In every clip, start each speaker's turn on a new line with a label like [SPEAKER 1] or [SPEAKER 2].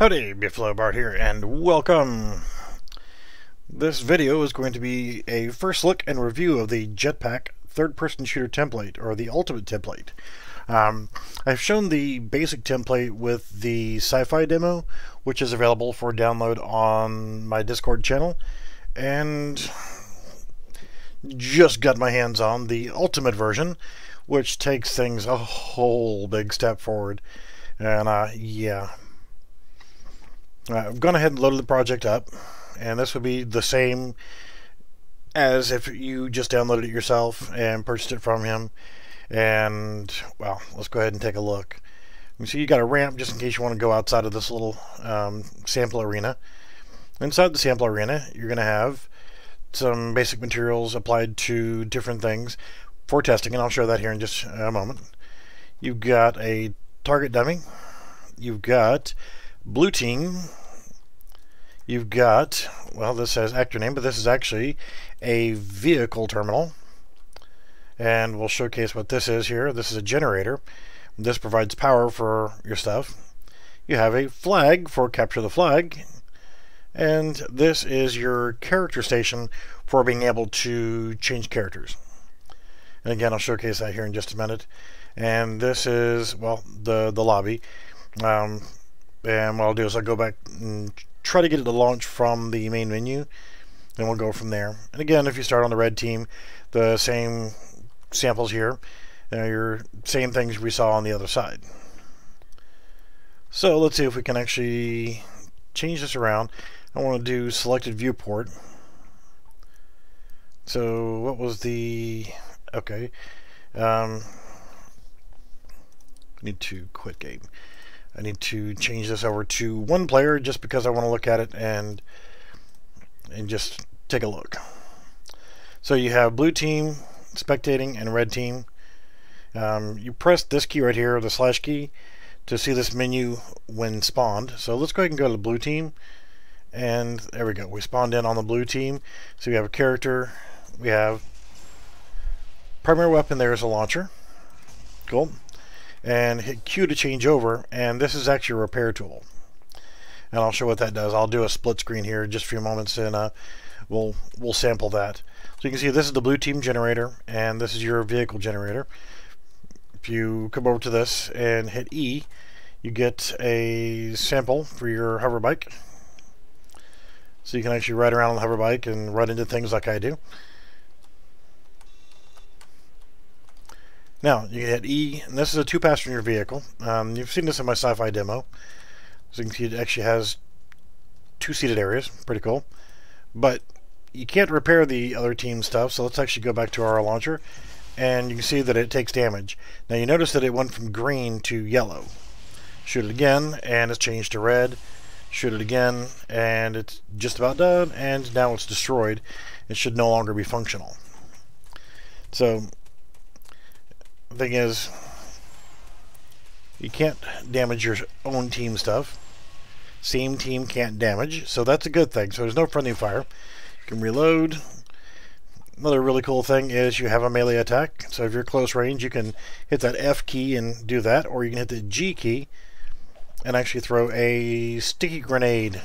[SPEAKER 1] Howdy, Buffalo Bart here, and welcome! This video is going to be a first look and review of the Jetpack third-person shooter template, or the Ultimate Template. I've shown the basic template with the sci-fi demo, which is available for download on my Discord channel, and just got my hands on the Ultimate version, which takes things a whole big step forward. And yeah. I've gone ahead and loaded the project up, and this would be the same as if you just downloaded it yourself and purchased it from him. And, well, let's go ahead and take a look. You see you got a ramp just in case you want to go outside of this little sample arena. Inside the sample arena, you're going to have some basic materials applied to different things for testing, and I'll show that here in just a moment. You've got a target dummy. You've got blue team. You've got, well, this says actor name, but this is actually a vehicle terminal. And we'll showcase what this is here. This is a generator. This provides power for your stuff. You have a flag for capture the flag. And this is your character station for being able to change characters. And again, I'll showcase that here in just a minute. And this is, well, the lobby. And what I'll do is I'll go back and try to get it to launch from the main menu, and we'll go from there. And again, if you start on the red team, the same samples here, your same things we saw on the other side. So let's see if we can actually change this around. I want to do selected viewport. So what was the, okay, I need to quit game. I need to change this over to one player just because I want to look at it and just take a look. So you have blue team spectating and red team. You press this key right here, the slash key, to see this menu when spawned. So let's go ahead and go to the blue team, and there we go. We spawned in on the blue team. So we have a character. We have primary weapon. There is a launcher. Cool. And hit Q to change over, and this is actually a repair tool, and I'll show what that does. I'll do a split screen here in just a few moments, and we'll sample that. So you can see this is the blue team generator, and this is your vehicle generator. If you come over to this and hit E, you get a sample for your hover bike, so you can actually ride around on the hover bike and run into things like I do. Now, you can hit E, and this is a two-passenger vehicle. You've seen this in my sci-fi demo. So you can see it actually has two seated areas. Pretty cool. But you can't repair the other team stuff, so let's actually go back to our launcher, and you can see that it takes damage. Now, you notice that it went from green to yellow. Shoot it again, and it's changed to red. Shoot it again, and it's just about done, and now it's destroyed. It should no longer be functional. So the thing is, you can't damage your own team stuff. Same team can't damage, so that's a good thing. So there's no friendly fire. You can reload. Another really cool thing is you have a melee attack. So if you're close range, you can hit that F key and do that, or you can hit the G key and actually throw a sticky grenade.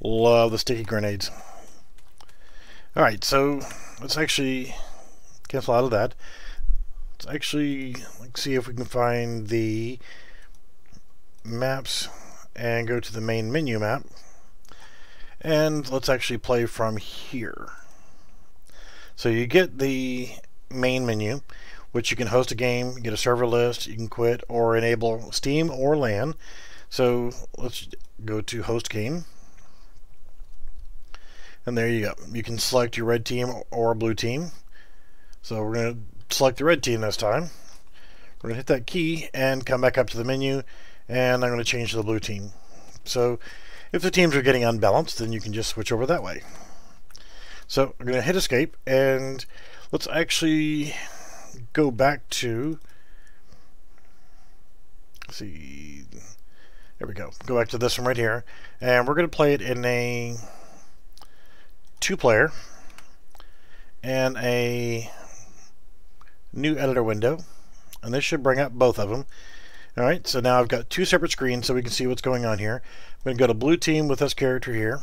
[SPEAKER 1] Love the sticky grenades. Alright, so let's actually cancel out of that. Let's actually see if we can find the maps and go to the main menu map, and let's actually play from here. So you get the main menu, which you can host a game, get a server list, you can quit or enable Steam or LAN. So let's go to host game, and there you go. You can select your red team or blue team. So we're going to select the red team this time. We're going to hit that key and come back up to the menu, and I'm going to change to the blue team. So if the teams are getting unbalanced, then you can just switch over that way. So I'm going to hit escape, and let's actually go back to, let's see, there we go. Go back to this one right here, and we're going to play it in a 2-player and a new editor window, and this should bring up both of them. Alright, so now I've got two separate screens so we can see what's going on here. I'm going to go to blue team with this character here.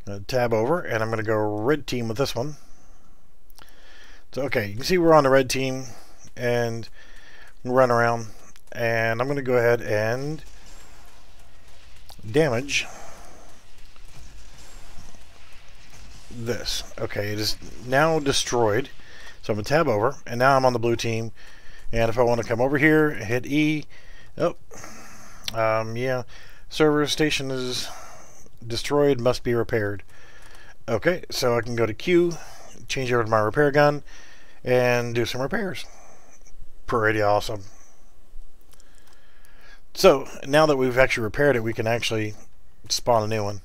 [SPEAKER 1] I'm going to tab over, and I'm going to go red team with this one. So, okay, you can see we're on the red team, and we'll run around, and I'm going to go ahead and damage this. Okay, it is now destroyed. So I'm going to tab over, and now I'm on the blue team. And if I want to come over here, hit E. Oh, yeah. Server station is destroyed, must be repaired. Okay, so I can go to Q, change over to my repair gun, and do some repairs. Pretty awesome. So now that we've actually repaired it, we can actually spawn a new one.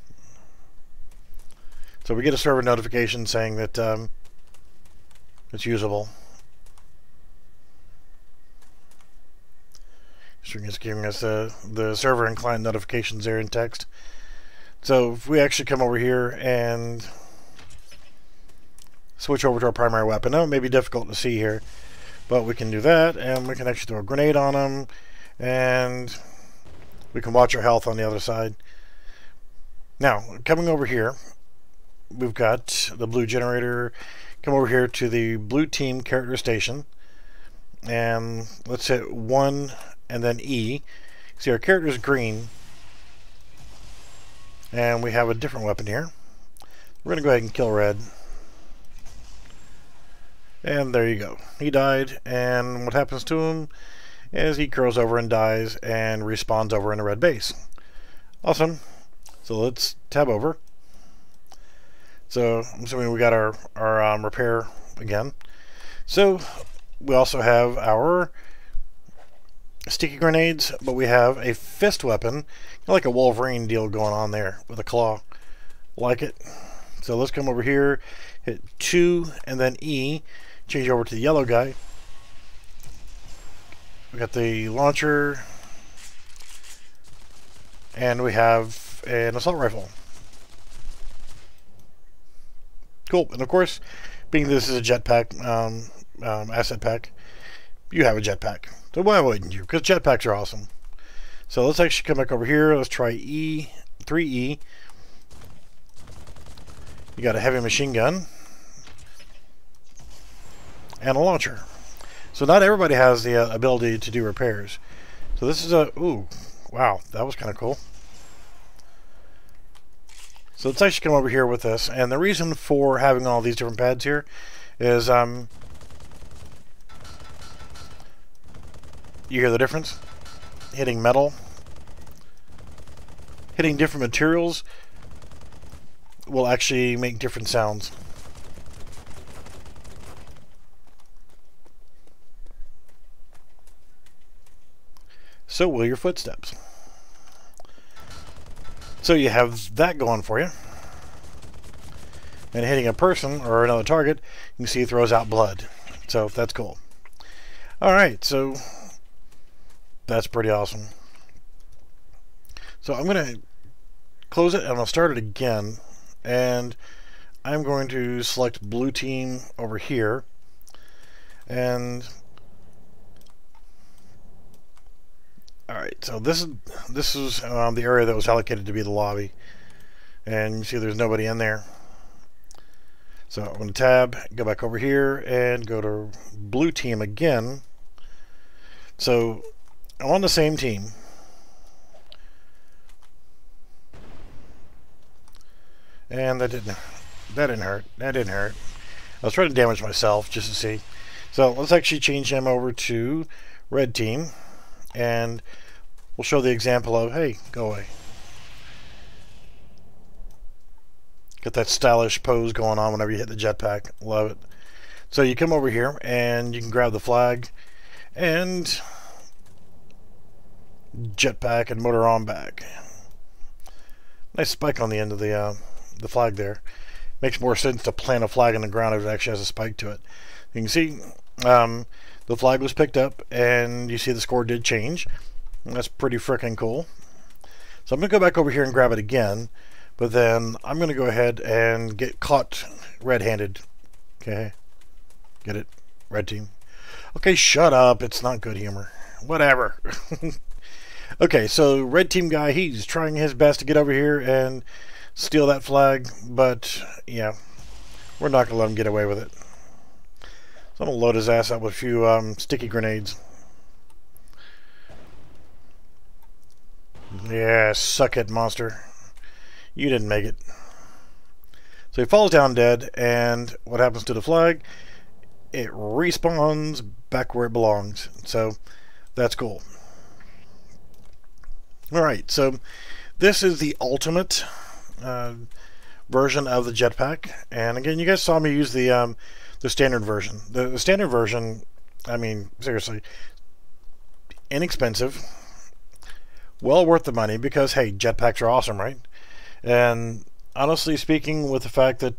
[SPEAKER 1] So we get a server notification saying that it's usable. It's giving us the server and client notifications there in text. So if we actually come over here and switch over to our primary weapon, now it may be difficult to see here, but we can do that, and we can actually throw a grenade on them, and we can watch our health on the other side. Now, coming over here, we've got the blue generator. Come over here to the blue team character station, and let's hit 1 and then E. See, our character is green, and we have a different weapon here. We're going to go ahead and kill red. And there you go. He died, and what happens to him is he curls over and dies and respawns over in a red base. Awesome. So let's tab over. So I'm assuming we got our repair again. So we also have our sticky grenades, but we have a fist weapon, like a Wolverine deal going on there with a claw. Like it. So let's come over here, hit 2 and then E, change over to the yellow guy. We got the launcher, and we have an assault rifle. Cool. And of course, being this is a jetpack asset pack, you have a jetpack. So why wouldn't you? Because jetpacks are awesome. So let's actually come back over here. Let's try E, 3E. You got a heavy machine gun and a launcher. So not everybody has the ability to do repairs. So this is a, ooh, wow, that was kind of cool. So let's actually come over here with this. And the reason for having all these different pads here is, you hear the difference? Hitting metal, hitting different materials will actually make different sounds. So will your footsteps. So you have that going for you. And hitting a person or another target, you can see it throws out blood. So that's cool. Alright, so that's pretty awesome. So I'm going to close it and I'll start it again. And I'm going to select blue team over here. And alright, so this is the area that was allocated to be the lobby. And you see there's nobody in there. So I'm going to tab, go back over here, and go to blue team again. So I'm on the same team. And that didn't hurt. That didn't hurt. I was trying to damage myself just to see. So let's actually change him over to red team. And we'll show the example of, hey, go away. Get that stylish pose going on whenever you hit the jetpack. Love it. So you come over here and you can grab the flag and jetpack and motor on back. Nice spike on the end of the flag there. Makes more sense to plant a flag on the ground if it actually has a spike to it. You can see the flag was picked up and you see the score did change. That's pretty freaking cool. So I'm going to go back over here and grab it again. But then I'm going to go ahead and get caught red-handed. Okay. Get it? Red team. Okay, shut up. It's not good humor. Whatever. Okay, so red team guy, he's trying his best to get over here and steal that flag, but yeah, we're not gonna let him get away with it. So I'm gonna load his ass up with a few sticky grenades. Yeah, suck it, monster. You didn't make it. So he falls down dead, and what happens to the flag? It respawns back where it belongs. So that's cool. Alright, so this is the ultimate version of the jetpack. And again, you guys saw me use the standard version. The standard version, I mean, seriously, inexpensive. Well worth the money because, hey, jetpacks are awesome, right? And honestly speaking, with the fact that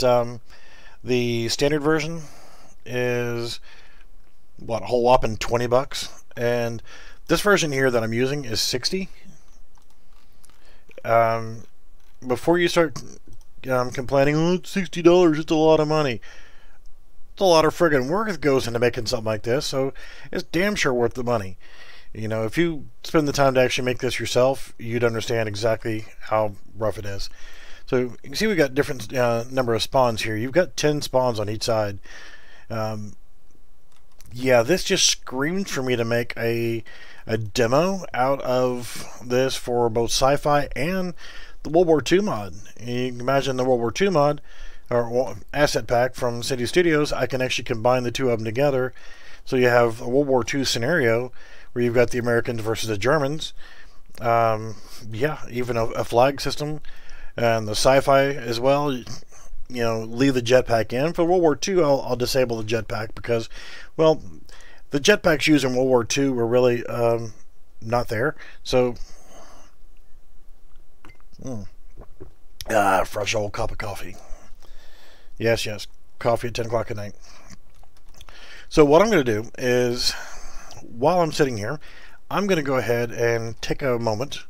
[SPEAKER 1] the standard version is, what, a whole whopping 20 bucks, and this version here that I'm using is 60. Before you start complaining, oh, it's $60, it's a lot of money. It's a lot of friggin' work that goes into making something like this, so it's damn sure worth the money. You know, if you spend the time to actually make this yourself, you'd understand exactly how rough it is. So you can see we've got different number of spawns here. You've got 10 spawns on each side. Yeah, this just screamed for me to make a demo out of this for both sci-fi and the World War II mod. You can imagine the World War II mod, or asset pack from City Studios. I can actually combine the two of them together. So you have a World War II scenario where you've got the Americans versus the Germans. Yeah, even a flag system. And the sci-fi as well. You know, leave the jetpack in. For World War II, I'll disable the jetpack because, well, the jetpacks used in World War II were really not there. So, fresh old cup of coffee. Yes, yes, coffee at 10 o'clock at night. So what I'm going to do is, while I'm sitting here, I'm going to go ahead and take a moment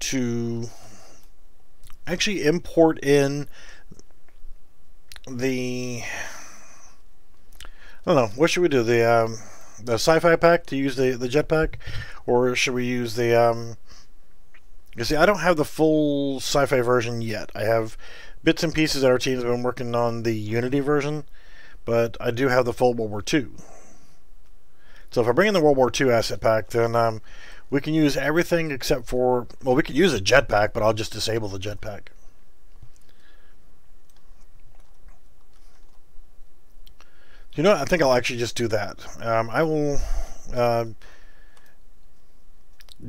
[SPEAKER 1] to actually import in the, I don't know, what should we do? The sci-fi pack to use the jetpack, or should we use the you see, I don't have the full sci-fi version yet. I have bits and pieces that our team's been working on the Unity version, but I do have the full World War II. So if I bring in the World War II asset pack, then we can use everything except for, well, we could use a jetpack, but I'll just disable the jetpack. You know what? I think I'll actually just do that. I will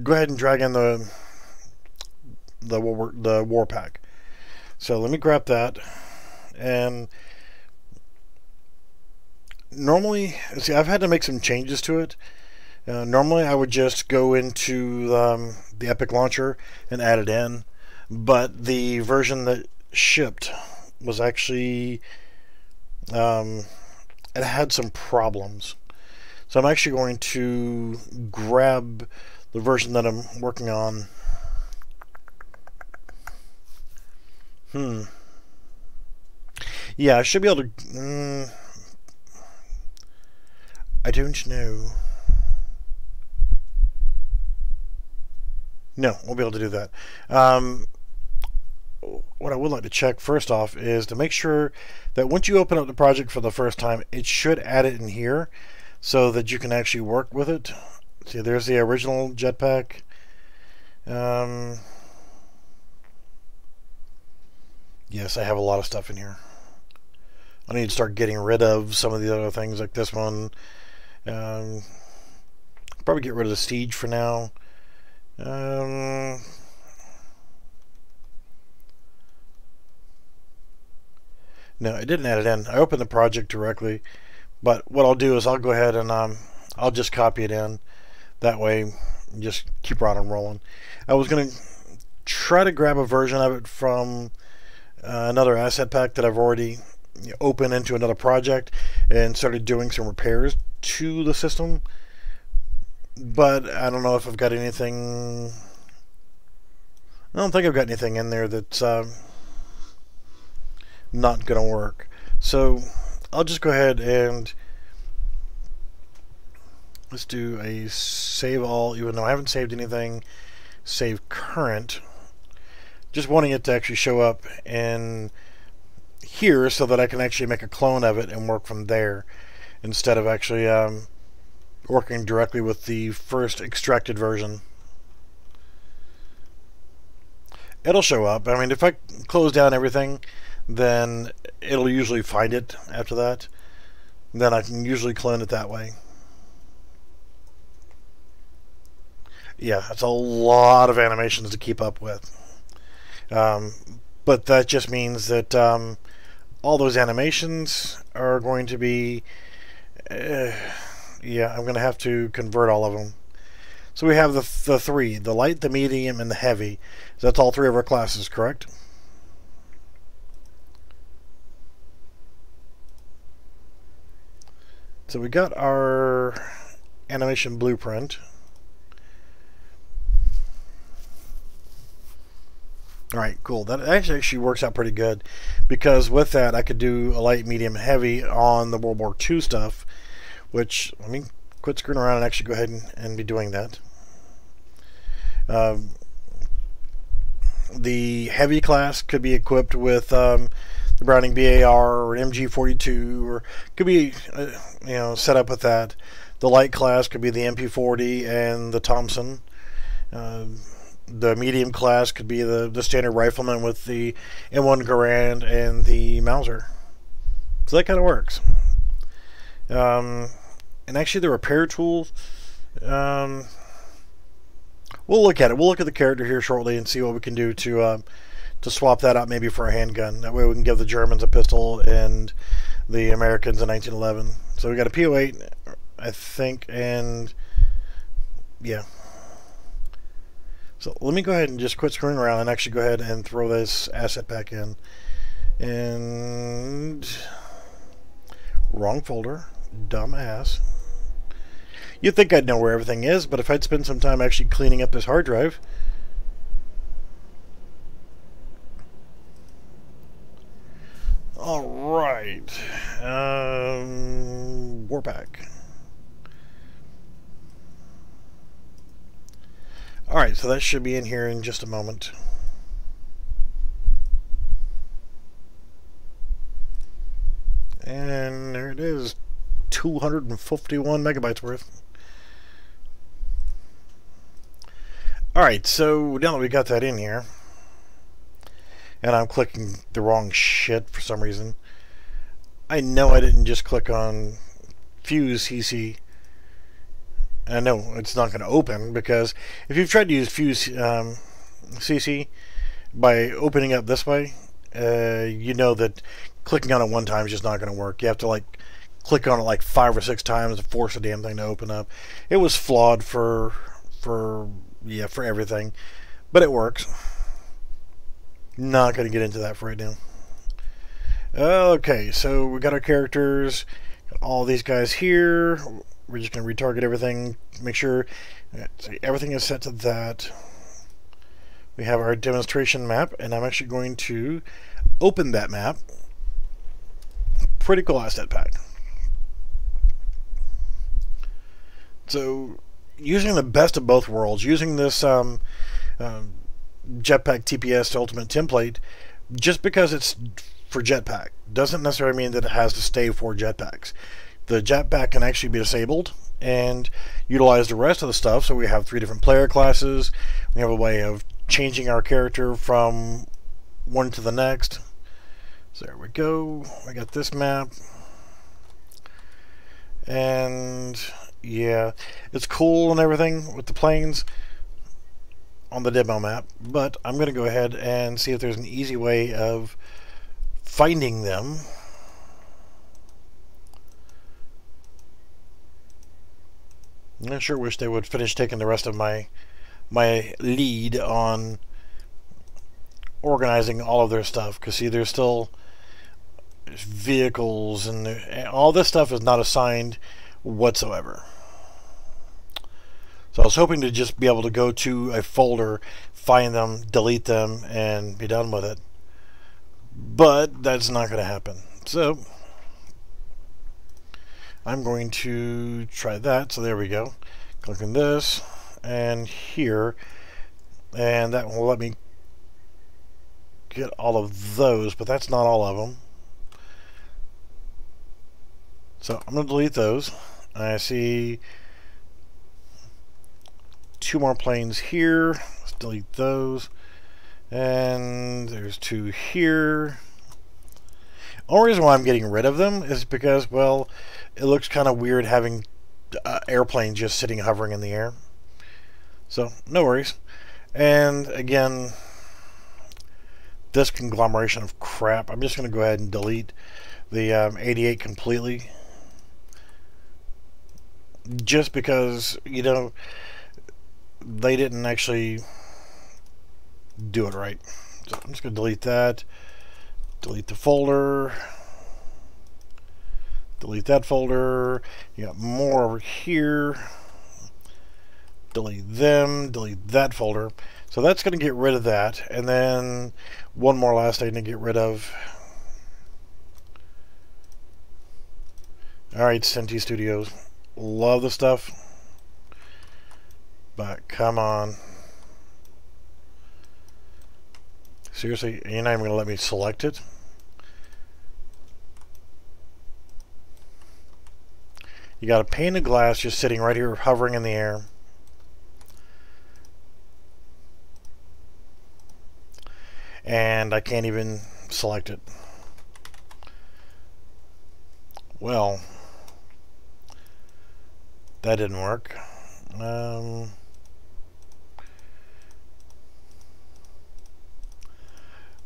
[SPEAKER 1] go ahead and drag in the war pack. So let me grab that, and normally, see, I've had to make some changes to it. Normally I would just go into the Epic launcher and add it in, but the version that shipped was actually it had some problems. So I'm actually going to grab the version that I'm working on. Yeah, I should be able to. I don't know. No, we'll be able to do that. What I would like to check first off is to make sure that once you open up the project for the first time, it should add it in here so that you can actually work with it. See, there's the original jetpack. Yes, I have a lot of stuff in here. I need to start getting rid of some of the other things like this one. Probably get rid of the Siege for now. No, I didn't add it in. I opened the project directly, but what I'll do is I'll go ahead and I'll just copy it in. That way, just keep right on rolling. I was going to try to grab a version of it from another asset pack that I've already opened into another project and started doing some repairs to the system, but I don't know if I've got anything. I don't think I've got anything in there that's not gonna work. So I'll just go ahead and Let's do a save all, even though I haven't saved anything. Save current. Just wanting it to actually show up in here so that I can actually make a clone of it and work from there instead of actually working directly with the first extracted version. It'll show up. I mean, if I close down everything, then it'll usually find it after that. Then I can usually clone it that way. Yeah, it's a lot of animations to keep up with. But that just means that all those animations are going to be... yeah, I'm going to have to convert all of them. So we have the three, the light, the medium, and the heavy. So that's all three of our classes, correct? So we got our animation blueprint. Alright, cool. That actually works out pretty good, because with that I could do a light, medium, heavy on the World War II stuff, which, let me quit screwing around and actually go ahead and be doing that. The heavy class could be equipped with the Browning BAR or MG42, or could be set up with that. The light class could be the MP40 and the Thompson. The medium class could be the standard rifleman with the M1 Garand and the Mauser. So that kind of works. And actually the repair tools, we'll look at it. We'll look at the character here shortly and see what we can do to swap that out maybe for a handgun. That way we can give the Germans a pistol and the Americans a 1911. So we got a PO8, I think, and yeah. So let me go ahead and just quit screwing around and actually go ahead and throw this asset back in. And wrong folder, dumbass. You'd think I'd know where everything is, but if I'd spend some time actually cleaning up this hard drive. Alright. Warpack. Alright, so that should be in here in just a moment. And there it is. 251 megabytes worth. Alright, so now that we got that in here, and I'm clicking the wrong shit for some reason, I know I didn't just click on Fuse CC. I know it's not going to open, because if you've tried to use Fuse CC by opening up this way, you know that clicking on it one time is just not going to work. You have to like click on it like 5 or 6 times to force the damn thing to open up. It was flawed for everything, but it works. Not going to get into that for right now. Okay, so we got our characters, got all these guys here. We're just going to retarget everything, make sure everything is set to that. We have our demonstration map, and I'm actually going to open that map. Pretty cool asset pack. So, using the best of both worlds, using this Jetpack TPS Ultimate Template, just because it's for Jetpack, doesn't necessarily mean that it has to stay for Jetpacks. The Jetpack can actually be disabled and utilize the rest of the stuff. So we have 3 different player classes. We have a way of changing our character from one to the next. So there we go. We got this map. And yeah, it's cool and everything with the planes on the demo map, but I'm going to go ahead and see if there's an easy way of finding them. I sure wish they would finish taking the rest of my lead on organizing all of their stuff, because see, there's still vehicles and all this stuff is not assigned whatsoever. So I was hoping to just be able to go to a folder, find them, delete them, and be done with it, but that's not going to happen. So I'm going to try that. So there we go. Click on this and here, and that will let me get all of those, but that's not all of them. So I'm going to delete those. I see 2 more planes here. Let's delete those. And there's 2 here. Only reason why I'm getting rid of them is because, well, it looks kind of weird having airplanes just sitting hovering in the air. So no worries. And again, this conglomeration of crap, I'm just going to go ahead and delete the 88 completely. Just because, you know, they didn't actually do it right. So I'm just going to delete that. Delete the folder. Delete that folder. You got more over here. Delete them. Delete that folder. So that's going to get rid of that. And then one more last thing to get rid of. Alright, Senti Studios. Love the stuff. But come on. Seriously, you're not even going to let me select it? You got a pane of glass just sitting right here hovering in the air. And I can't even select it. Well, that didn't work. Well,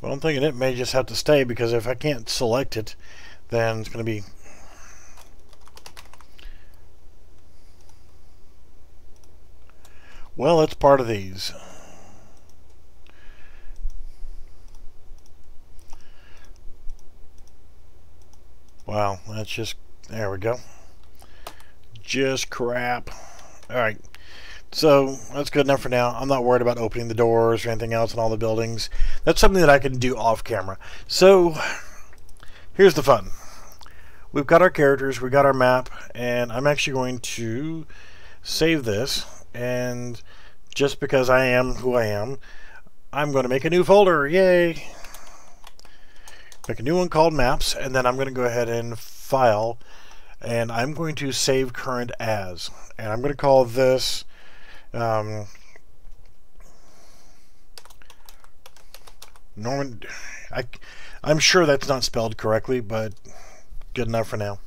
[SPEAKER 1] I'm thinking it may just have to stay, because if I can't select it, then it's going to be... Well, it's part of these. Wow, that's just... There we go. Just crap. Alright. So, that's good enough for now. I'm not worried about opening the doors or anything else in all the buildings. That's something that I can do off camera. So, here's the fun. We've got our characters, we've got our map, and I'm actually going to save this. And just because I am who I am, I'm going to make a new folder. Yay! Make a new one called Maps, and then I'm going to go ahead and File, and I'm going to save current as. And I'm going to call this... Norman, I'm sure that's not spelled correctly, but good enough for now.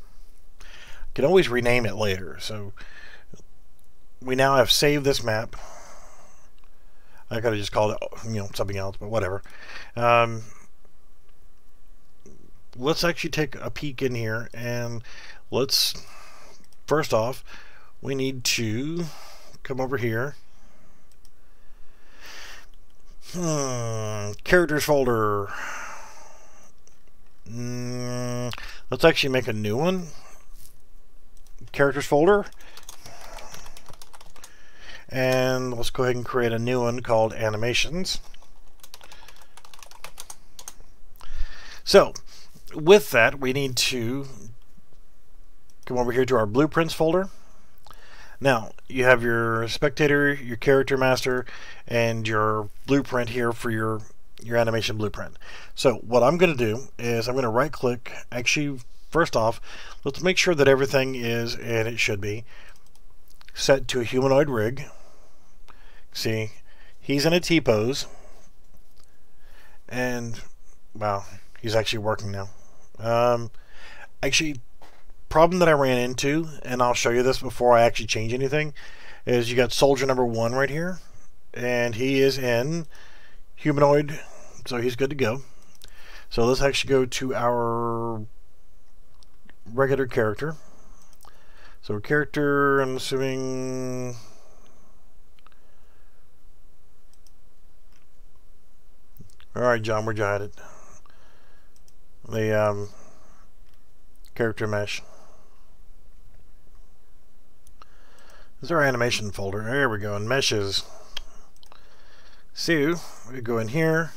[SPEAKER 1] Can always rename it later. So we now have saved this map. I could have just called it, you know, something else, but whatever. Let's actually take a peek in here, and let's, first off, we need to come over here. Characters folder. Let's actually make a new one. Characters folder. And let's go ahead and create a new one called Animations. So, with that, we need to come over here to our Blueprints folder. Now, you have your spectator, your character master, and your blueprint here for your animation blueprint. So what I'm going to do is I'm going to right click. Actually, first off, let's make sure that everything is, and it should be, set to a humanoid rig. See, he's in a T-pose. And, wow, he's actually working now. Actually, problem that I ran into, and I'll show you this before I actually change anything, is you got soldier number 1 right here, and he is in humanoid, so he's good to go. So let's actually go to our regular character. So character, I'm assuming, alright John, where'd you hide it? The character mesh. This is our animation folder. There we go, and meshes. So we go in here,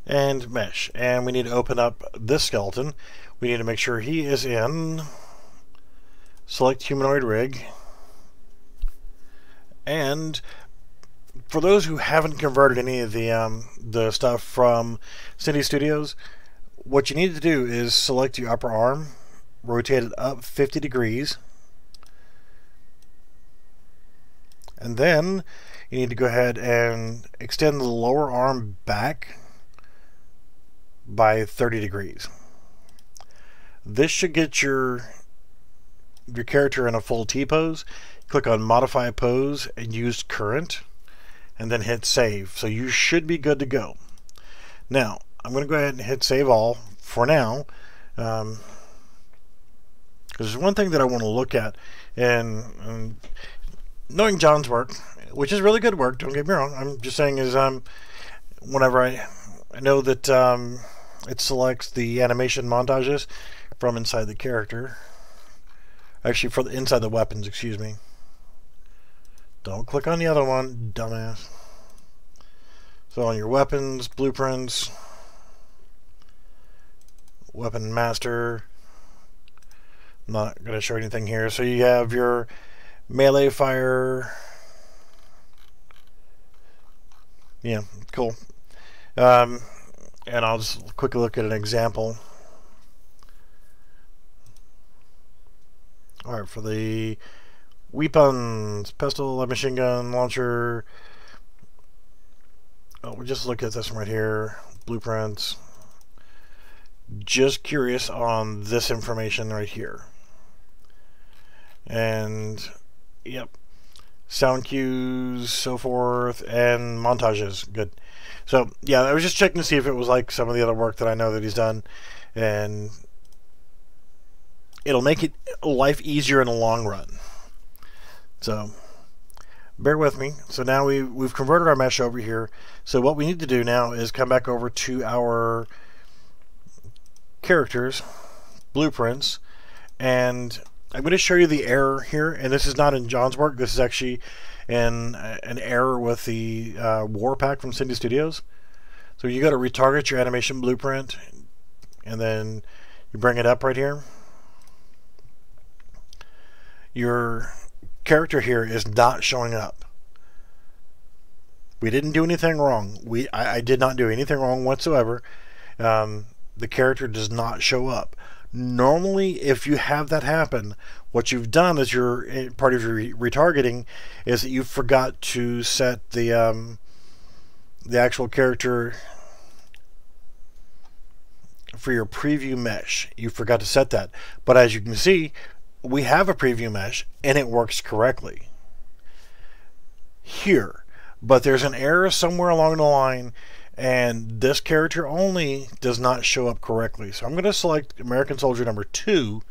[SPEAKER 1] and mesh. And we need to open up this skeleton. We need to make sure he is in select humanoid rig. And for those who haven't converted any of the stuff from Cindy Studios, what you need to do is select your upper arm, rotate it up 50 degrees, and then you need to go ahead and extend the lower arm back by 30 degrees. This should get your character in a full T-pose. Click on Modify Pose and use Current, and then hit Save. So you should be good to go. Now, I'm going to go ahead and hit Save All for now. Because there's one thing that I want to look at, and knowing John's work, which is really good work, don't get me wrong, I'm just saying is whenever I know that it selects the animation montages from inside the character, actually for the inside the weapons, excuse me. Don't click on the other one, dumbass. So on your weapons, blueprints, weapon master, I'm not going to show anything here. So you have your melee fire. Yeah, cool. And I'll just quickly look at an example. Alright, for the weapons, pistol, machine gun, launcher. Oh, we'll just look at this one right here. Blueprints. Just curious on this information right here. And, yep. Sound cues, so forth, and montages. Good. So, yeah, I was just checking to see if it was like some of the other work that I know that he's done. And it'll make it life easier in the long run. So, bear with me. So now we've converted our mesh over here. So what we need to do now is come back over to our characters, blueprints, and I'm going to show you the error here. And this is not in John's work. This is actually an error with the War Pack from Cindy Studios. So you got to retarget your animation blueprint, and then you bring it up right here. Your character here is not showing up. We didn't do anything wrong. I did not do anything wrong whatsoever. The character does not show up. Normally, if you have that happen, what you've done as your part of your retargeting is that you forgot to set the actual character for your preview mesh. You forgot to set that. But as you can see, we have a preview mesh and it works correctly here. But there's an error somewhere along the line, and this character only does not show up correctly. So I'm going to select American Soldier number 2,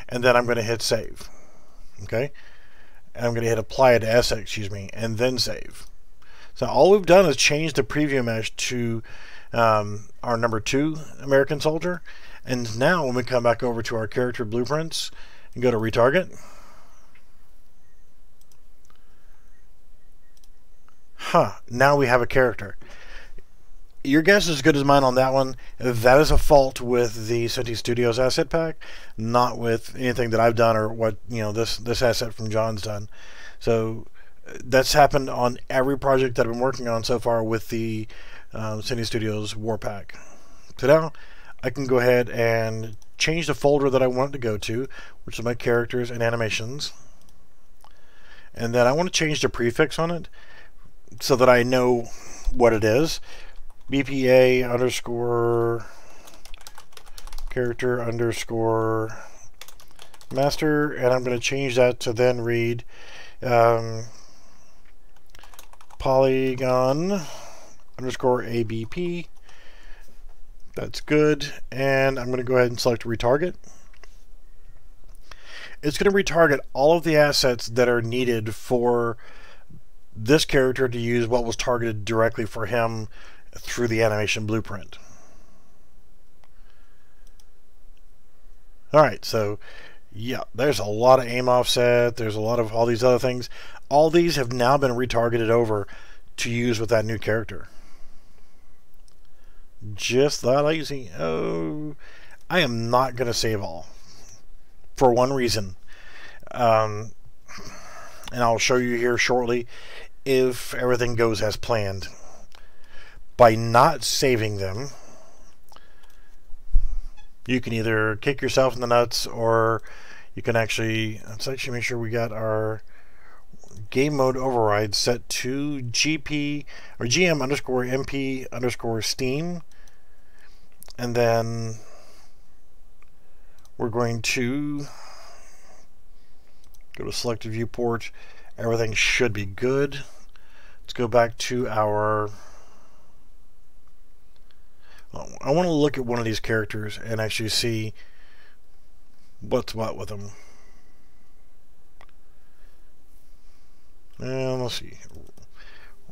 [SPEAKER 1] and then I'm going to hit save. Okay? And I'm going to hit apply to asset, excuse me, and then save. So all we've done is change the preview mesh to our number 2 American Soldier. And now when we come back over to our character blueprints and go to retarget, now we have a character. Your guess is as good as mine on that one. That is a fault with the Cindy Studios asset pack, not with anything that I've done or what this asset from John's done. So that's happened on every project that I've been working on so far with the Cindy Studios War Pack. So now I can go ahead and change the folder that I want to go to, which is my characters and animations. And then I want to change the prefix on it so that I know what it is. BPA underscore character underscore master, and I'm going to change that to then read polygon underscore ABP. That's good. And I'm going to go ahead and select retarget. It's going to retarget all of the assets that are needed for this character to use what was targeted directly for him through the animation blueprint. Alright, so yeah, there's a lot of aim offset, there's a lot of all these other things. All these have now been retargeted over to use with that new character. Just that lazy. Oh, I am not going to save all. For one reason. And I'll show you here shortly if everything goes as planned. By not saving them, you can either kick yourself in the nuts, or you can actually, let's actually make sure we got our game mode override set to GP or GM underscore MP underscore Steam. And then we're going to go to selected viewport. Everything should be good. Let's go back to our, I want to look at one of these characters and actually see what's what with them. And let's see.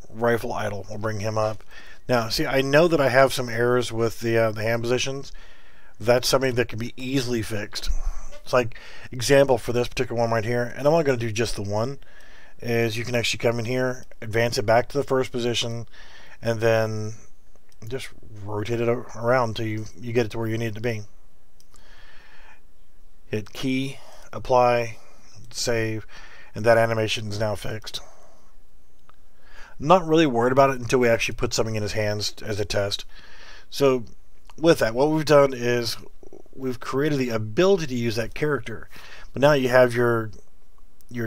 [SPEAKER 1] Rifle idle. We'll bring him up. Now, see, I know that I have some errors with the hand positions. That's something that can be easily fixed. It's like, example for this particular one right here, and I'm only going to do just the one, is you can actually come in here, advance it back to the first position, and then just rotate it around until you get it to where you need it to be. Hit key, apply, save, and that animation is now fixed. Not really worried about it until we actually put something in his hands as a test. So with that, what we've done is we've created the ability to use that character. But now you have your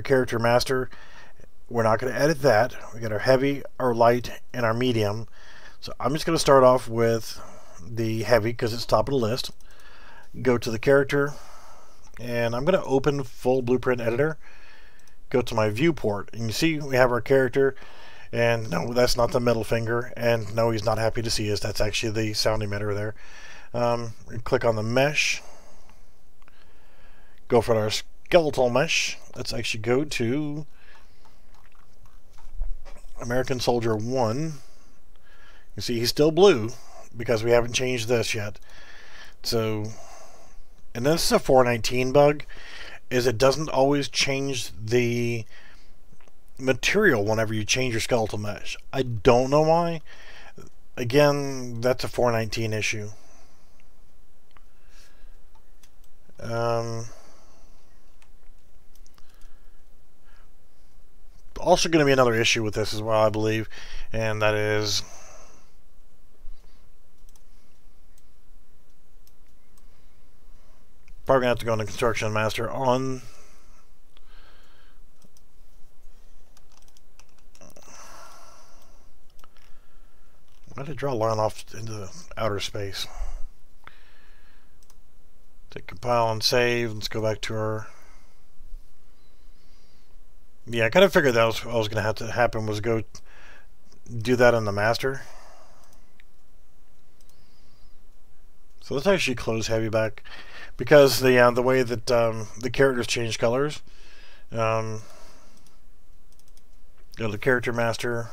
[SPEAKER 1] character master. We're not going to edit that. We got our heavy, our light, and our medium. So I'm just going to start off with the heavy because it's top of the list. Go to the character, and I'm going to open full blueprint editor. Go to my viewport, and you see we have our character. And no, that's not the middle finger. And no, he's not happy to see us. That's actually the sound emitter there. Click on the mesh. Go for our skeletal mesh. Let's actually go to American Soldier 1. You see he's still blue because we haven't changed this yet. So, and this is a 419 bug, is it doesn't always change the material whenever you change your skeletal mesh. I don't know why. Again, that's a 419 issue. Also going to be another issue with this as well, I believe, and that is probably going to have to go into Construction Master on why did I draw a line off into the outer space? Take compile and save. Let's go back to our. Yeah, I kind of figured that was what was going to have to happen, was go do that in the master. So let's actually close heavy back, because the way that the characters change colors. Go to character master.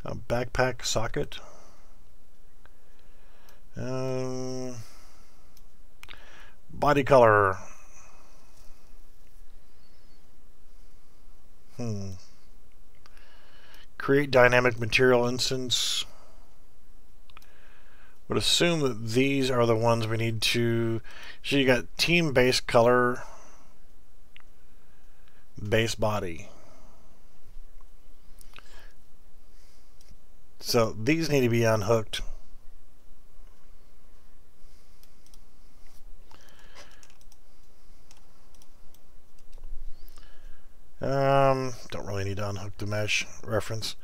[SPEAKER 1] A backpack socket. Body color. Create dynamic material instance. Would assume that these are the ones we need to. So you got team base color, base body. So these need to be unhooked. Don't really need to unhook the mesh reference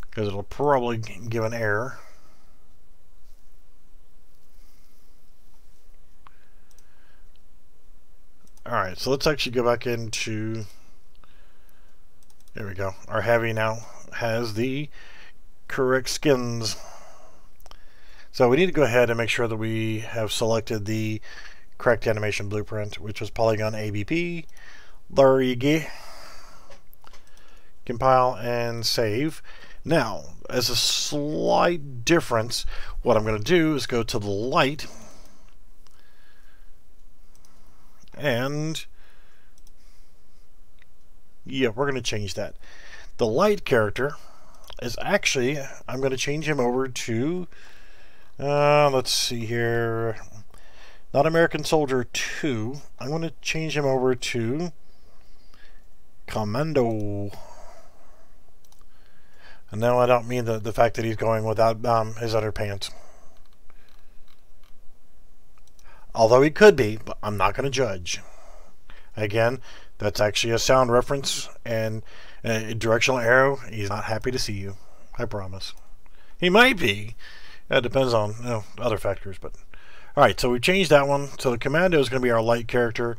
[SPEAKER 1] because it'll probably give an error. Alright, so let's actually go back into, there we go. Our heavy now has the correct skins. So we need to go ahead and make sure that we have selected the correct animation blueprint, which was Polygon ABP. There you go. Compile and save. Now, as a slight difference, what I'm going to do is go to the light and Yeah, we're going to change that. The light character is actually, I'm going to change him over to, let's see here, not American Soldier 2. I'm going to change him over to Commando. And no, I don't mean the fact that he's going without his underpants. Although he could be, but I'm not going to judge. Again, that's actually a sound reference and a directional arrow. He's not happy to see you. I promise. He might be. It depends on other factors. But alright, so we've changed that one. So the Commando is going to be our light character.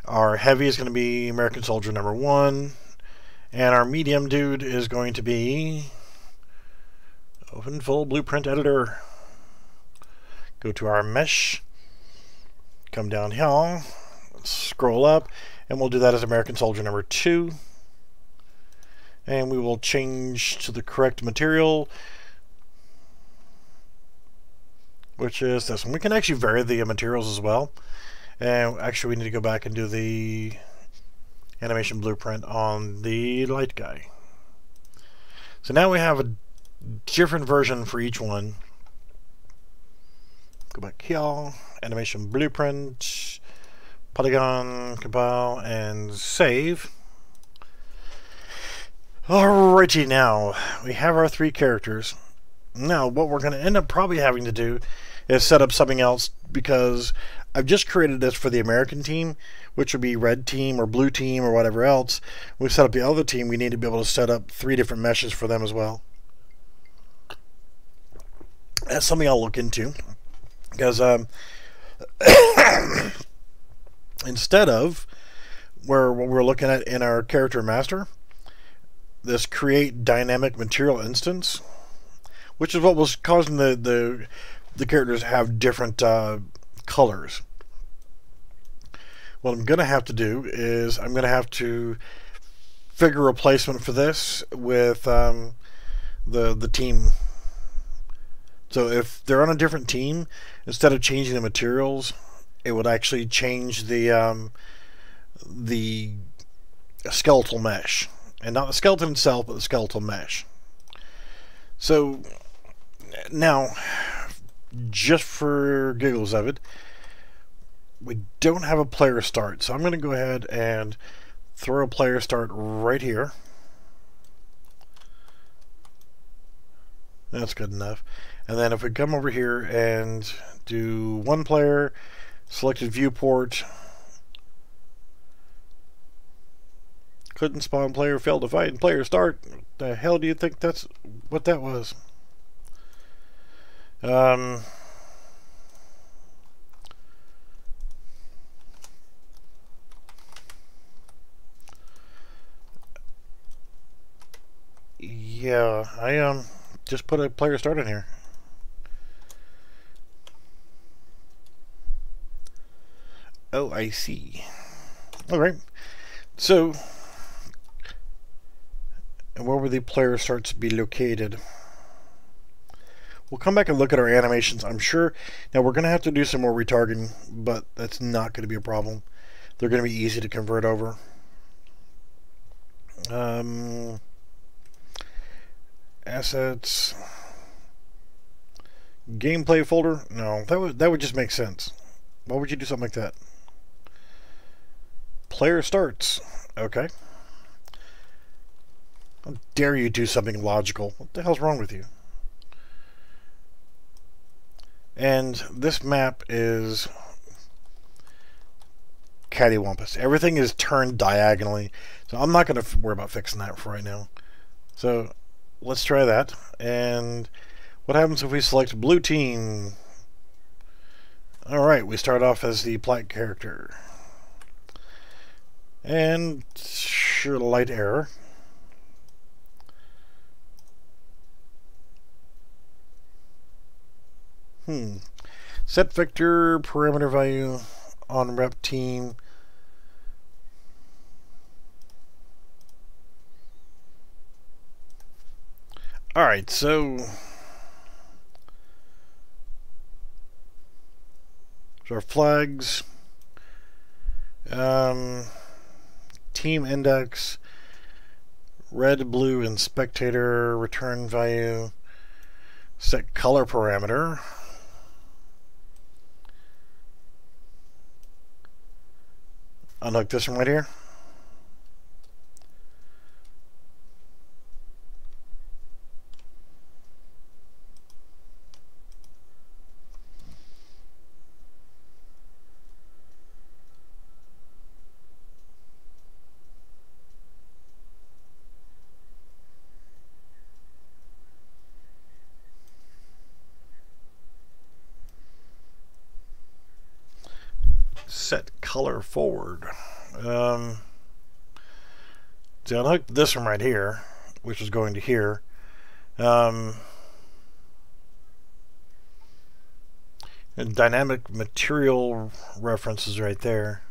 [SPEAKER 1] Our heavy is going to be American Soldier number 1. And our medium dude is going to be open full blueprint editor. Go to our mesh. Come down here. Scroll up. And we'll do that as American Soldier number 2. And we will change to the correct material, which is this one. We can actually vary the materials as well. And actually we need to go back and do the animation blueprint on the light guy. So now we have a different version for each one. Go back here, animation blueprint, polygon, compile, and save. Alrighty, now we have our 3 characters. Now what we're going to end up probably having to do is set up something else, because I've just created this for the American team, which would be red team or blue team or whatever else. We set up the other team, we need to be able to set up 3 different meshes for them as well. That's something I'll look into, because instead of what we're looking at in our character master, this create dynamic material instance, which is what was causing the characters to have different colors. What I'm going to have to do is I'm going to have to figure a replacement for this with the team. So if they're on a different team, instead of changing the materials, it would actually change the skeletal mesh. And not the skeleton itself, but the skeletal mesh. So now, just for giggles of it, we don't have a player start. So I'm going to go ahead and throw a player start right here. That's good enough. And then if we come over here and do 1 player, selected viewport, couldn't spawn player, failed to find player start. What the hell do you think that's what that was? Yeah, I just put a player start in here. Oh, I see. Alright. So, and where will the player starts be located? We'll come back and look at our animations, I'm sure. Now, we're going to have to do some more retargeting, but that's not going to be a problem. They're going to be easy to convert over. Assets. Gameplay folder? No, that would just make sense. Why would you do something like that? Player starts. Okay. How dare you do something logical? What the hell's wrong with you? And this map is cattywampus. Everything is turned diagonally. So I'm not going to worry about fixing that for right now. So let's try that. And what happens if we select blue team? Alright, we start off as the black character. And sure, light error. Set vector parameter value on rep team. Alright, so our flags, team index, red, blue, and spectator return value. Set color parameter. Unhook this one right here. Set color forward. So unhook this one right here, which is going to here. And dynamic material references right there.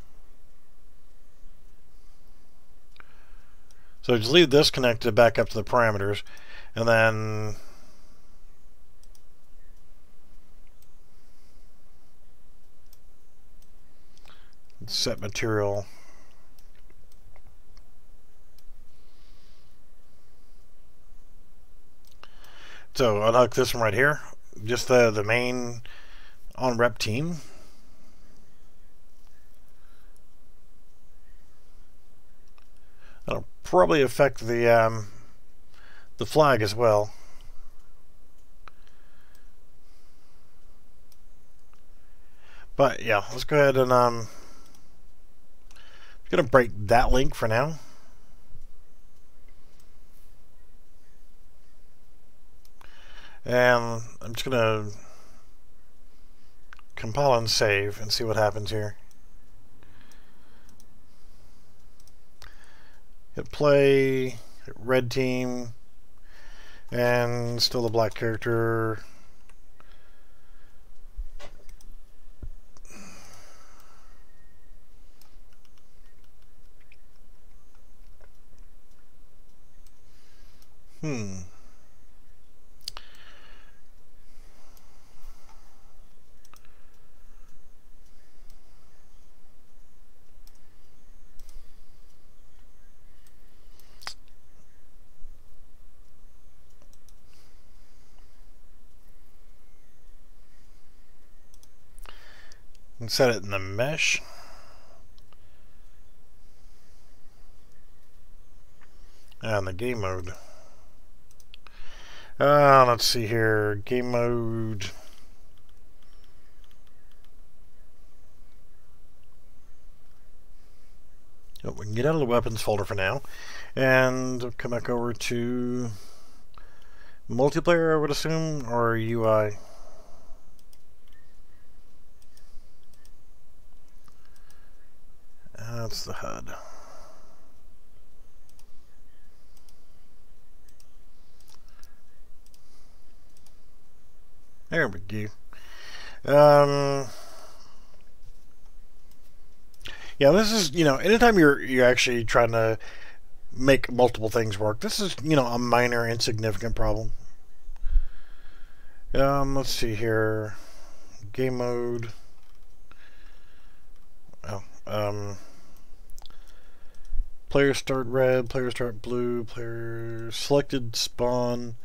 [SPEAKER 1] So just leave this connected back up to the parameters, and then set material. So unhook this one right here, just the main on rep team. That'll probably affect the flag as well. But yeah, let's go ahead and I'm gonna break that link for now. And I'm just gonna compile and save and see what happens here. Hit play, hit red team, and still the black character. And set it in the mesh. And the game mode. Let's see here. Game mode. Oh, we can get out of the weapons folder for now. And come back over to multiplayer, I would assume, or UI. That's the HUD. There we go. Yeah, this is, anytime you're actually trying to make multiple things work, this is, a minor, insignificant problem. Let's see here. Game mode. Player start red, player start blue, player selected spawn.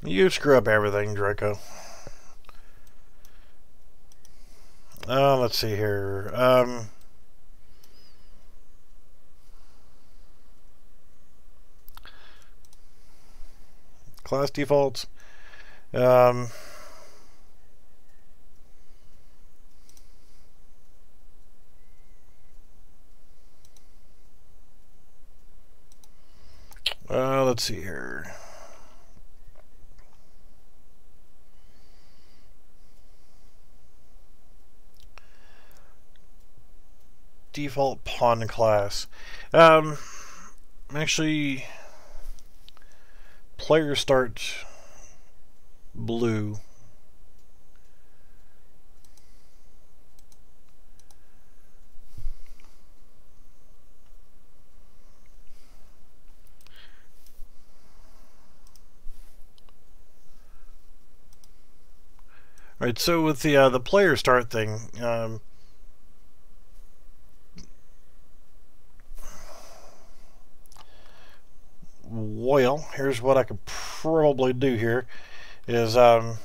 [SPEAKER 1] You screw up everything, Draco. Let's see here. Class defaults. Let's see here. Default pawn class. Actually, player start blue. Right, so with the player start thing, well, here's what I could probably do here is there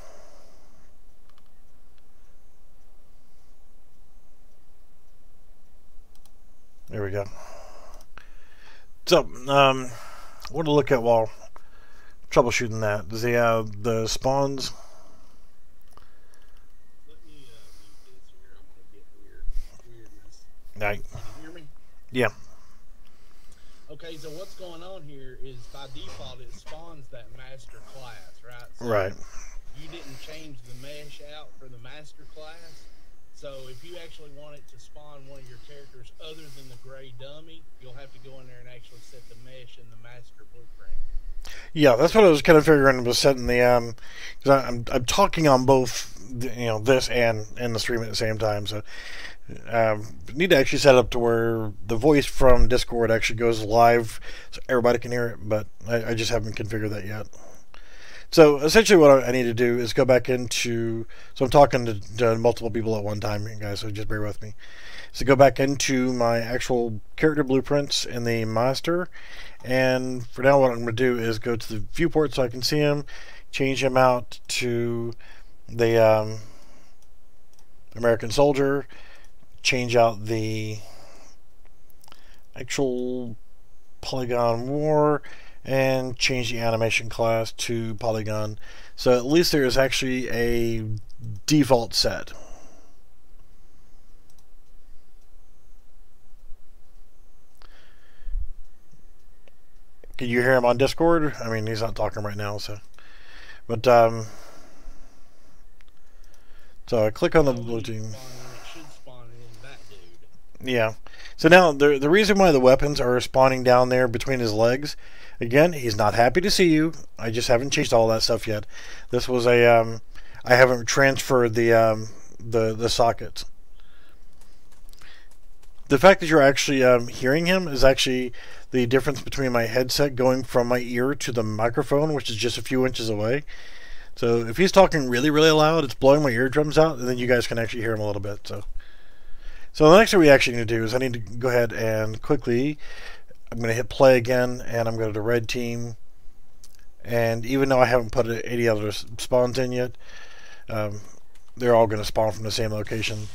[SPEAKER 1] we go. So what to look at while troubleshooting that? The spawns.
[SPEAKER 2] Let me do this here. I'm gonna get weirdness.
[SPEAKER 1] Right.
[SPEAKER 2] Can you hear me?
[SPEAKER 1] Yeah.
[SPEAKER 2] Okay, so what's going on here is by default it spawns that master class, right? So
[SPEAKER 1] Right.
[SPEAKER 2] you didn't change the mesh out for the master class. So if you actually want it to spawn one of your characters other than the gray dummy, you'll have to go in there and actually set the mesh in the master blueprint.
[SPEAKER 1] Yeah, that's what I was kind of figuring was setting the because I'm talking on both this and the stream at the same time, so need to actually set it up to where the voice from Discord actually goes live so everybody can hear it, but I just haven't configured that yet. So essentially what I need to do is go back into, so I'm talking to multiple people at one time, guys, so just bear with me. So go back into my actual character blueprints in the master, and for now what I'm going to do is go to the viewport so I can see him, change him out to the American soldier, change out the actual polygon war, and change the animation class to polygon, so at least there is actually a default set. Can you hear him on Discord? I mean, he's not talking right now, so. But so I click on the blue team. Yeah. So now the reason why the weapons are spawning down there between his legs, again, he's not happy to see you. I just haven't changed all that stuff yet. This was a I haven't transferred the sockets. The fact that you're actually hearing him is actually the difference between my headset going from my ear to the microphone, which is just a few inches away. So if he's talking really, really loud, it's blowing my eardrums out, and then you guys can actually hear him a little bit. So the next thing we actually need to do is I need to go ahead and quickly, I'm going to hit play again, and I'm going to go to red team. And even though I haven't put 80 other spawns in yet, they're all going to spawn from the same location.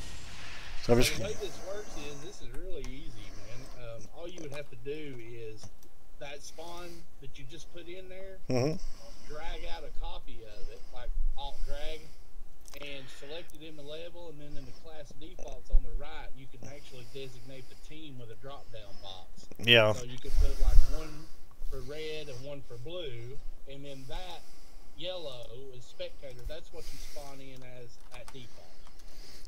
[SPEAKER 1] So I'm just.
[SPEAKER 2] The way this works is this is really easy, man. All you would have to do is that spawn that you just put in there, drag out a copy of it, like alt drag, and select it in the level, and then in the class defaults on the right, you can actually designate the team with a drop down box.
[SPEAKER 1] Yeah.
[SPEAKER 2] So you could put like one for red and one for blue, and then that yellow is spectator. That's what you spawn in as at default.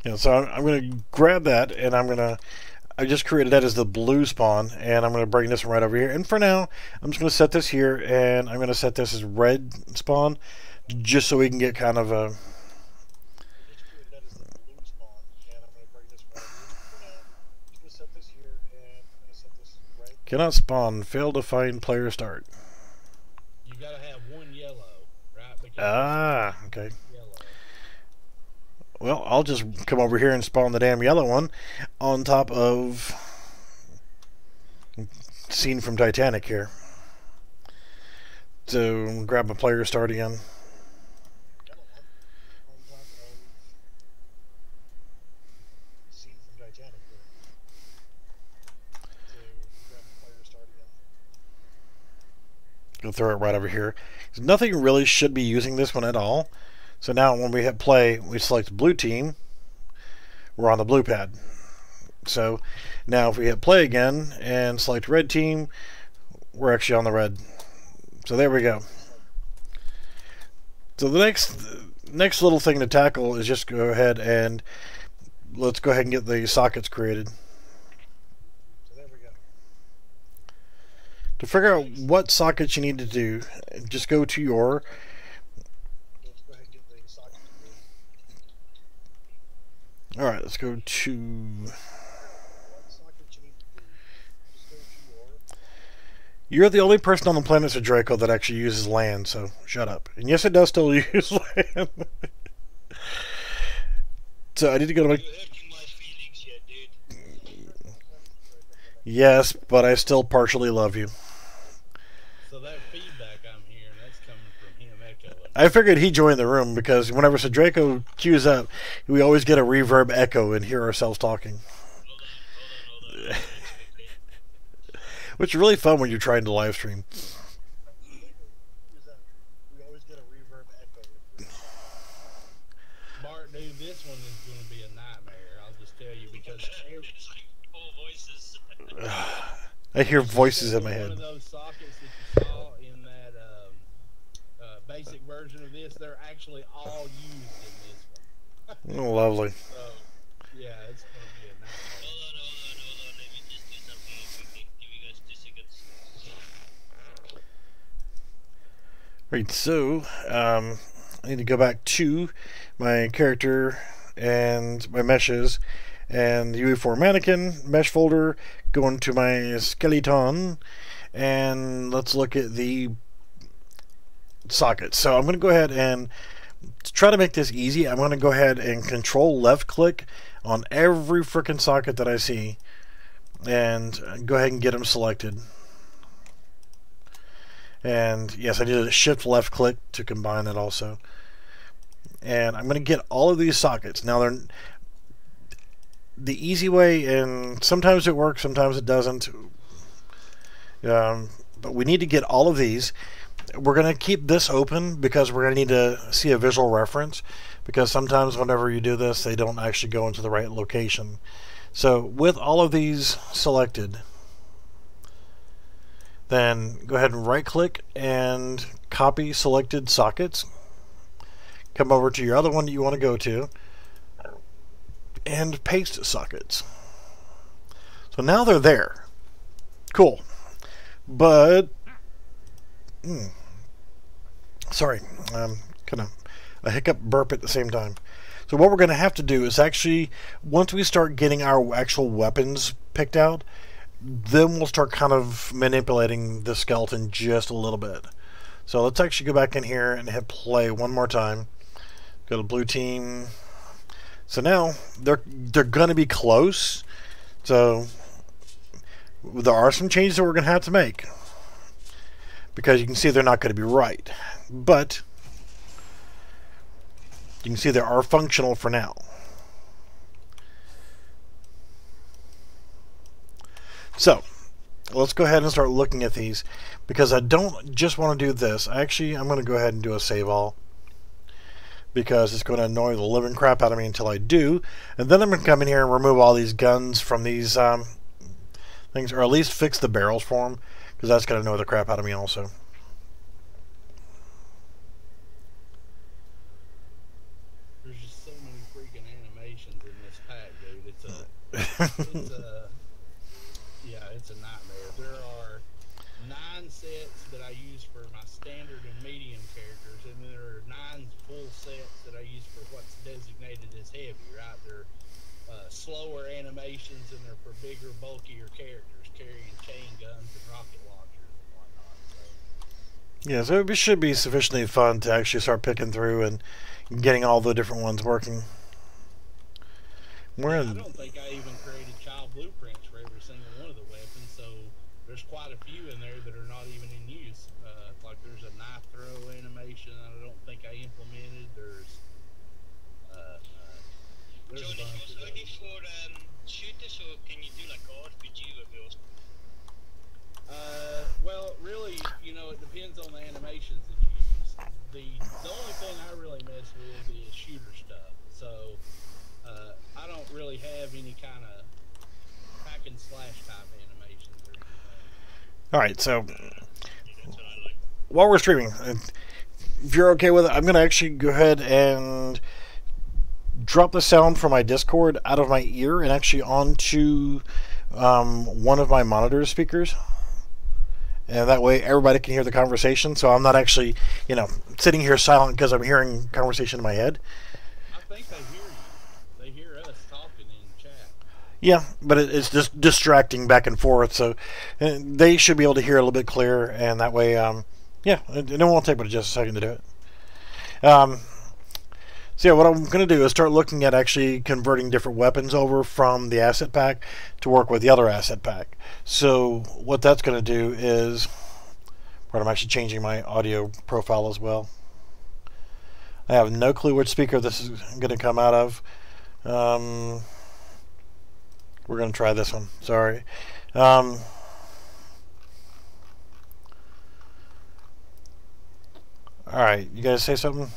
[SPEAKER 1] Yeah, so I'm going to grab that, and I just created that as the blue spawn, and I'm going to bring this one right over here. And for now, I'm just going to set this here, and I'm going to set this as red spawn, just so we can get kind of a. Cannot spawn. Fail to find player start.
[SPEAKER 2] You gotta have one yellow, right?
[SPEAKER 1] Ah, okay. Well, I'll just come over here and spawn the damn yellow one on top of scene from Titanic here. So grab my player start again. Go throw it right over here. Nothing really should be using this one at all. So now when we hit play, we select blue team. We're on the blue pad. So now if we hit play again and select red team, we're actually on the red. So there we go. So the next little thing to tackle is just go ahead and let's go ahead and get the sockets created. So there we go. To figure out what sockets you need to do, just go to your Alright, let's go to You're the only person on the planet of Draco that actually uses land, so shut up. And yes, it does still use land. So I need to go to my...
[SPEAKER 3] You hurting my feelings here, dude.
[SPEAKER 1] Yes, but I still partially love you.
[SPEAKER 2] So that feedback I'm hearing, that's coming from him echoing.
[SPEAKER 1] I figured he joined the room because whenever Draco queues up, we always get a reverb echo and hear ourselves talking.
[SPEAKER 3] Hold on.
[SPEAKER 1] Which is really fun when you're trying to live stream.
[SPEAKER 4] We always get a reverb echo.
[SPEAKER 2] Bart, dude, this one is going to be a nightmare. I'll just tell you because
[SPEAKER 3] It's like 4 voices.
[SPEAKER 1] I hear voices in my
[SPEAKER 2] one
[SPEAKER 1] head.
[SPEAKER 2] of those sockets that you saw in that basic version of this, they're actually all used in this one.
[SPEAKER 1] Oh, lovely.
[SPEAKER 2] So, yeah, it's going to be a nightmare.
[SPEAKER 3] Hold on. Let me just do something quickly. Give you guys 2 seconds.
[SPEAKER 1] Right, so I need to go back to my character and my meshes and the UE4 mannequin mesh folder, go into my skeleton, and let's look at the sockets. So I'm going to go ahead and to try to make this easy, I'm going to go ahead and control left click on every freaking socket that I see and go ahead and get them selected. And yes, I did a shift left click to combine that also. And I'm going to get all of these sockets. Now they're the easy way, and sometimes it works, sometimes it doesn't. But we need to get all of these. We're going to keep this open because we're going to need to see a visual reference, because sometimes whenever you do this, they don't actually go into the right location. So with all of these selected, then go ahead and right click and copy selected sockets. Come over to your other one that you want to go to and paste sockets. So now they're there. Cool. But sorry, kind of a hiccup burp at the same time. So what we're going to have to do is actually, once we start getting our actual weapons picked out, then we'll start kind of manipulating the skeleton just a little bit. So let's actually go back in here and hit play one more time. Go to blue team. So now they're going to be close. So there are some changes that we're going to have to make, because you can see they're not going to be right. But you can see they are functional for now. So let's go ahead and start looking at these, because I don't just want to do this. Actually, I'm going to go ahead and do a save all, because it's going to annoy the living crap out of me until I do. And then I'm going to come in here and remove all these guns from these things, or at least fix the barrels for them, because that's going to annoy the crap out of me also.
[SPEAKER 2] There's just so many freaking animations in this pack, dude. It's a nightmare. There are 9 sets that I use for my standard and medium characters, and then there are 9 full sets that I use for what's designated as heavy, right? They're slower animations, and they're for bigger, bulkier characters carrying chain guns and rocket launchers and whatnot. So.
[SPEAKER 1] Yeah, so it should be sufficiently fun to actually start picking through and getting all the different ones working.
[SPEAKER 2] I don't think I even created child blueprints for every single one of the weapons, so there's quite a few in there that are not even in use. Like there's a knife throw animation I don't think I implemented. There's a
[SPEAKER 3] John,
[SPEAKER 2] bunch
[SPEAKER 3] is
[SPEAKER 2] of
[SPEAKER 3] yours only
[SPEAKER 2] those.
[SPEAKER 3] for shooters, or can you do like RPG with yours?
[SPEAKER 2] Well, really, it depends on the animations that you use. The only thing I really mess with is shooter stuff. So I don't really have any kind of hack and slash type animations or anything.
[SPEAKER 1] Alright, so
[SPEAKER 3] That's what I like.
[SPEAKER 1] while we're streaming, if you're okay with it, I'm going to actually go ahead and drop the sound from my Discord out of my ear and actually onto one of my monitor speakers. And that way everybody can hear the conversation, so I'm not actually, sitting here silent because I'm hearing conversation in my head.
[SPEAKER 2] I think they hear you. They hear us talking in chat.
[SPEAKER 1] Yeah, but it's just distracting back and forth, so they should be able to hear a little bit clearer, and that way, yeah, it won't take but just a second to do it. So yeah, what I'm going to do is start looking at actually converting different weapons over from the asset pack to work with the other asset pack. So what that's going to do is, I'm actually changing my audio profile as well. I have no clue which speaker this is going to come out of. We're going to try this one. Sorry. All right, you guys say something?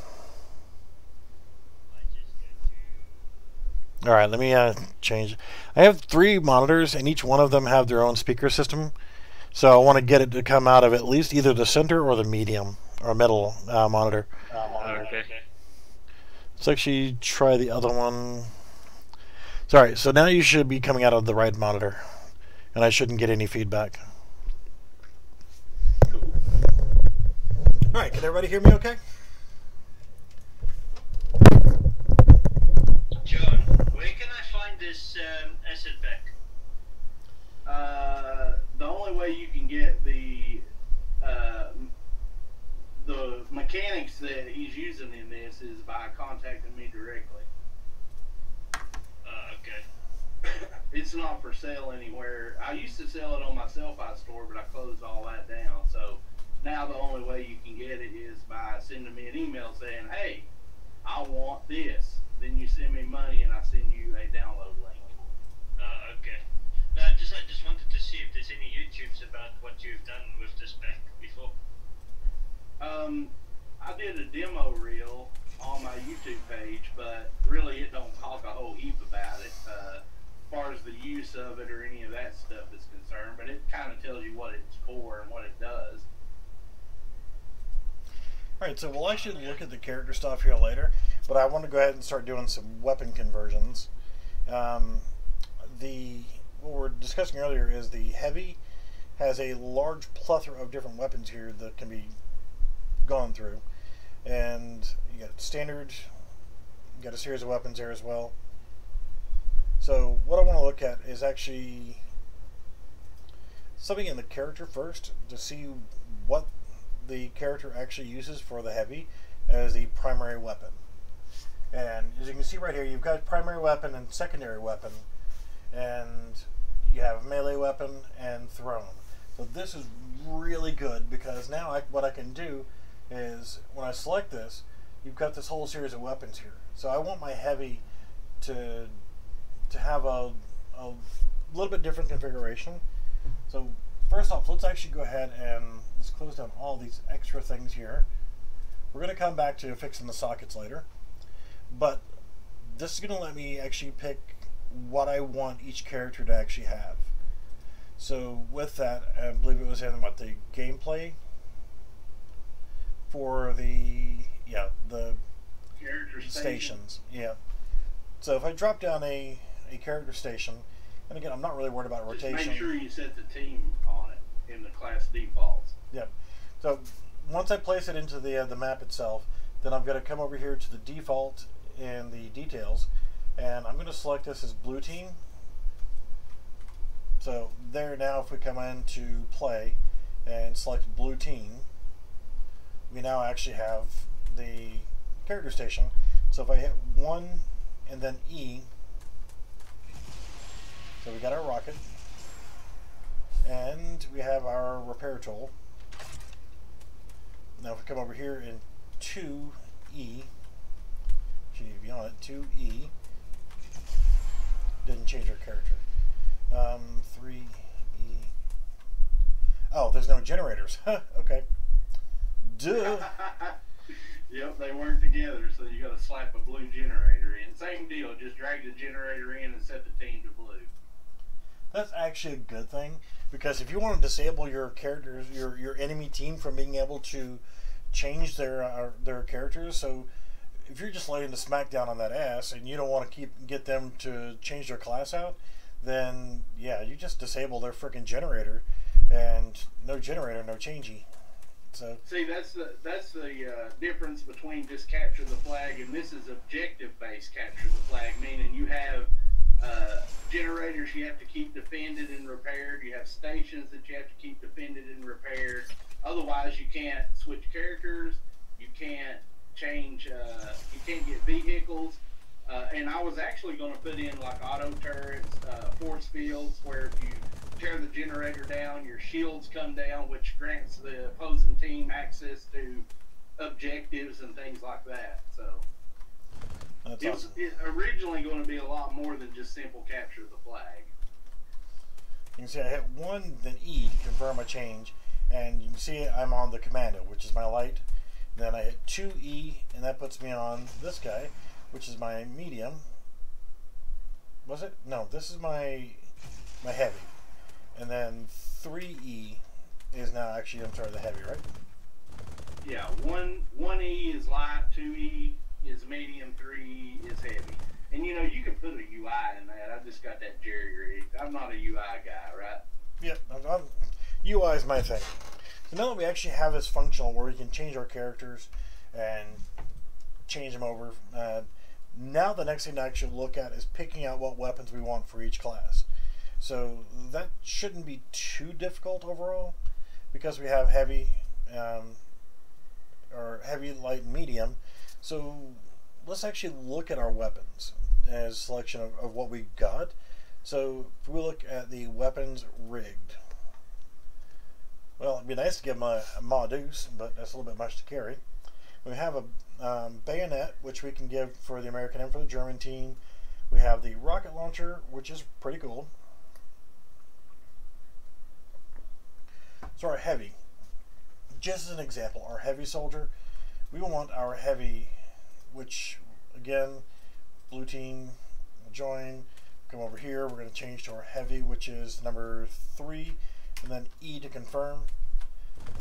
[SPEAKER 1] All right, let me change. I have 3 monitors, and each one of them have their own speaker system. So I want to get it to come out of at least either the center or the medium or middle monitor.
[SPEAKER 3] Okay.
[SPEAKER 1] Let's actually try the other one. Sorry, so now you should be coming out of the right monitor, and I shouldn't get any feedback. All right, can everybody hear me okay?
[SPEAKER 3] John, where can I find this asset pack?
[SPEAKER 2] The only way you can get the mechanics that he's using in this is by contacting me directly.
[SPEAKER 3] Okay.
[SPEAKER 2] It's not for sale anywhere. I used to sell it on my Selfie store, but I closed all that down. So now the only way you can get it is by sending me an email saying, "Hey, I want this." Then you send me money, and I send you a download link.
[SPEAKER 3] Okay. No, I just wanted to see if there's any YouTubes about what you've done with this pack before.
[SPEAKER 2] I did a demo reel on my YouTube page, but really it don't talk a whole heap about it as far as the use of it or any of that stuff is concerned, but it kind of tells you what it's for and what it does.
[SPEAKER 1] Alright, so we'll actually look at the character stuff here later, but I want to go ahead and start doing some weapon conversions. What we're discussing earlier is the heavy has a large plethora of different weapons here that can be gone through. And you got standard, you got a series of weapons here as well. So what I want to look at is actually something in the character first to see what the character actually uses for the heavy as the primary weapon. And as you can see right here, you've got primary weapon and secondary weapon, and you have melee weapon and thrown. So this is really good because now what I can do is when I select this, you've got this whole series of weapons here. So I want my heavy to have a little bit different configuration. So first off, let's actually go ahead and let's close down all these extra things here. We're going to come back to fixing the sockets later, but this is going to let me actually pick what I want each character to actually have. So with that, I believe it was in the gameplay for the
[SPEAKER 2] Character
[SPEAKER 1] stations. Yeah. So if I drop down a character station, and again, I'm not really worried about rotation.
[SPEAKER 2] Just make sure you set the team on it in the class defaults.
[SPEAKER 1] Yep. So once I place it into the map itself, then I'm going to come over here to the default in the details, and I'm going to select this as blue team. So there now, if we come into play and select blue team, we now actually have the character station. So if I hit 1 and then E, so we got our rocket, and we have our repair tool. Now if we come over here in 2E, should be on it, 2E, didn't change our character. 3E. Oh, there's no generators. Okay. Duh.
[SPEAKER 2] Yep, they work together, so you got to slap a blue generator in. Same deal, just drag the generator in and set the team to blue.
[SPEAKER 1] That's actually a good thing, because if you want to disable your characters, your enemy team from being able to change their characters, so if you're just laying the smackdown on that ass and you don't want to get them to change their class out, then yeah, you just disable their freaking generator, and no generator, no changey. So
[SPEAKER 2] see, that's the difference between just capture the flag and this is objective-based capture the flag, meaning you have generators you have to keep defended and repaired. You have stations that you have to keep defended and repaired. Otherwise, you can't switch characters. You can't change. You can't get vehicles. And I was actually going to put in like auto turrets, force fields, where if you tear the generator down, your shields come down, which grants the opposing team access to objectives and things like that. So
[SPEAKER 1] That's
[SPEAKER 2] it
[SPEAKER 1] awesome.
[SPEAKER 2] was originally going to be a lot more than just simple capture the flag.
[SPEAKER 1] You can see I hit 1, then E to confirm a change, and you can see I'm on the commando, which is my light. Then I hit 2E, and that puts me on this guy, which is my medium. Was it? No, this is my heavy. And then 3E is now actually, I'm sorry, the heavy, right?
[SPEAKER 2] Yeah, 1E is light, 2E is medium, 3E is heavy. And you know, you can put a UI in that. I just got that jerry rigged. I'm not a UI guy, right?
[SPEAKER 1] Yep, UI is my thing. So now that we actually have this functional where we can change our characters and change them over, now the next thing to actually look at is picking out what weapons we want for each class. So that shouldn't be too difficult overall, because we have heavy, or heavy, light, and medium. So let's actually look at our weapons as a selection of what we got. So if we look at the weapons rigged, well, it'd be nice to give them a Modus, but that's a little bit much to carry. We have a bayonet, which we can give for the American and for the German team. We have the rocket launcher, which is pretty cool. So our heavy, just as an example, our heavy soldier, we want our heavy, which again, blue team will join, come over here, we're going to change to our heavy, which is number 3, and then E to confirm.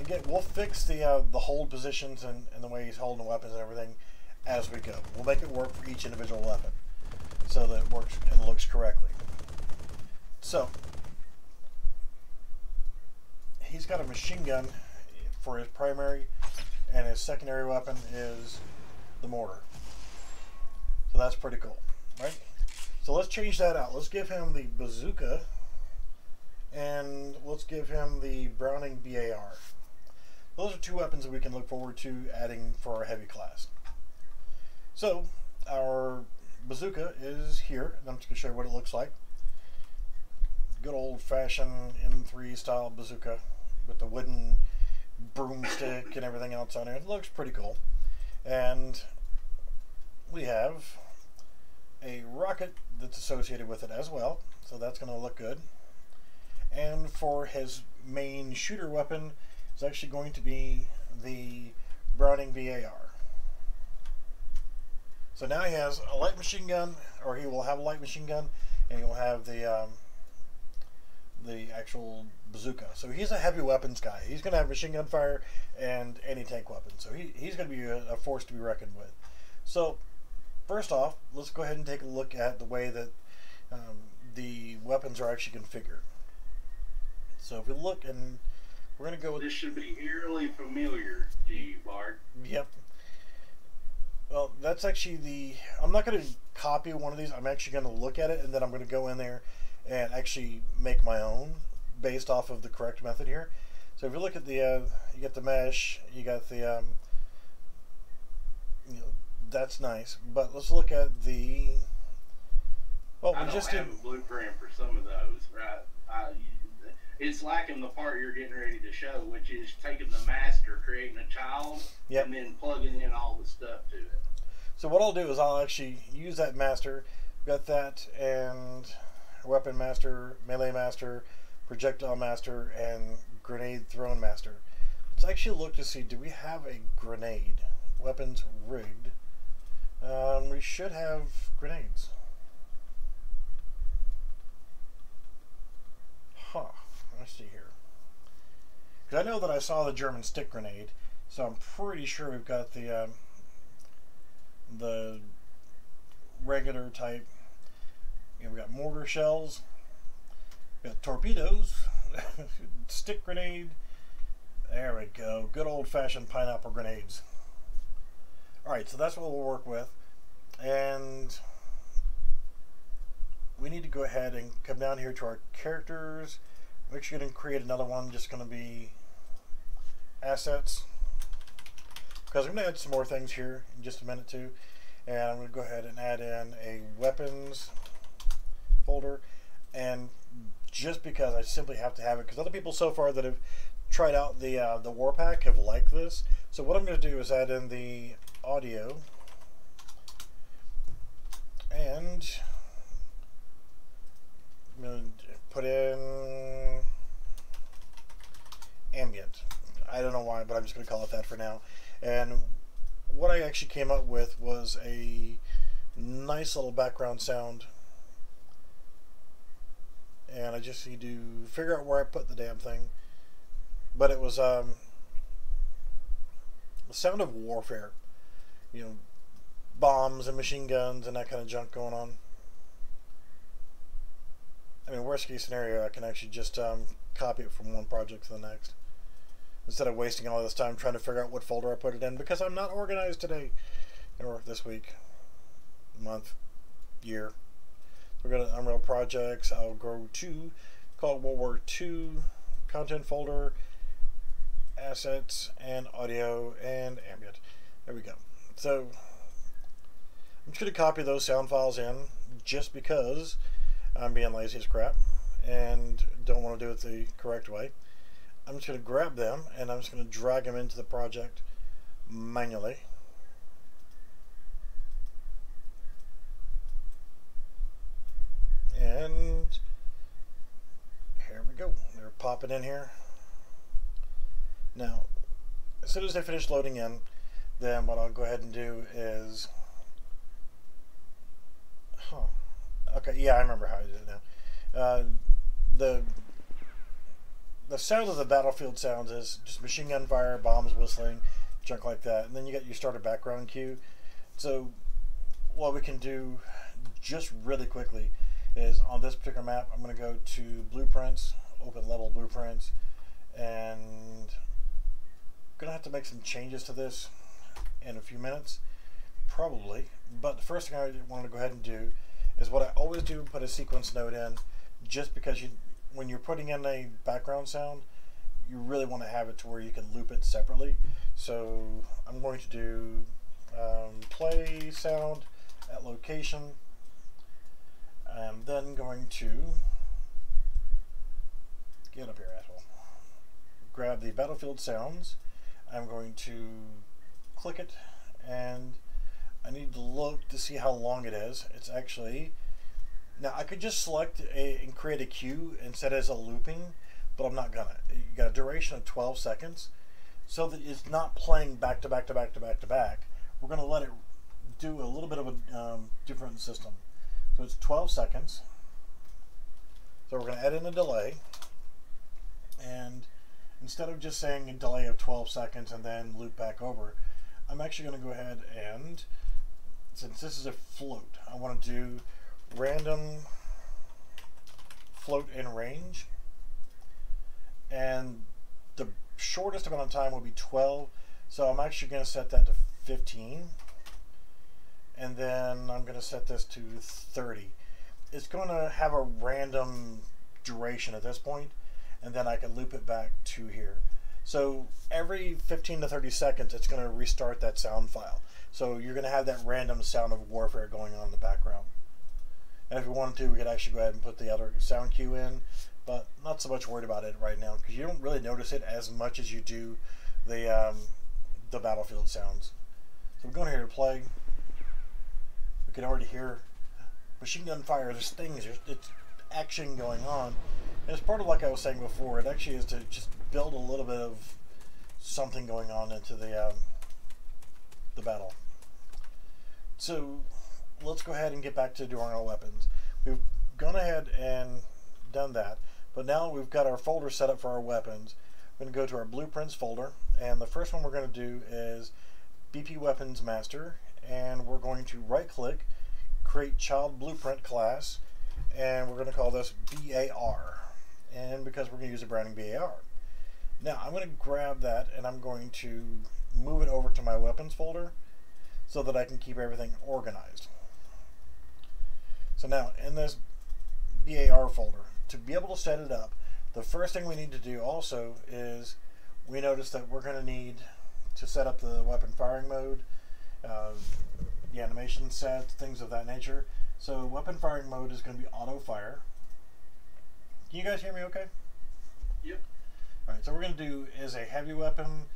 [SPEAKER 1] Again, we'll fix the hold positions and the way he's holding the weapons and everything as we go. We'll make it work for each individual weapon so that it works and looks correctly. So he's got a machine gun for his primary, and his secondary weapon is the mortar. So that's pretty cool, right? So let's change that out. Let's give him the bazooka, and let's give him the Browning BAR. Those are 2 weapons that we can look forward to adding for our heavy class. So our bazooka is here, and I'm just going to show you what it looks like. Good old-fashioned M3 style bazooka with the wooden broomstick and everything else on there. It looks pretty cool. And we have a rocket that's associated with it as well, so that's going to look good. And for his main shooter weapon, it's actually going to be the Browning BAR. So now he has a light machine gun, or he will have a light machine gun, and he will have the actual bazooka. So he's a heavy weapons guy. He's going to have machine gun fire and anti-tank weapons. So he's going to be a force to be reckoned with. So first off, let's go ahead and take a look at the way that the weapons are actually configured. So if we look, and we're going to go with...
[SPEAKER 2] This should be eerily familiar to you, Bart.
[SPEAKER 1] Yep. Well, that's actually the... I'm not going to copy one of these. I'm actually going to look at it, and then I'm going to go in there and actually make my own based off of the correct method here. So if you look at the... you get the mesh, you got the... you know, that's nice. But let's look at the... Well,
[SPEAKER 2] I don't have a blueprint for some of those, right? It's lacking the part you're getting ready to show, which is taking the master, creating a child,
[SPEAKER 1] yep,
[SPEAKER 2] and then plugging in all the stuff to it.
[SPEAKER 1] So what I'll do is I'll actually use that master, got that, and weapon master, melee master, projectile master, and grenade thrown master. Let's actually look to see, do we have a grenade? Weapons rigged. We should have grenades. Huh. Let's see here. Because I know that I saw the German stick grenade, so I'm pretty sure we've got the regular type. You know, we got mortar shells, we got torpedoes, stick grenade. There we go. Good old-fashioned pineapple grenades. Alright, so that's what we'll work with. And we need to go ahead and come down here to our characters. We're actually going to create another one, just going to be assets. because I'm going to add some more things here in just a minute too. And I'm going to go ahead and add in a weapons folder. And just because I simply have to have it, because other people so far that have tried out the war pack have liked this. So what I'm going to do is add in the audio, and I'm going to put in ambient. I don't know why, but I'm just going to call it that for now. And what I actually came up with was a nice little background sound. And I just need to figure out where I put the damn thing. But it was the sound of warfare. You know, bombs and machine guns and that kind of junk going on. I mean, worst case scenario, I can actually just copy it from one project to the next, instead of wasting all this time trying to figure out what folder I put it in, because I'm not organized today, or this week, month, year. We're going to Unreal Projects. I'll go to called World War II, content folder, assets, and audio, and ambient. There we go. So I'm just going to copy those sound files in, just because I'm being lazy as crap and don't want to do it the correct way. I'm just going to grab them and I'm just going to drag them into the project manually. And here we go. They're popping in here. Now, as soon as they finish loading in, then what I'll go ahead and do is... Okay, yeah, I remember how I did it now. The sound of the battlefield sounds is just machine gun fire, bombs whistling, junk like that. And then you get your starter background cue. So what we can do just really quickly is on this particular map, I'm going to go to blueprints, open level blueprints, and I'm going to have to make some changes to this in a few minutes, probably. But the first thing I want to go ahead and do is what I always do, put a sequence node in, just because when you're putting in a background sound, you really want to have it to where you can loop it separately. So I'm going to do play sound at location. I'm then going to get up here, asshole. Grab the battlefield sounds. I'm going to click it, and I need to look to see how long it is. It's actually, now I could just select and create a cue and set it as a looping, but I'm not gonna. You got a duration of 12 seconds, so that it's not playing back to back to back to back to back. We're gonna let it do a little bit of a different system. So it's 12 seconds. So we're gonna add in a delay, and instead of just saying a delay of 12 seconds and then loop back over, I'm actually gonna go ahead and, since this is a float, I want to do random float in range, and the shortest amount of time will be 12, so I'm actually going to set that to 15, and then I'm going to set this to 30. It's going to have a random duration at this point, and then I can loop it back to here. So every 15 to 30 seconds it's going to restart that sound file. So you're going to have that random sound of warfare going on in the background. And if we wanted to, we could actually go ahead and put the other sound cue in, but not so much worried about it right now, because you don't really notice it as much as you do the battlefield sounds. So we're going here to play. We can already hear machine gun fire. There's things, it's action going on. And it's part of, like I was saying before, it actually is to just build a little bit of something going on into the battle. So let's go ahead and get back to doing our weapons. We've gone ahead and done that, but now we've got our folder set up for our weapons. We're going to go to our blueprints folder, and the first one we're going to do is BP Weapons Master, and we're going to right click, create child blueprint class, and we're going to call this BAR, and because we're going to use a Browning BAR. Now I'm going to grab that and I'm going to move it over to my weapons folder so that I can keep everything organized. So now in this BAR folder, to be able to set it up, the first thing we need to do also is we notice that we're going to need to set up the weapon firing mode, the animation set, things of that nature. So weapon firing mode is going to be auto fire. Can you guys hear me okay?
[SPEAKER 2] Yep.
[SPEAKER 1] Alright, so we're going to do is a heavy weapon.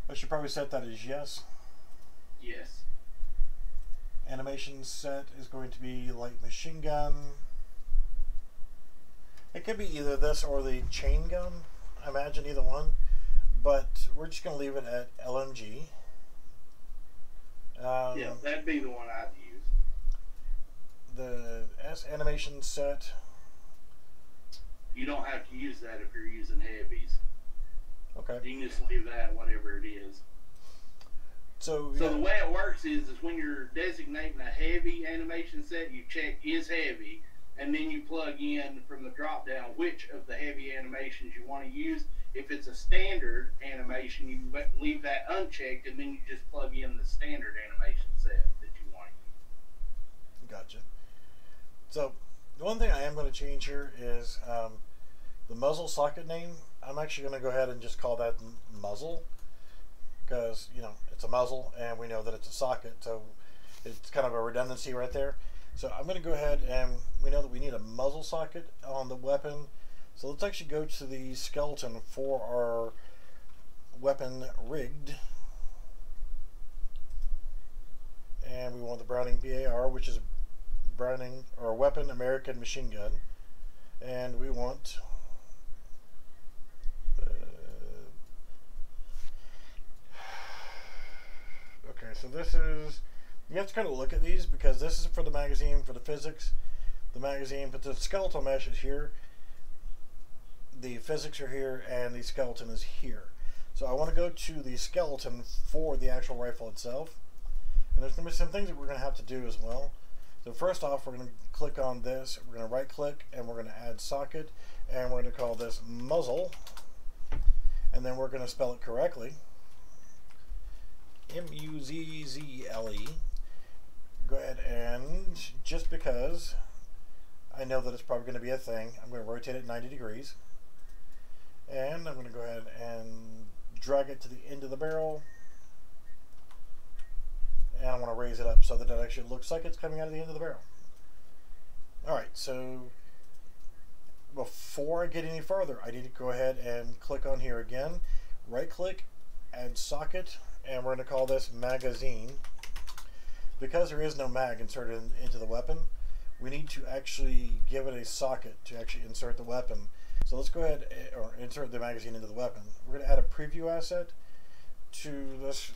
[SPEAKER 1] I should probably set that as yes.
[SPEAKER 2] Yes.
[SPEAKER 1] Animation set is going to be light machine gun. It could be either this or the chain gun. I imagine either one. But we're just going to leave it at LMG.
[SPEAKER 2] Yeah, that'd be the one I'd use.
[SPEAKER 1] The S animation set.
[SPEAKER 2] You don't have to use that if you're using heavies.
[SPEAKER 1] Okay.
[SPEAKER 2] You can just leave that whatever it is.
[SPEAKER 1] So
[SPEAKER 2] the way it works is when you're designating a heavy animation set, you check is heavy, and then you plug in from the drop down which of the heavy animations you want to use. If it's a standard animation, you leave that unchecked, and then you just plug in the standard animation set that you want to use.
[SPEAKER 1] Gotcha. So the one thing I am going to change here is the muzzle socket name. I'm actually going to go ahead and just call that muzzle, because you know it's a muzzle and we know that it's a socket, so it's kind of a redundancy right there. So I'm going to go ahead, and we know that we need a muzzle socket on the weapon. So let's actually go to the skeleton for our weapon rigged, and we want the Browning BAR, which is Browning or Weapon American Machine Gun, and we want okay, so this is, you have to kind of look at these because this is for the magazine, for the physics, the magazine, but the skeletal mesh is here, the physics are here, and the skeleton is here. So I want to go to the skeleton for the actual rifle itself, and there's going to be some things that we're going to have to do as well. So first off, we're going to click on this, we're going to right click, and we're going to add socket, and we're going to call this muzzle, and then we're going to spell it correctly, M-U-Z-Z-L-E. Go ahead, and just because I know that it's probably going to be a thing, I'm going to rotate it 90 degrees, and I'm going to go ahead and drag it to the end of the barrel, and I want to raise it up so that it actually looks like it's coming out of the end of the barrel. Alright, so before I get any further, I need to go ahead and click on here again, right click, add socket, and we're going to call this magazine. Because there is no mag inserted into the weapon, we need to actually give it a socket to actually insert the weapon. So let's go ahead or insert the magazine into the weapon. We're going to add a preview asset to this,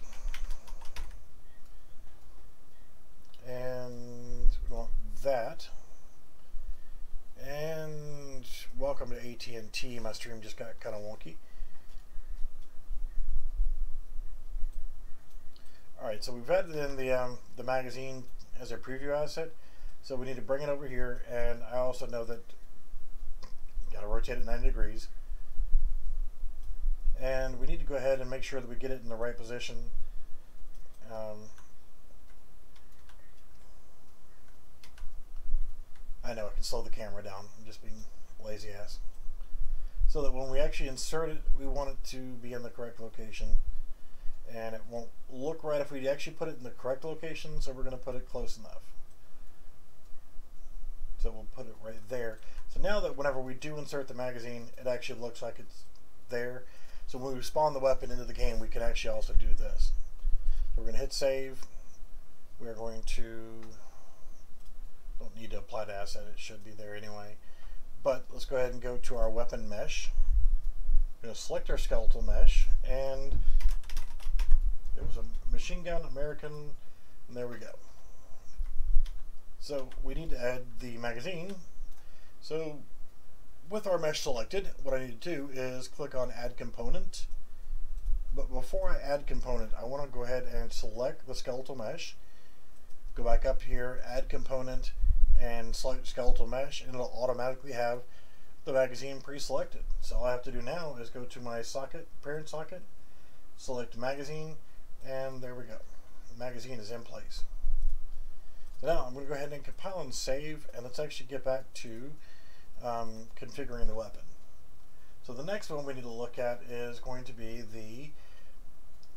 [SPEAKER 1] and we want that. And welcome to AT&T. My stream just got kind of wonky. Alright, so we've added in the magazine as a preview asset, so we need to bring it over here, and I also know that you got to rotate it 90 degrees, and we need to go ahead and make sure that we get it in the right position. I know I can slow the camera down, I'm just being lazy ass, so that when we actually insert it, we want it to be in the correct location. And it won't look right if we actually put it in the correct location, so we're going to put it close enough. So we'll put it right there. So now that whenever we do insert the magazine, it actually looks like it's there. So when we spawn the weapon into the game, we can actually also do this. So we're going to hit save. We're going to, don't need to apply to asset, it should be there anyway. But let's go ahead and go to our weapon mesh. We're going to select our skeletal mesh, and it was a machine gun, American, and there we go. So we need to add the magazine. So with our mesh selected, what I need to do is click on Add Component. But before I add component, I want to go ahead and select the skeletal mesh. Go back up here, Add Component, and select skeletal mesh, and it'll automatically have the magazine pre-selected. So all I have to do now is go to my socket, parent socket, select magazine, and there we go. The magazine is in place. So now I'm going to go ahead and compile and save, and let's actually get back to configuring the weapon. So the next one we need to look at is going to be the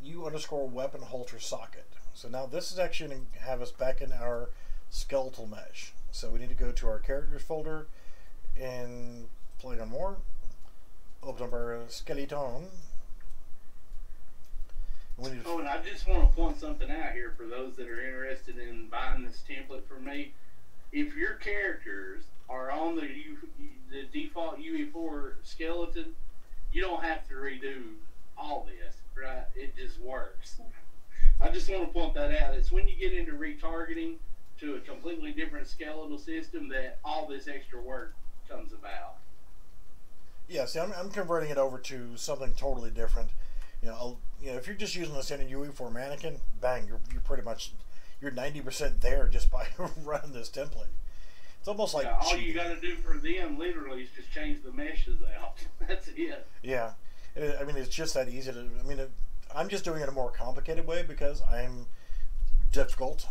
[SPEAKER 1] U_weapon holster socket. So now this is actually going to have us back in our skeletal mesh. So we need to go to our characters folder and play on more. Open up our skeleton.
[SPEAKER 5] Oh, and I just want to point something out here for those that are interested in buying this template from me. If your characters are on the default UE4 skeleton, you don't have to redo all this, right? It just works. I just want to point that out. It's when you get into retargeting to a completely different skeletal system that all this extra work comes about.
[SPEAKER 1] Yeah, see, I'm converting it over to something totally different. If you're just using the standard UE4 mannequin, bang, you're pretty much, you're 90% there just by running this template. It's almost like
[SPEAKER 5] all you got to do for them literally is just change the meshes out. That's it.
[SPEAKER 1] Yeah, I mean, it's just that easy to. I mean, I'm just doing it in a more complicated way because I'm difficult.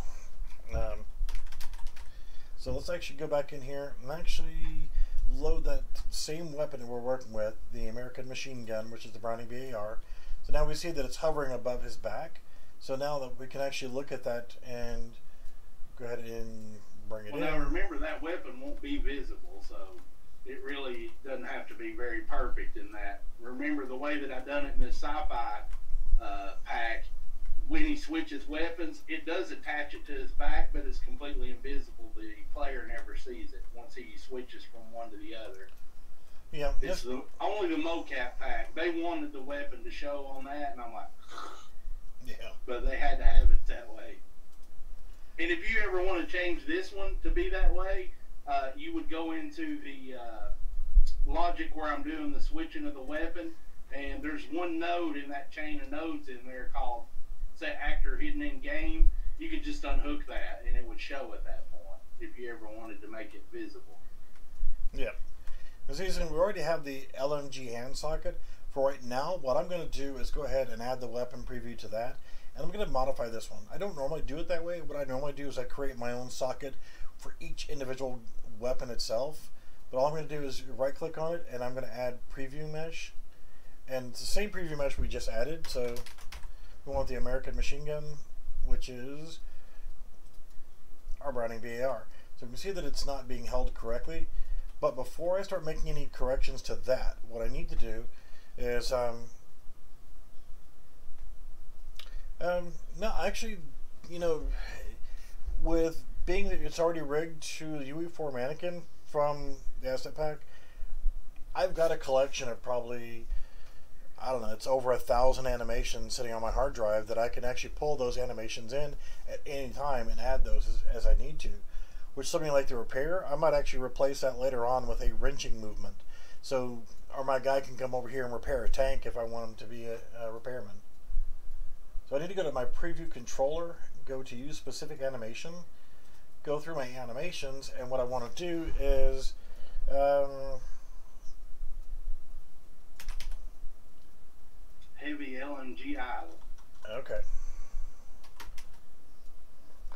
[SPEAKER 1] So let's actually go back in here and actually load that same weapon that we're working with, the American machine gun, which is the Browning BAR. So now we see that it's hovering above his back. So now that we can actually look at that and go ahead and bring it in.
[SPEAKER 5] Now remember, that weapon won't be visible, so it really doesn't have to be very perfect in that. Remember the way that I've done it in this sci-fi pack, when he switches weapons, it does attach it to his back, but it's completely invisible. The player never sees it once he switches from one to the other.
[SPEAKER 1] Yeah,
[SPEAKER 5] it's only the mocap pack. They wanted the weapon to show on that, and I'm like,
[SPEAKER 1] yeah.
[SPEAKER 5] But they had to have it that way. And if you ever want to change this one to be that way, you would go into the logic where I'm doing the switching of the weapon, and there's one node in that chain of nodes in there called set actor hidden in game. You could just unhook that, and it would show at that point if you ever wanted to make it visible.
[SPEAKER 1] Yeah. As you see, we already have the LMG hand socket. For right now, what I'm going to do is go ahead and add the weapon preview to that, and I'm going to modify this one. I don't normally do it that way. What I normally do is I create my own socket for each individual weapon itself. But all I'm going to do is right click on it, and I'm going to add preview mesh. And it's the same preview mesh we just added. So we want the American machine gun, which is our Browning BAR. So you can see that it's not being held correctly. But before I start making any corrections to that, what I need to do is, no, actually, with being that it's already rigged to the UE4 mannequin from the asset pack, I've got a collection of probably, I don't know, it's over 1,000 animations sitting on my hard drive that I can actually pull those animations in at any time and add those as I need to. Which something like the repair, I might actually replace that later on with a wrenching movement. So, or my guy can come over here and repair a tank if I want him to be a repairman. So I need to go to my preview controller, go to use specific animation, go through my animations, and what I want to do is
[SPEAKER 5] heavy LMG idle.
[SPEAKER 1] Okay.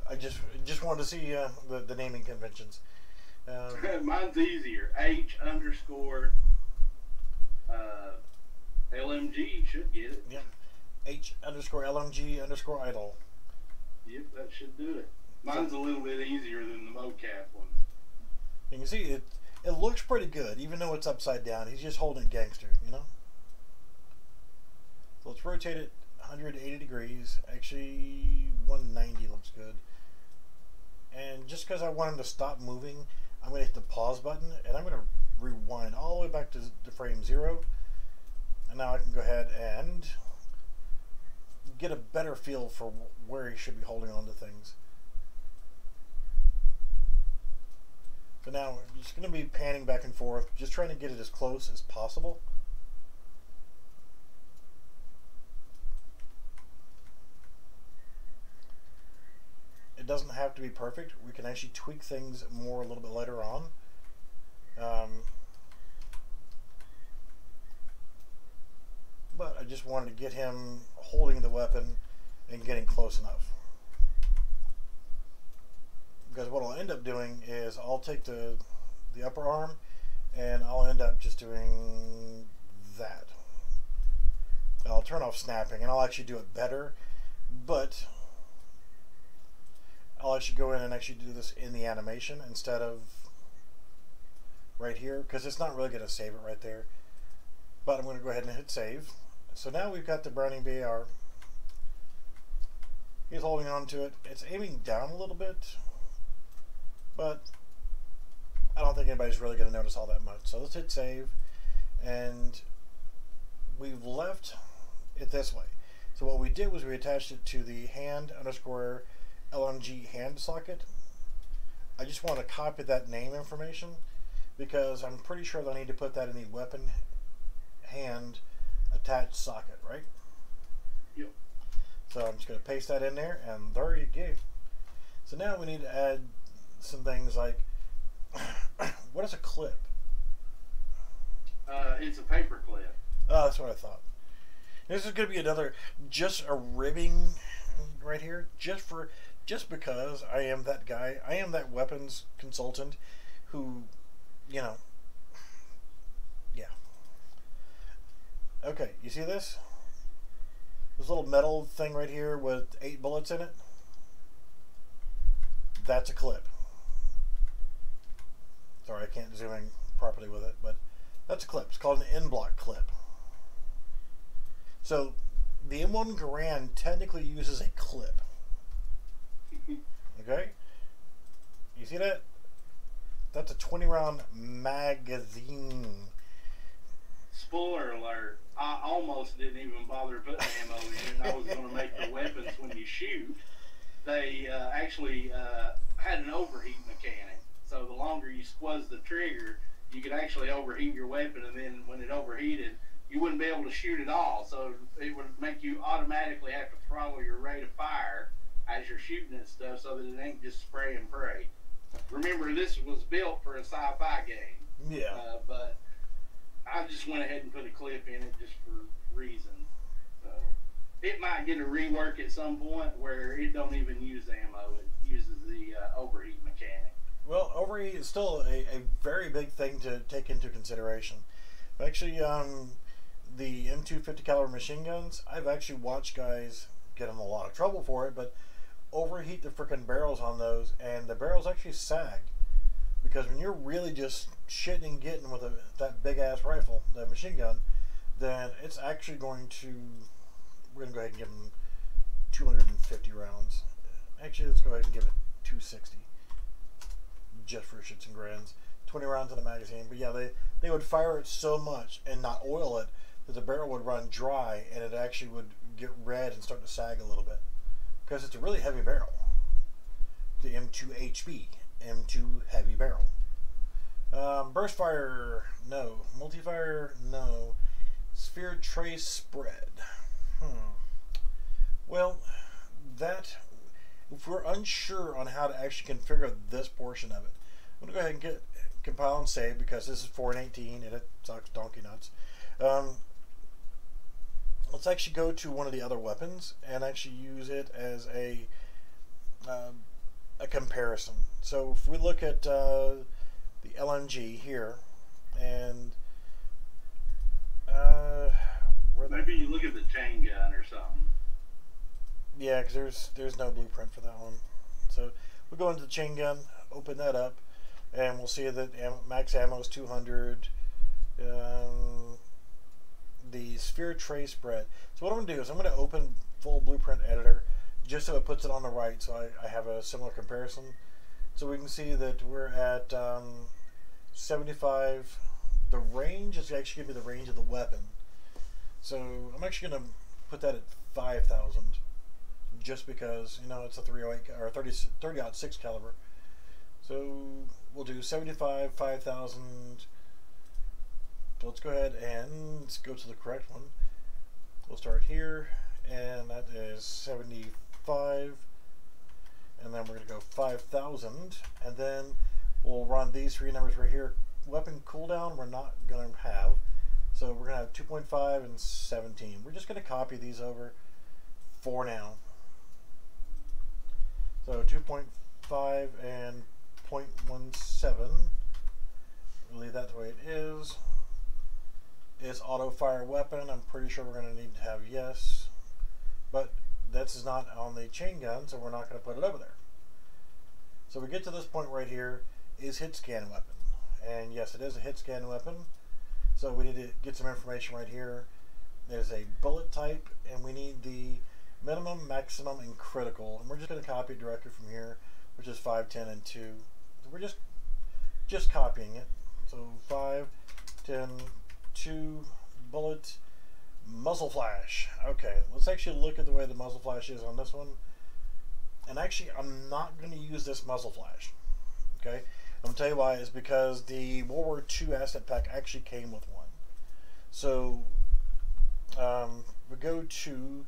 [SPEAKER 1] I just wanted to see the naming conventions.
[SPEAKER 5] Mine's easier. H underscore LMG should get it.
[SPEAKER 1] Yep. H underscore LMG underscore idle.
[SPEAKER 5] Yep, that should do it. Mine's a little bit easier than the mocap ones.
[SPEAKER 1] You can see it looks pretty good, even though it's upside down. He's just holding it gangster, So let's rotate it 180 degrees. Actually, 190 looks good. And just because I want him to stop moving, I'm going to hit the pause button, and I'm going to rewind all the way back to frame 0. And now I can go ahead and get a better feel for where he should be holding on to things. So now we're just going to be panning back and forth, just trying to get it as close as possible. It doesn't have to be perfect. We can actually tweak things more a little bit later on. But I just wanted to get him holding the weapon and getting close enough. Because what I'll end up doing is I'll take the upper arm and I'll end up just doing that. I'll turn off snapping, and I'll actually do it better, but I'll actually go in and actually do this in the animation instead of right here, because it's not really going to save it right there. But I'm going to go ahead and hit save. So now we've got the Browning BAR. He's holding on to it. It's aiming down a little bit, but I don't think anybody's really going to notice all that much. So let's hit save, and we've left it this way. So what we did was we attached it to the hand underscore LMG hand socket. I just want to copy that name information because I'm pretty sure that I need to put that in the weapon hand attached socket, right?
[SPEAKER 5] Yep.
[SPEAKER 1] So I'm just going to paste that in there, and there you go. So now we need to add some things like, what is a clip?
[SPEAKER 5] It's a paper clip.
[SPEAKER 1] Oh, that's what I thought. This is going to be another, just a ribbing right here, just because I am that guy. I am that weapons consultant who, you know, yeah. Okay, you see this? This little metal thing right here with 8 bullets in it? That's a clip. Sorry, I can't zoom in properly with it, but that's a clip. It's called an in-block clip. So the M1 Garand technically uses a clip. Okay? You see that? That's a 20-round magazine.
[SPEAKER 5] Spoiler alert, I almost didn't even bother putting ammo in. I was going to make the weapons when you shoot. They actually had an overheat mechanic. So the longer you squeeze the trigger, you could actually overheat your weapon, and then when it overheated, you wouldn't be able to shoot at all. So it would make you automatically have to throttle your rate of fire as you're shooting and stuff so that it ain't just spray and pray. Remember, this was built for a sci-fi game.
[SPEAKER 1] Yeah.
[SPEAKER 5] But I just went ahead and put a clip in it just for reasons. So it might get a rework at some point where it don't even use ammo. It uses the overheat mechanic.
[SPEAKER 1] Well, overheat is still a very big thing to take into consideration. Actually, the M250 caliber machine guns, I've actually watched guys get in a lot of trouble for it, but overheat the frickin' barrels on those, and the barrels actually sag. Because when you're really just shitting and getting with that big ass rifle, the machine gun, then it's actually going to, we're going to go ahead and give them 250 rounds. Actually, let's go ahead and give it 260. Just for shits and grins. 20 rounds in a magazine. But yeah, they would fire it so much and not oil it that the barrel would run dry, and it actually would get red and start to sag a little bit. Because it's a really heavy barrel. The M2HB. M2 heavy barrel. Burst fire, no. Multi-fire, no. Sphere trace spread. Well, that, if we're unsure on how to actually configure this portion of it, I'm going to go ahead and compile and save, because this is 4.18 and it sucks donkey nuts. Let's actually go to one of the other weapons and actually use it as a comparison. So if we look at the LMG here, and
[SPEAKER 5] maybe you look at the chain gun or something.
[SPEAKER 1] Yeah, because there's no blueprint for that one. So we'll go into the chain gun, open that up, and we'll see that max ammo is 200. The sphere trace spread. So what I'm going to do is I'm going to open full blueprint editor just so it puts it on the right, so I have a similar comparison. So we can see that we're at 75. The range is actually going to be the range of the weapon. So I'm actually going to put that at 5,000. Just because, you know, it's a 308 or 30-06 caliber. So we'll do 75, 5,000. So let's go ahead and let's go to the correct one. We'll start here, and that is 75, and then we're going to go 5,000, and then we'll run these three numbers right here. Weapon cooldown we're not going to have, so we're going to have 2.5 and 17. We're just going to copy these over for now. So 2.5 and 0.17. We'll leave that the way it is. is auto fire weapon. I'm pretty sure we're going to need to have yes, but this is not on the chain gun, so we're not going to put it over there. So we get to this point right here, is hit scan weapon, and yes, it is a hit scan weapon. So we need to get some information right here. There's a bullet type, and we need the minimum, maximum, and critical, and we're just going to copy it directly from here, which is 5, 10, and 2. So we're just copying it. So 5, 10, 2, bullet, muzzle flash. Okay, let's actually look at the way the muzzle flash is on this one. And actually, I'm not going to use this muzzle flash. Okay, I'm going to tell you why. Is because the World War II asset pack actually came with one. So we go to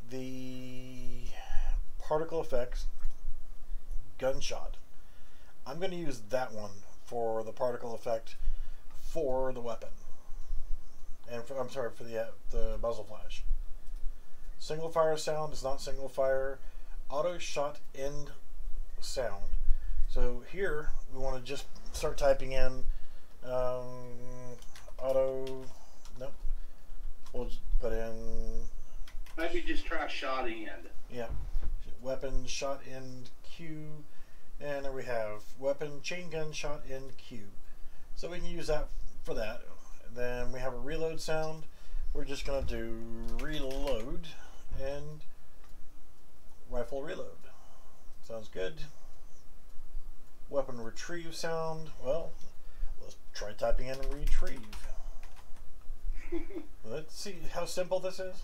[SPEAKER 1] the particle effects gunshot. I'm going to use that one for the particle effect for the weapon, and for, I'm sorry, for the muzzle flash. Single fire sound is not single fire. Auto shot end sound. So here we want to just start typing in auto. Nope. We'll just put in.
[SPEAKER 5] Maybe just try shot end.
[SPEAKER 1] Yeah. Weapon shot end Q, and there we have weapon chain gun shot end Q. So we can use that for that. Then we have a reload sound. We're just going to do reload and rifle reload. Sounds good. Weapon retrieve sound. Well, let's try typing in retrieve. Let's see how simple this is.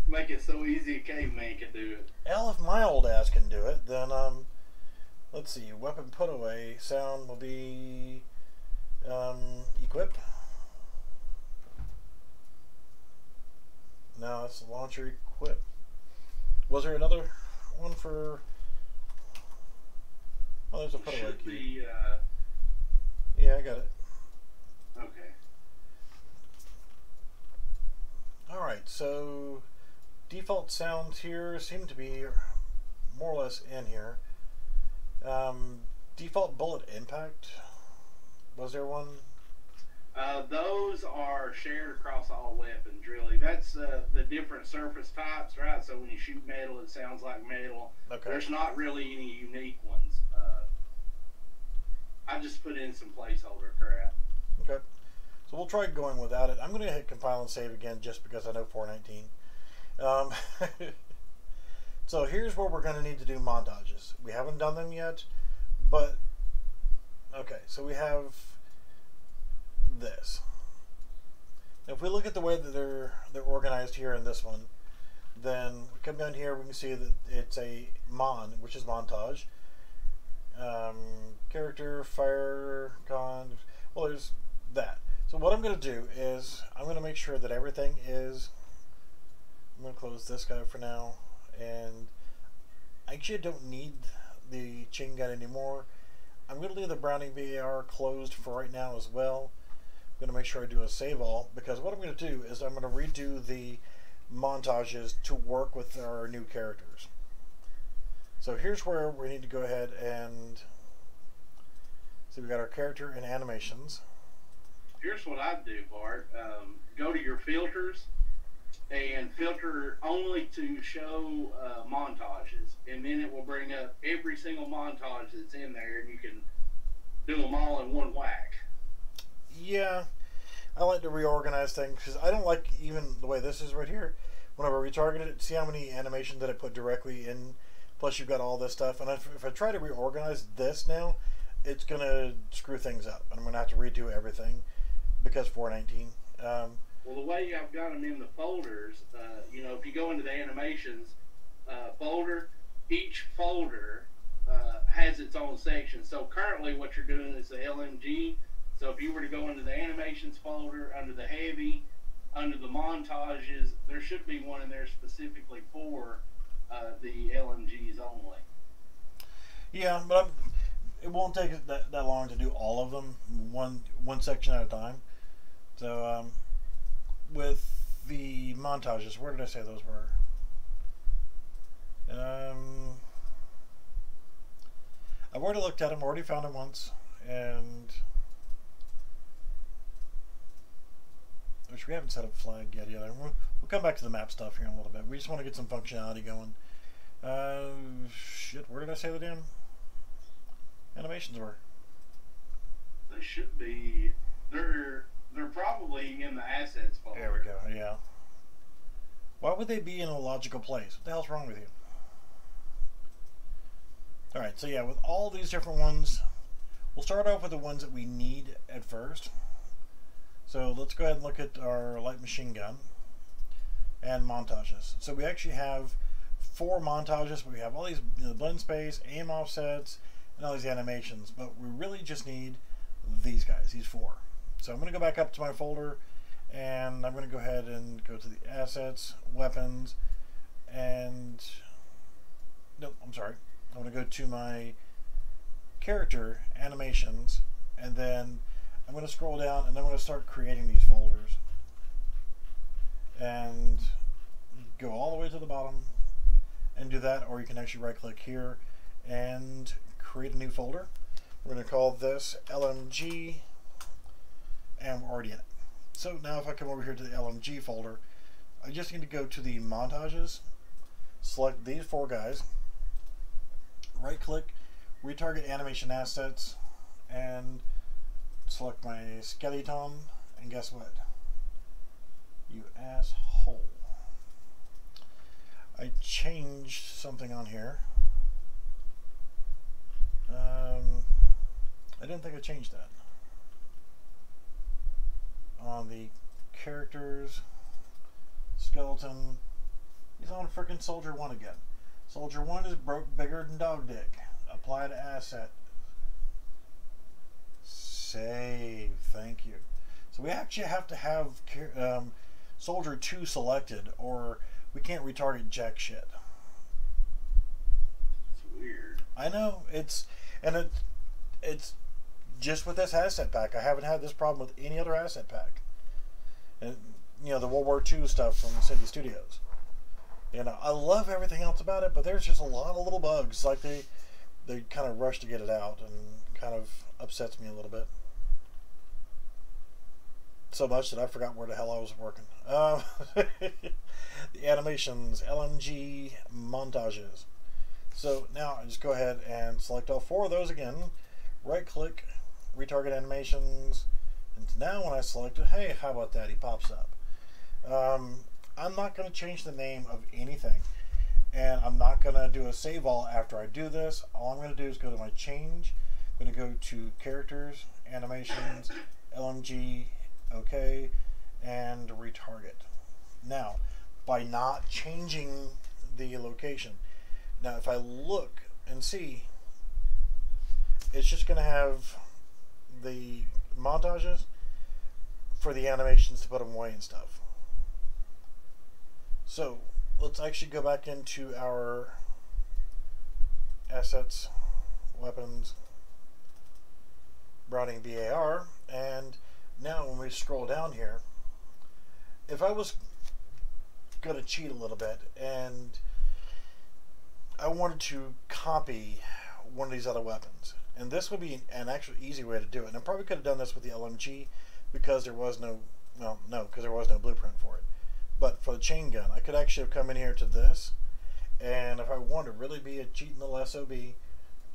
[SPEAKER 5] Make it so easy a caveman can do it.
[SPEAKER 1] Hell, if my old ass can do it, then let's see. Weapon put away sound will be equip. No, it's launcher equip. Was there another one for? Oh, there's a put away key. Yeah, I got it.
[SPEAKER 5] Okay.
[SPEAKER 1] Alright, so default sounds here seem to be more or less in here. Default bullet impact. Was there one?
[SPEAKER 5] Those are shared across all weapons, really. That's the different surface types, right? So when you shoot metal, it sounds like metal.
[SPEAKER 1] Okay.
[SPEAKER 5] There's not really any unique ones. I just put in some placeholder crap.
[SPEAKER 1] Okay. So we'll try going without it. I'm going to hit compile and save again just because I know 419. So here's where we're going to need to do montages. We haven't done them yet, but okay, so we have this. If we look at the way that they're organized here in this one, then we come down here, we can see that it's a mon, which is montage. Character, fire, con, well, there's that. So what I'm going to do is I'm going to make sure that everything is, I'm going to close this guy for now, and actually I don't need the chain gun anymore. I'm going to leave the Browning VAR closed for right now as well. I'm going to make sure I do a save all, because what I'm going to do is I'm going to redo the montages to work with our new characters. So here's where we need to go ahead and see, we got our character and animations.
[SPEAKER 5] Here's what I'd do, Bart. Go to your filters and filter only to show montages, and then it will bring up every single montage that's in there, and you can do them all in one whack.
[SPEAKER 1] Yeah, I like to reorganize things because I don't like even the way this is right here. Whenever we target it, see how many animations that I put directly in, plus you've got all this stuff, and if I try to reorganize this now, it's going to screw things up, and I'm going to have to redo everything because 419.
[SPEAKER 5] Well, the way I've got them in the folders, you know, if you go into the animations folder, each folder has its own section. So currently what you're doing is the LMG. So if you were to go into the animations folder, under the heavy, under the montages, there should be one in there specifically for the LMGs only.
[SPEAKER 1] Yeah, but it won't take that long to do all of them, one section at a time. So with the montages, where did I say those were? I've already looked at them, already found them once, and which we haven't set up flag yet either. We'll come back to the map stuff here in a little bit. We just want to get some functionality going. Shit, where did I say the damn animations were?
[SPEAKER 5] They should be. They're probably in the assets folder.
[SPEAKER 1] There we go. Yeah. Why would they be in a logical place? What the hell's wrong with you? All right. So yeah, with all these different ones, we'll start off with the ones that we need at first. So let's go ahead and look at our light machine gun and montages. So we actually have 4 montages. We have all these blend space, aim offsets, and all these animations. But we really just need these guys, these 4. So I'm going to go back up to my folder, and I'm going to go ahead and go to the assets, weapons, and no, I'm sorry. I'm going to go to my character animations, and then I'm going to scroll down, and I'm going to start creating these folders, and go all the way to the bottom and do that, or you can actually right click here and create a new folder. We're going to call this LMG, and we're already in it. So now if I come over here to the LMG folder, I just need to go to the montages, select these 4 guys, right click, retarget animation assets, and select my skeleton, and guess what? You asshole. I changed something on here. I didn't think I changed that. On the characters, skeleton, he's on freaking Soldier 1 again. Soldier 1 is broke bigger than dog dick. Apply to asset. Save. Thank you. So we actually have to have Soldier 2 selected, or we can't retarget jack shit.
[SPEAKER 5] It's weird.
[SPEAKER 1] I know. It's just with this asset pack. I haven't had this problem with any other asset pack. And you know, the World War II stuff from City Studios. You know, I love everything else about it, but there's just a lot of little bugs. Like they kind of rush to get it out, and kind of upsets me a little bit. So much that I forgot where the hell I was working. The animations, LMG montages. So now I just go ahead and select all 4 of those again. Right click, retarget animations, and now when I select it, hey, how about that? He pops up. I'm not going to change the name of anything, and I'm not going to do a save all after I do this. All I'm going to do is go to my change. I'm going to go to characters, animations, LMG, OK, and retarget. Now, by not changing the location, now if I look and see, it's just going to have the montages for the animations to put them away and stuff. So let's actually go back into our assets, weapons, Browning BAR, and now when we scroll down here, if I was going to cheat a little bit and I wanted to copy one of these other weapons, and this would be an actual easy way to do it, and I probably could have done this with the LMG because there was no, well, no, because there was no blueprint for it. But for the chain gun, I could actually have come in here to this, and if I wanted to really be a cheating little SOB,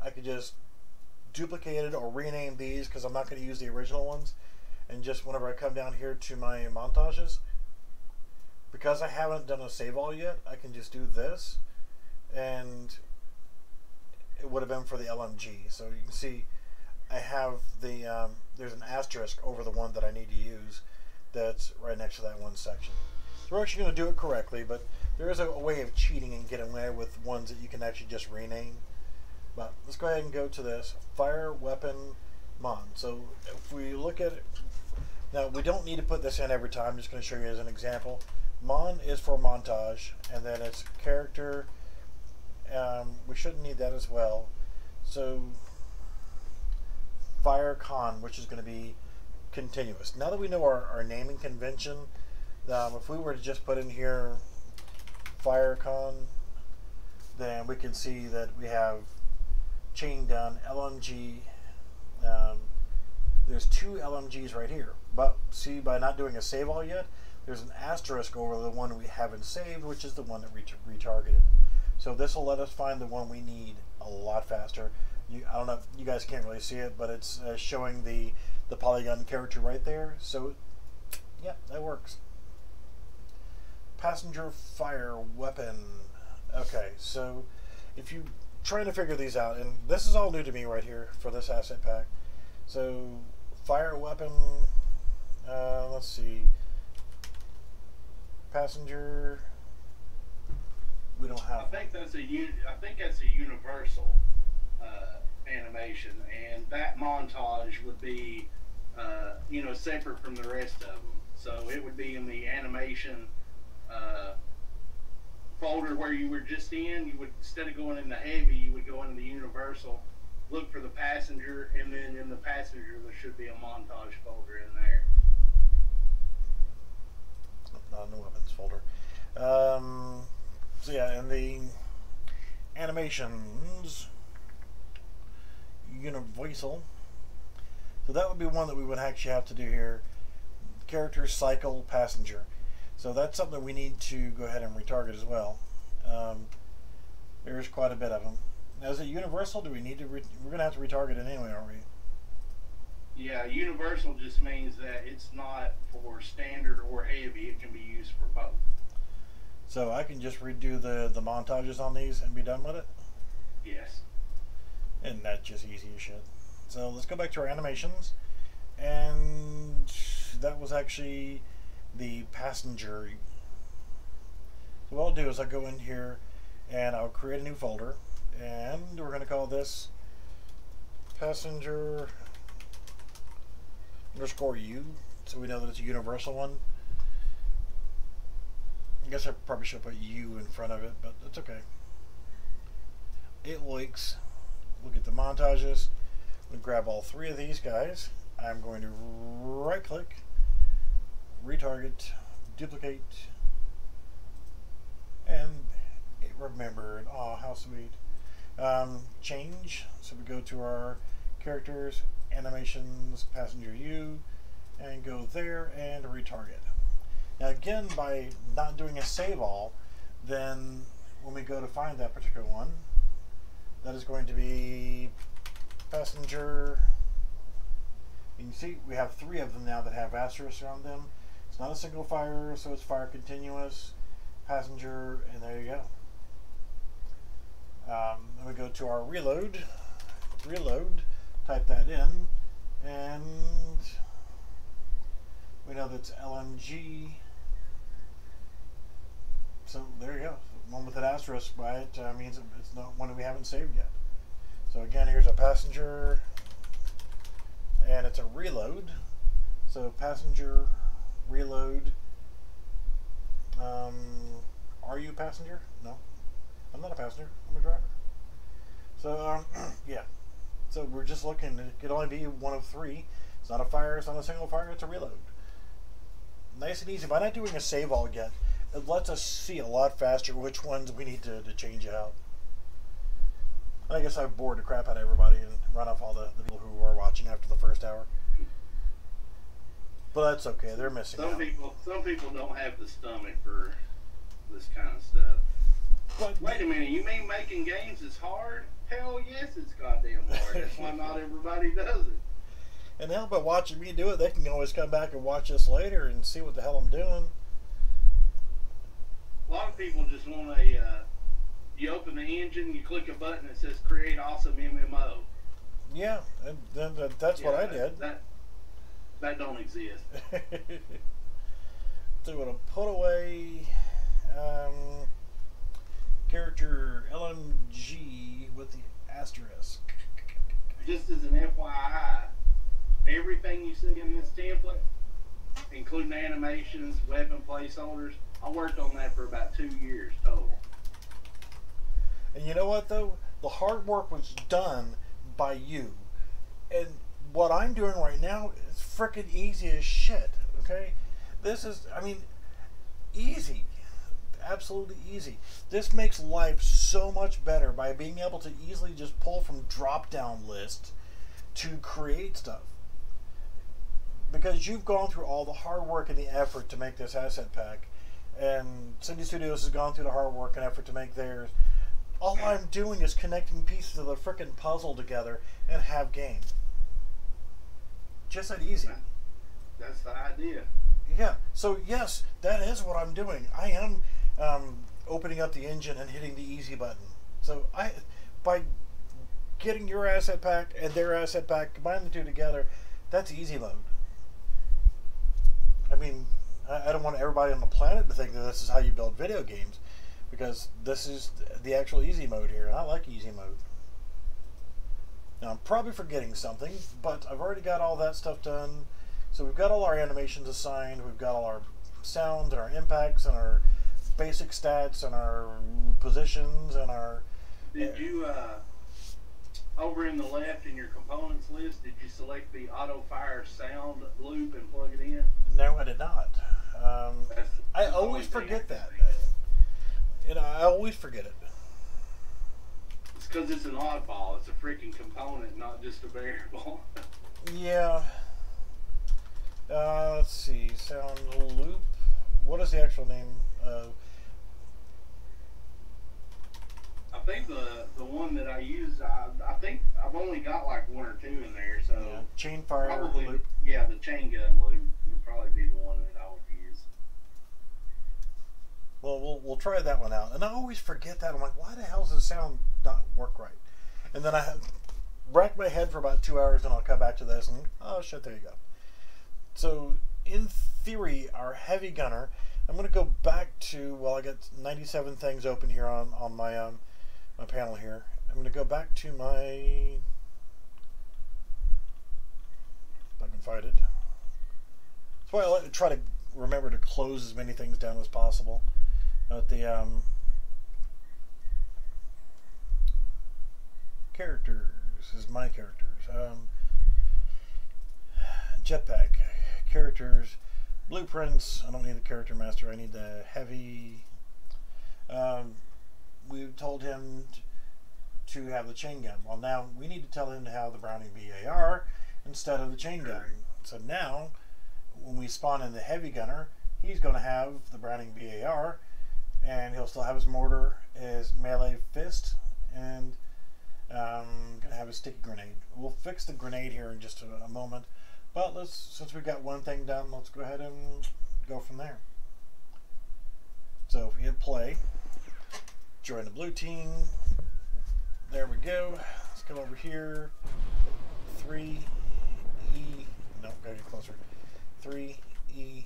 [SPEAKER 1] I could just duplicate it or rename these, because I'm not going to use the original ones, and just whenever I come down here to my montages, because I haven't done a save all yet, I can just do this, and it would have been for the LMG. So you can see I have the there's an asterisk over the one that I need to use that's right next to that one section. So we're actually going to do it correctly, but there is a way of cheating and getting away with ones that you can actually just rename. But let's go ahead and go to this fire weapon mon. So if we look at it now, we don't need to put this in every time. I'm just going to show you as an example. Mon is for montage, and then it's character. We shouldn't need that as well. So fire con, which is going to be continuous. Now that we know our naming convention, if we were to just put in here fire con, then we can see that we have chain gun, LMG, there's there's 2 LMGs right here. But see, by not doing a save all yet, there's an asterisk over the one we haven't saved, which is the one that retargeted. So this will let us find the one we need a lot faster. I don't know, you guys can't really see it, but it's showing the polygon character right there. So yeah, that works. Passenger fire weapon. Okay, so if you trying to figure these out, and this is all new to me right here for this asset pack. So fire weapon, let's see, passenger, we don't have.
[SPEAKER 5] I think that's a universal animation, and that montage would be you know, separate from the rest of them. So it would be in the animation folder where you were just in. You would, instead of going in the heavy, you would go into the universal, look for the passenger, and then in the passenger there should be a montage folder in there.
[SPEAKER 1] Not in the weapons folder. So yeah, in the animations, universal. So that would be one that we would actually have to do here. Character cycle passenger. So that's something we need to go ahead and retarget as well. There's quite a bit of them. Now, is it universal? Do we need to? We're going to have to retarget it anyway, aren't we?
[SPEAKER 5] Yeah, universal just means that it's not for standard or heavy. It can be used for both.
[SPEAKER 1] So I can just redo the montages on these and be done with it?
[SPEAKER 5] Yes.
[SPEAKER 1] And that's just easy as shit. So let's go back to our animations. And that was actually the passenger. So what I'll do is I'll go in here and I'll create a new folder. And we're going to call this passenger _U, so we know that it's a universal one. I guess I probably should put U in front of it, but that's okay. It links. We'll get the montages. We'll grab all 3 of these guys. I'm going to right click, retarget, duplicate, and it remembered. Oh, how sweet. Change. So we go to our characters, animations, passenger U, and go there and retarget. Now again, by not doing a save all, then when we go to find that particular one, that is going to be passenger. You can see we have 3 of them now that have asterisks around them. It's not a single fire, so it's fire continuous, passenger, and there you go. Then we go to our reload, type that in, and we know that's LMG. So there you go. One with an asterisk by it means it's not one we haven't saved yet. So again, here's a passenger, and it's a reload. So passenger, reload. Are you a passenger? No, I'm not a passenger. I'm a driver. So yeah. So we're just looking. It could only be one of 3. It's not a fire. It's not a single fire. It's a reload. Nice and easy. By not doing a save all yet, it lets us see a lot faster which ones we need to change out. I guess I've bored the crap out of everybody and run off all the people who were watching after the first hour. But that's okay. They're missing out.
[SPEAKER 5] Some people don't have the stomach for this kind of stuff.
[SPEAKER 1] But
[SPEAKER 5] wait a minute, you mean making games is hard? Hell yes, it's goddamn hard. That's why not everybody does it.
[SPEAKER 1] And hell, by watching me do it, they can always come back and watch this later and see what the hell I'm doing.
[SPEAKER 5] A lot of people just want a, you open the engine, you click a button that says create awesome MMO.
[SPEAKER 1] Yeah, and then that's what I did.
[SPEAKER 5] That don't exist.
[SPEAKER 1] So we're going to put away character LMG with the asterisk.
[SPEAKER 5] Just as an FYI, everything you see in this template, including animations, weapon placeholders, I worked on that for about 2 years total.
[SPEAKER 1] And you know what though? The hard work was done by you. And what I'm doing right now is freaking easy as shit, okay? This is, I mean, easy. Absolutely easy. This makes life so much better by being able to easily just pull from drop-down lists to create stuff. because you've gone through all the hard work and the effort to make this asset pack, and Cindy Studios has gone through the hard work and effort to make theirs. All I'm doing is connecting pieces of the frickin' puzzle together and have game. Just that easy.
[SPEAKER 5] That's the idea.
[SPEAKER 1] Yeah. So yes, that is what I'm doing. I am opening up the engine and hitting the easy button. So by getting your asset pack and their asset pack, combine the two together, that's easy mode. I mean, I don't want everybody on the planet to think that this is how you build video games, because this is the actual easy mode here, and I like easy mode. Now, I'm probably forgetting something, but I've already got all that stuff done. So we've got all our animations assigned, we've got all our sounds and our impacts and our basic stats and our positions and our...
[SPEAKER 5] Did you, over in the left in your components list, did you select the auto fire sound loop and plug it in?
[SPEAKER 1] No, I did not. I always forget that. You know, I always forget it.
[SPEAKER 5] It's because it's an oddball. It's a freaking component, not just a variable.
[SPEAKER 1] Yeah. Let's see. Sound loop. What is the actual name?
[SPEAKER 5] I think the one that I use, I think I've only got like one or two in there, so
[SPEAKER 1] Yeah, chain fire
[SPEAKER 5] probably
[SPEAKER 1] loop.
[SPEAKER 5] yeah, the chain gun loop would probably be the one that I would use.
[SPEAKER 1] Well, we'll try that one out. And I always forget that. I'm like, why the hell does the sound not work right? And then I rack my head for about 2 hours, and I'll come back to this, and oh shit, there you go. So in theory, our heavy gunner, I'm going to go back to, well, I got 97 things open here on my my panel here. I'm going to go back to my, if I can find it. That's why I like to try to remember to close as many things down as possible. But the characters is my characters. Jetpack characters, blueprints. I don't need the character master. I need the heavy. We told him to have the chain gun. Well, now we need to tell him to have the Browning BAR instead of the chain gun. So now, when we spawn in the heavy gunner, he's going to have the Browning BAR, and he'll still have his mortar, his melee fist, and going to have his sticky grenade. We'll fix the grenade here in just a moment, but since we got one thing done, let's go ahead and go from there. So if we hit play, join the blue team. There we go. Let's come over here. 3E. No, gotta get closer. 3E.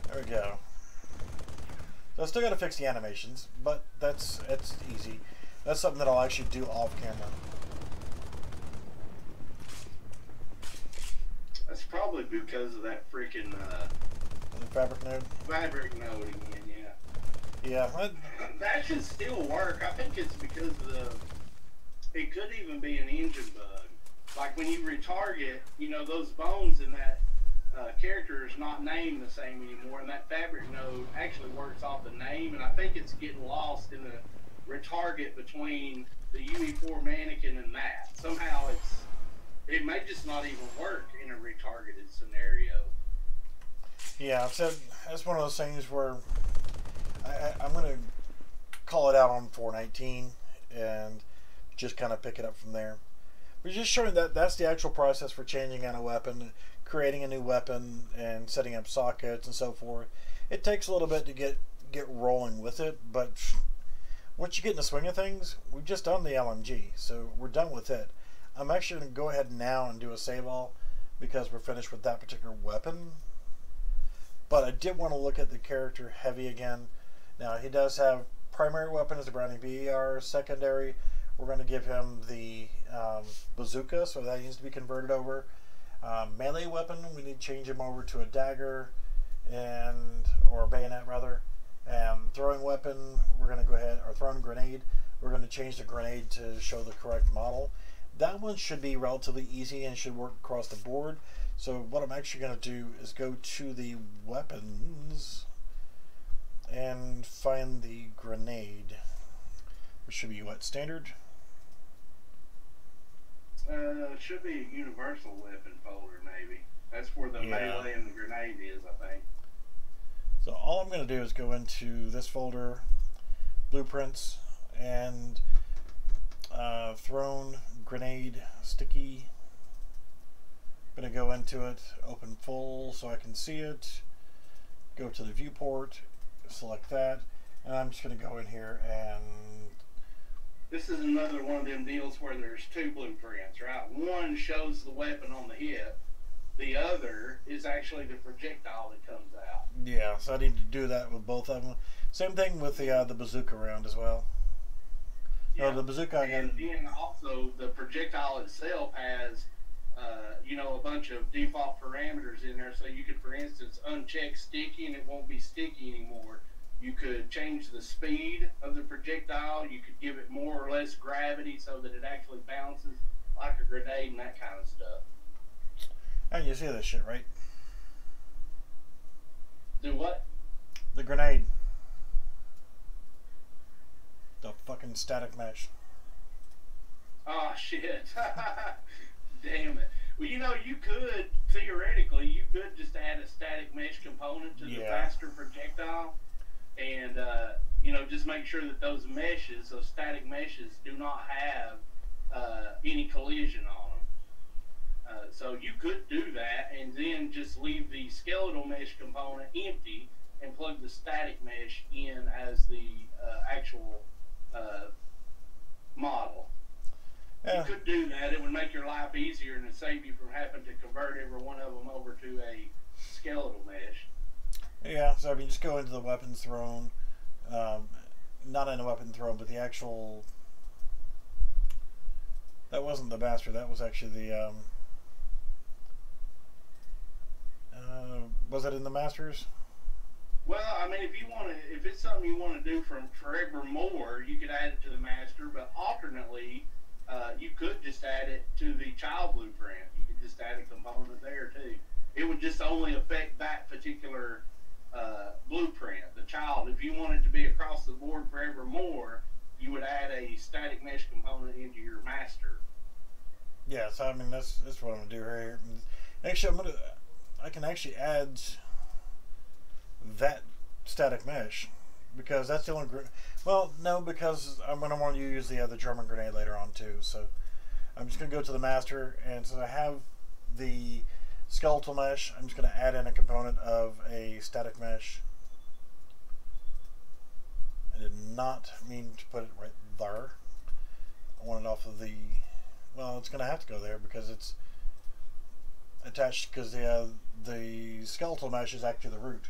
[SPEAKER 1] There we go. So I still got to fix the animations, but that's easy. That's something that I'll actually do off camera.
[SPEAKER 5] That's probably because of that freaking
[SPEAKER 1] The fabric node.
[SPEAKER 5] fabric node again. Yeah.
[SPEAKER 1] Yeah.
[SPEAKER 5] That should still work. I think it's because it could even be an engine bug. Like when you retarget, you know, those bones in that character is not named the same anymore, and that fabric node actually works off the name, and I think it's getting lost in the retarget between the UE4 mannequin and that. Somehow it may just not even work in a retargeted scenario.
[SPEAKER 1] Yeah, so that's one of those things where I'm going to call it out on 419 and just kind of pick it up from there. We're just showing that that's the actual process for changing out a weapon, creating a new weapon, and setting up sockets and so forth. It takes a little bit to get rolling with it, but once you get in the swing of things, we've just done the LMG, so we're done with it. I'm actually going to go ahead now and do a save all because we're finished with that particular weapon. But I did want to look at the character heavy again. Now he does have primary weapon as the Browning BAR. Secondary, we're going to give him the bazooka, so that needs to be converted over. Melee weapon, we need to change him over to a dagger or a bayonet rather. Throwing weapon, we're going to go ahead, or throwing grenade, we're going to change the grenade to show the correct model. That one should be relatively easy and should work across the board. So what I'm actually going to do is go to the weapons and find the grenade, which should be what, standard?
[SPEAKER 5] it should be a universal weapon folder, maybe. That's where the
[SPEAKER 1] Yeah.
[SPEAKER 5] melee and the grenade is, I think.
[SPEAKER 1] So all I'm going to do is go into this folder, blueprints, and thrown, grenade, sticky. I'm going to go into it, open full so I can see it, go to the viewport, select that, and I'm just going to go in here and...
[SPEAKER 5] This is another one of them deals where there's two blueprints, right? One shows the weapon on the hip. The other is actually the projectile that comes out.
[SPEAKER 1] Yeah, so I need to do that with both of them. Same thing with the bazooka round as well.
[SPEAKER 5] Yeah.
[SPEAKER 1] No, the bazooka.
[SPEAKER 5] And then also the projectile itself has, a bunch of default parameters in there. So you could, for instance, uncheck sticky and it won't be sticky anymore. You could change the speed of the projectile. You could give it more or less gravity so that it actually bounces like a grenade and that kind of stuff.
[SPEAKER 1] And you see this shit, right?
[SPEAKER 5] Do what?
[SPEAKER 1] The grenade. The fucking static mesh.
[SPEAKER 5] Oh, shit. Damn it. Well, you could, theoretically, you could just add a static mesh component to the faster projectile. And, just make sure that those meshes, those static meshes, do not have any collision on them. So you could do that and then just leave the skeletal mesh component empty and plug the static mesh in as the actual model.
[SPEAKER 1] Yeah.
[SPEAKER 5] You could do that. It would make your life easier and it'd save you from having to convert every one of them over to a skeletal mesh.
[SPEAKER 1] Yeah, so I mean, just go into the weapons thrown. Not in the weapon thrown, but the actual... That wasn't the master, that was actually the... was it in the masters?
[SPEAKER 5] Well, I mean, if it's something you want to do from forevermore, you could add it to the master, but alternately, you could just add it to the child blueprint. You could just add a component there, too. It would just only affect that particular blueprint, the child. If you want it to be across the board forevermore, you would add a static mesh component into your master.
[SPEAKER 1] Yeah, so I mean, that's what I'm going to do right here. Actually, I can actually add that static mesh because that's the only well, no, because I'm going to want to use the German grenade later on too. So I'm just going to go to the master, and since I have the skeletal mesh, I'm just going to add in a component of a static mesh. I did not mean to put it right there. I want it off of the... Well, it's going to have to go there because it's attached, because the skeletal mesh is actually the root.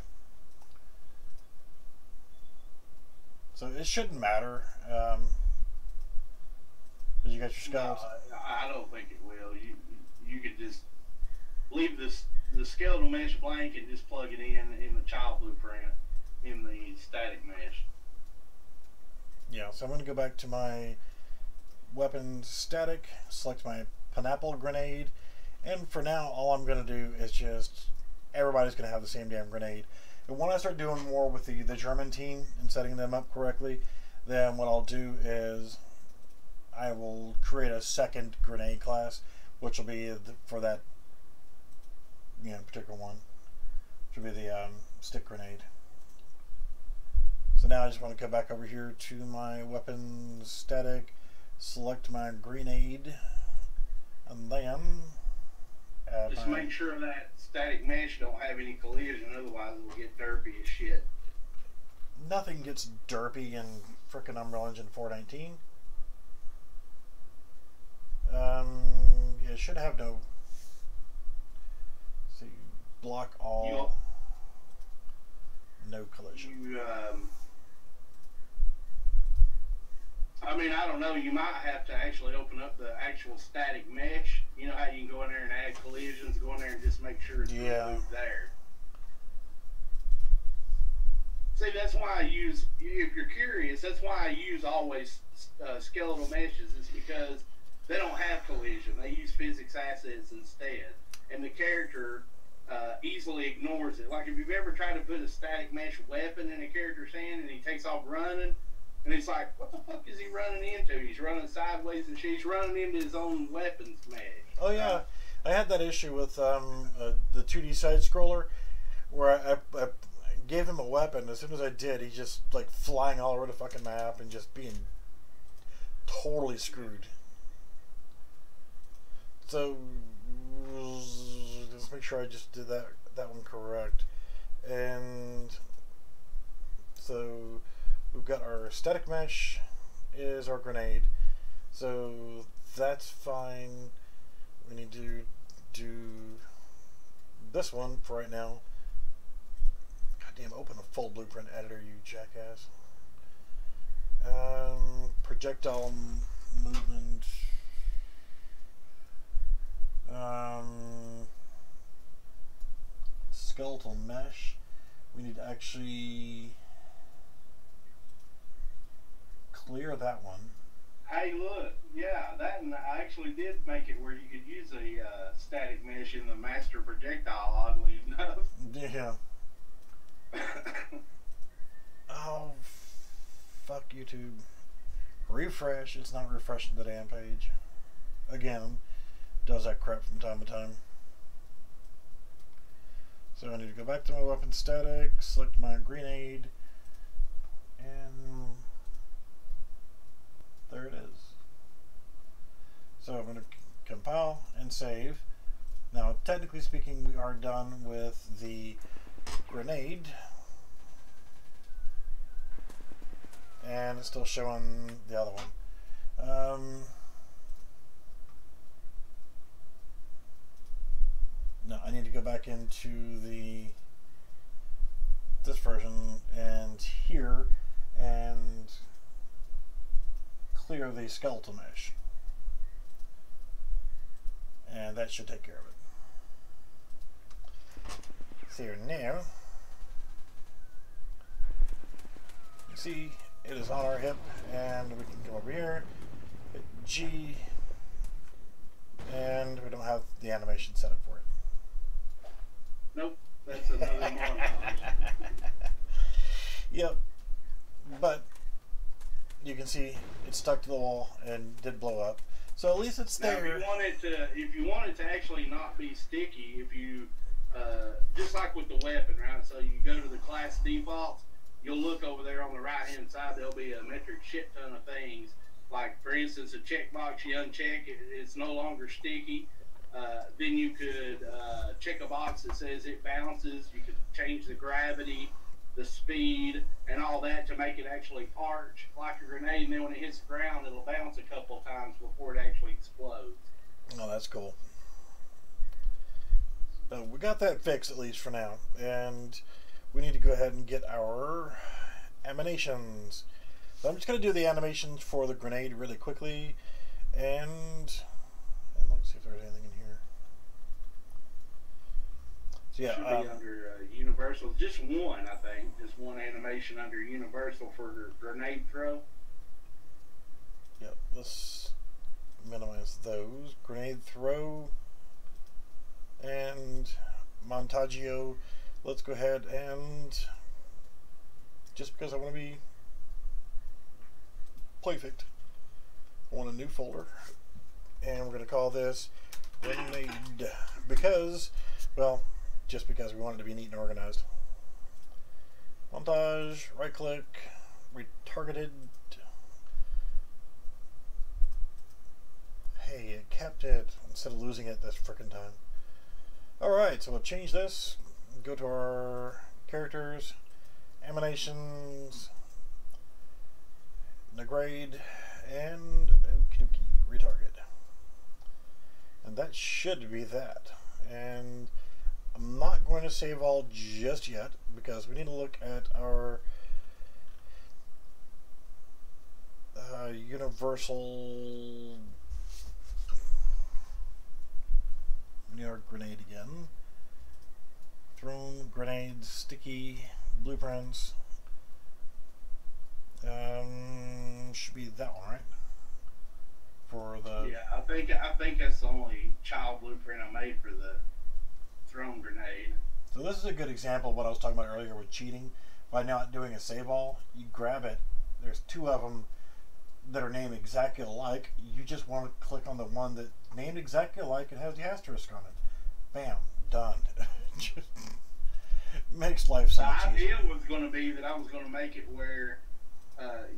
[SPEAKER 1] So it shouldn't matter. Because you got your skeleton.
[SPEAKER 5] No, I don't think it will. You could just leave the skeletal mesh blank and just plug it in the child blueprint in the static mesh.
[SPEAKER 1] Yeah, so I'm going to go back to my weapon static, select my pineapple grenade, and for now all I'm going to do is just everybody's going to have the same damn grenade. And when I start doing more with the German team and setting them up correctly, then what I'll do is I will create a second grenade class, which will be for that particular one, which will be the stick grenade. So now I just want to go back over here to my weapon static, select my grenade, and then add
[SPEAKER 5] just make sure that static mesh don't have any collision, otherwise it'll get derpy as shit.
[SPEAKER 1] Nothing gets derpy in frickin' Unreal Engine 4.19. It should have no... See, block all, no collision.
[SPEAKER 5] I mean, I don't know, you might have to actually open up the actual static mesh. You know how you can go in there and add collisions, go in there and just make sure it's removed there. See, that's why I use, if you're curious, that's why I use always skeletal meshes. It's because they don't have collision. They use physics assets instead. And the character easily ignores it. Like if you've ever tried to put a static mesh weapon in a character's hand and he takes off running, And it's like, what the fuck is he running into? He's running sideways and she's running into his own weapons mesh.
[SPEAKER 1] Oh yeah, I had that issue with the 2D side scroller, where I gave him a weapon. As soon as I did, he's just like flying all over the fucking map and just being totally screwed. So let's make sure I just did that one correct. And so we've got our static mesh is our grenade. So that's fine. We need to do this one for right now. Goddamn, open a full blueprint editor, you jackass. Projectile movement. Skeletal mesh. We need to actually clear that one.
[SPEAKER 5] Hey, look, yeah, that and I actually did make it where you could use a static mesh in the master projectile, oddly enough.
[SPEAKER 1] Yeah. Oh, fuck YouTube. Refresh. It's not refreshing the damn page. Again, does that crap from time to time. So I need to go back to my weapon static, select my grenade, and there it is. So I'm going to compile and save. Now, technically speaking, we are done with the grenade, and it's still showing the other one. No, I need to go back into this version and here and clear the skeletal mesh, and that should take care of it. So now you see it is on our hip, and we can come over here, hit G, and we don't have the animation set up for it.
[SPEAKER 5] Nope, that's another montage.
[SPEAKER 1] Yep, but you can see it stuck to the wall and did blow up. So at least it's there.
[SPEAKER 5] Now, if you want it to actually not be sticky, if you just like with the weapon, right? So you go to the class defaults, you'll look over there on the right hand side. There'll be a metric shit ton of things. Like for instance, a checkbox you uncheck, it's no longer sticky. Then you could check a box that says it bounces. You could change the gravity, the speed, and all that to make it actually arch like a grenade. And then when it hits the ground, it'll bounce a couple times before it actually explodes.
[SPEAKER 1] Oh, that's cool. So we got that fixed at least for now, and we need to go ahead and get our animations. So I'm just going to do the animations for the grenade really quickly, and let's see if there's anything in here. So yeah,
[SPEAKER 5] should be under universal. Just one, I think. Just one animation under universal for grenade throw.
[SPEAKER 1] Yep. Let's minimize those. Grenade throw and montaggio. Let's go ahead and, just because I want to be perfect, I want a new folder, and we're going to call this grenade because, well, just because we want it to be neat and organized. Montage, right click, retargeted. Hey, it kept it instead of losing it this frickin' time. Alright, so we'll change this. Go to our characters, animations, grade, and retarget. And that should be that. And I'm not going to save all just yet because we need to look at our universal. We need our grenade again. Thrown, grenades, sticky, blueprints. Should be that one, right? For the
[SPEAKER 5] yeah, I think that's the only child blueprint I made for the thrown grenade.
[SPEAKER 1] So this is a good example of what I was talking about earlier with cheating. By not doing a save all, you grab it there's two of them that are named exactly alike. You just want to click on the one that named exactly alike and has the asterisk on it. Bam, done. Just makes life so much easier.
[SPEAKER 5] The idea was going to be that I was going to make it where,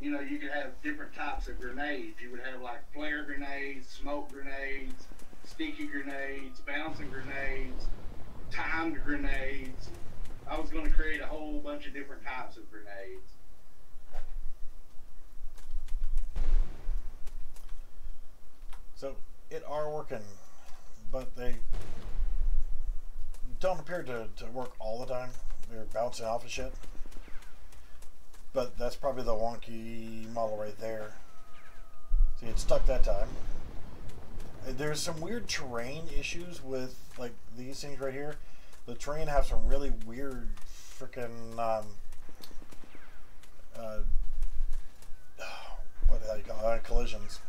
[SPEAKER 5] you know, you could have different types of grenades. You would have like flare grenades, smoke grenades, sticky grenades, bouncing grenades, timed grenades. I was going to create a whole bunch of different types of grenades.
[SPEAKER 1] So it are working, but they don't appear to work all the time. They're bouncing off of shit. But that's probably the wonky model right there. See, it stuck that time. There's some weird terrain issues with like these things right here. The terrain have some really weird freaking what the hell you call it? Collisions.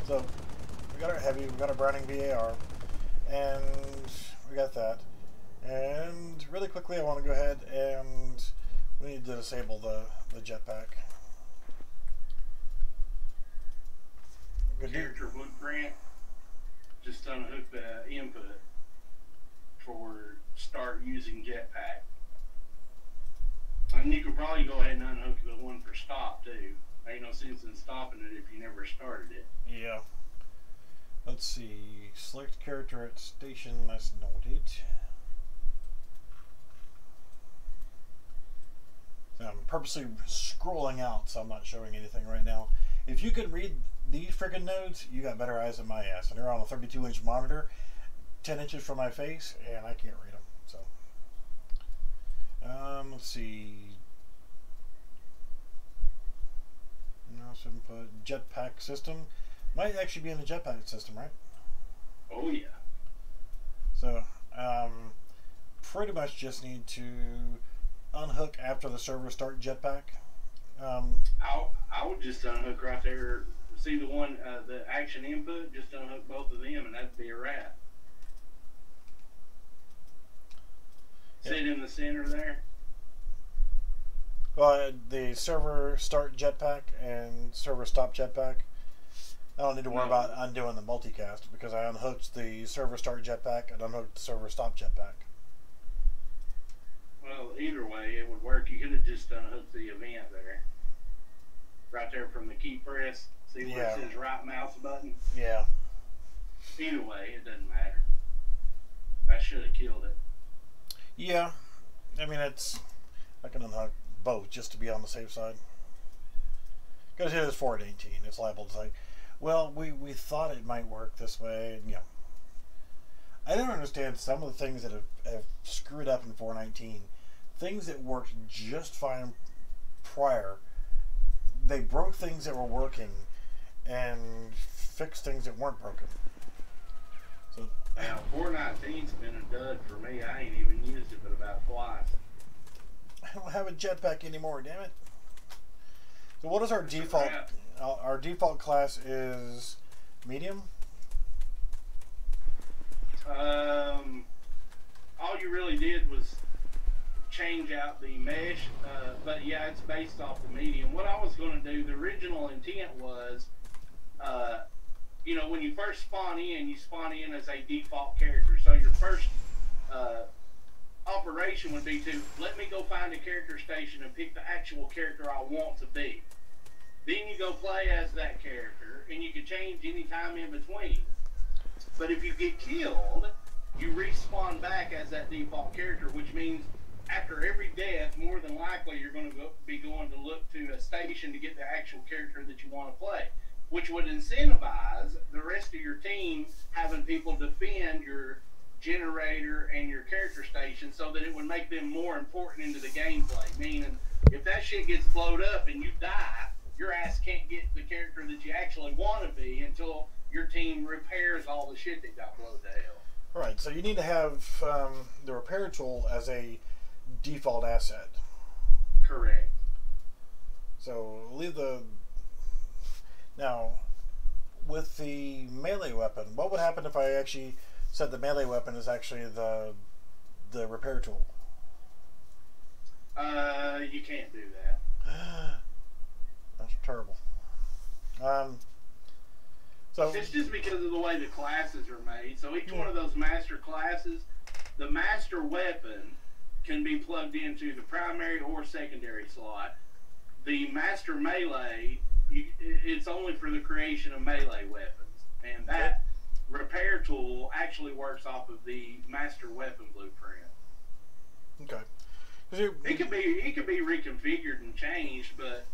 [SPEAKER 1] So we got our heavy, we got our Browning VAR, and we got that. And really quickly, I want to go ahead and we need to disable the jetpack.
[SPEAKER 5] Character blueprint. Just unhook the input for start using jetpack. And you could probably go ahead and unhook the one for stop too. Ain't no sense in stopping it if you never started it.
[SPEAKER 1] Yeah. Let's see. Select character at station. That's noted. I'm purposely scrolling out, so I'm not showing anything right now. If you could read these friggin' nodes, you got better eyes than my ass. And they're on a 32-inch monitor, 10 inches from my face, and I can't read them. So, let's see. Mouse input, jetpack system. Might actually be in the jetpack system, right?
[SPEAKER 5] Oh yeah.
[SPEAKER 1] So, pretty much just need to unhook after the server start jetpack.
[SPEAKER 5] I would just unhook right there. See the one, the action input. Just unhook both of them, and that'd be a wrap.
[SPEAKER 1] Yep.
[SPEAKER 5] Sit in the center there.
[SPEAKER 1] Well, the server start jetpack and server stop jetpack. I don't need to worry about undoing the multicast because I unhooked the server start jetpack and unhooked the server stop jetpack.
[SPEAKER 5] Well, either way, it would work. You could have just unhooked the event there. Right there from the key press. See where it says right mouse button?
[SPEAKER 1] Yeah.
[SPEAKER 5] Either way, it doesn't matter. I should have killed it.
[SPEAKER 1] Yeah. I mean, I can unhook both just to be on the safe side. Because it is 4 at 18. It's liable to say, well, we thought it might work this way. And, yeah. I don't understand some of the things that have screwed up in 4.19. Things that worked just fine prior, they broke things that were working and fixed things that weren't broken. So
[SPEAKER 5] now 4.19's been a dud for me. I ain't even used it but about twice.
[SPEAKER 1] I don't have a jetpack anymore, damn it. So what is our default? Our default class is medium.
[SPEAKER 5] All you really did was change out the mesh, but yeah, it's based off the medium. What I was going to do, the original intent was, you know, when you first spawn in, you spawn in as a default character. So your first operation would be to let me go find a character station and pick the actual character I want to be. Then you go play as that character, and you can change any time in between. But if you get killed, you respawn back as that default character, which means after every death, more than likely you're going to be going to look to a station to get the actual character that you want to play, which would incentivize the rest of your team having people defend your generator and your character station so that it would make them more important into the gameplay. Meaning, if that shit gets blowed up and you die, your ass can't get the character that you actually want to be until your team repairs all the shit that got blown to hell.
[SPEAKER 1] Right, so you need to have the repair tool as a default asset.
[SPEAKER 5] Correct.
[SPEAKER 1] So leave the... Now, with the melee weapon, what would happen if I actually said the melee weapon is actually the repair tool?
[SPEAKER 5] You can't do that.
[SPEAKER 1] terrible. So
[SPEAKER 5] it's just because of the way the classes are made. So each one of those master classes, the master weapon can be plugged into the primary or secondary slot. The master melee, it's only for the creation of melee weapons, and that repair tool actually works off of the master weapon blueprint.
[SPEAKER 1] okay.
[SPEAKER 5] It could be reconfigured and changed, but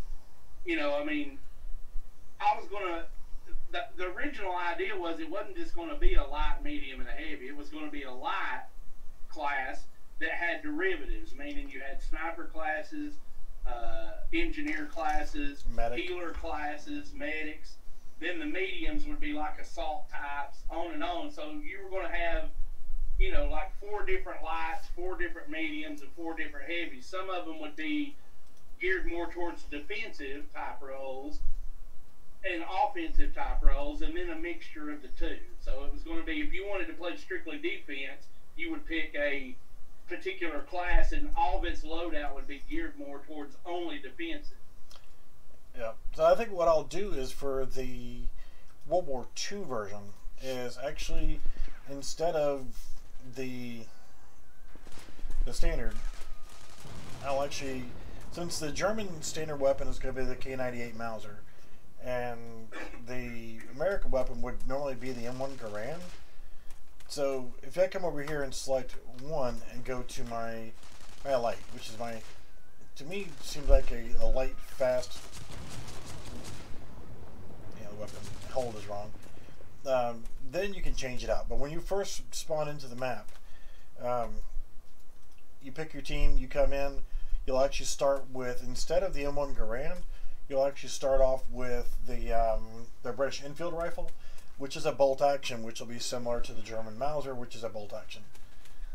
[SPEAKER 5] I mean, I was gonna. The original idea was it wasn't just going to be a light, medium, and a heavy. It was going to be a light class that had derivatives, meaning you had sniper classes, engineer classes, healer classes, medics. Then the mediums would be like assault types, on and on. So you were going to have, like 4 different lights, 4 different mediums, and 4 different heavies. Some of them would be geared more towards defensive type roles and offensive type roles, and then a mixture of the two. So it was going to be, if you wanted to play strictly defense, you would pick a particular class, and all of its loadout would be geared more towards only defensive.
[SPEAKER 1] Yeah. So I think what I'll do is for the World War II version is actually, instead of the standard, I'll actually, since the German standard weapon is going to be the K98 Mauser, and the American weapon would normally be the M1 Garand. So if I come over here and select 1 and go to my light, which is my, to me, seems like a light, fast, the weapon hold is wrong. Then you can change it out. But when you first spawn into the map, you pick your team, you come in, you'll actually start with, instead of the M1 Garand, you'll actually start off with the British Enfield rifle, which is a bolt action, which will be similar to the German Mauser, which is a bolt action.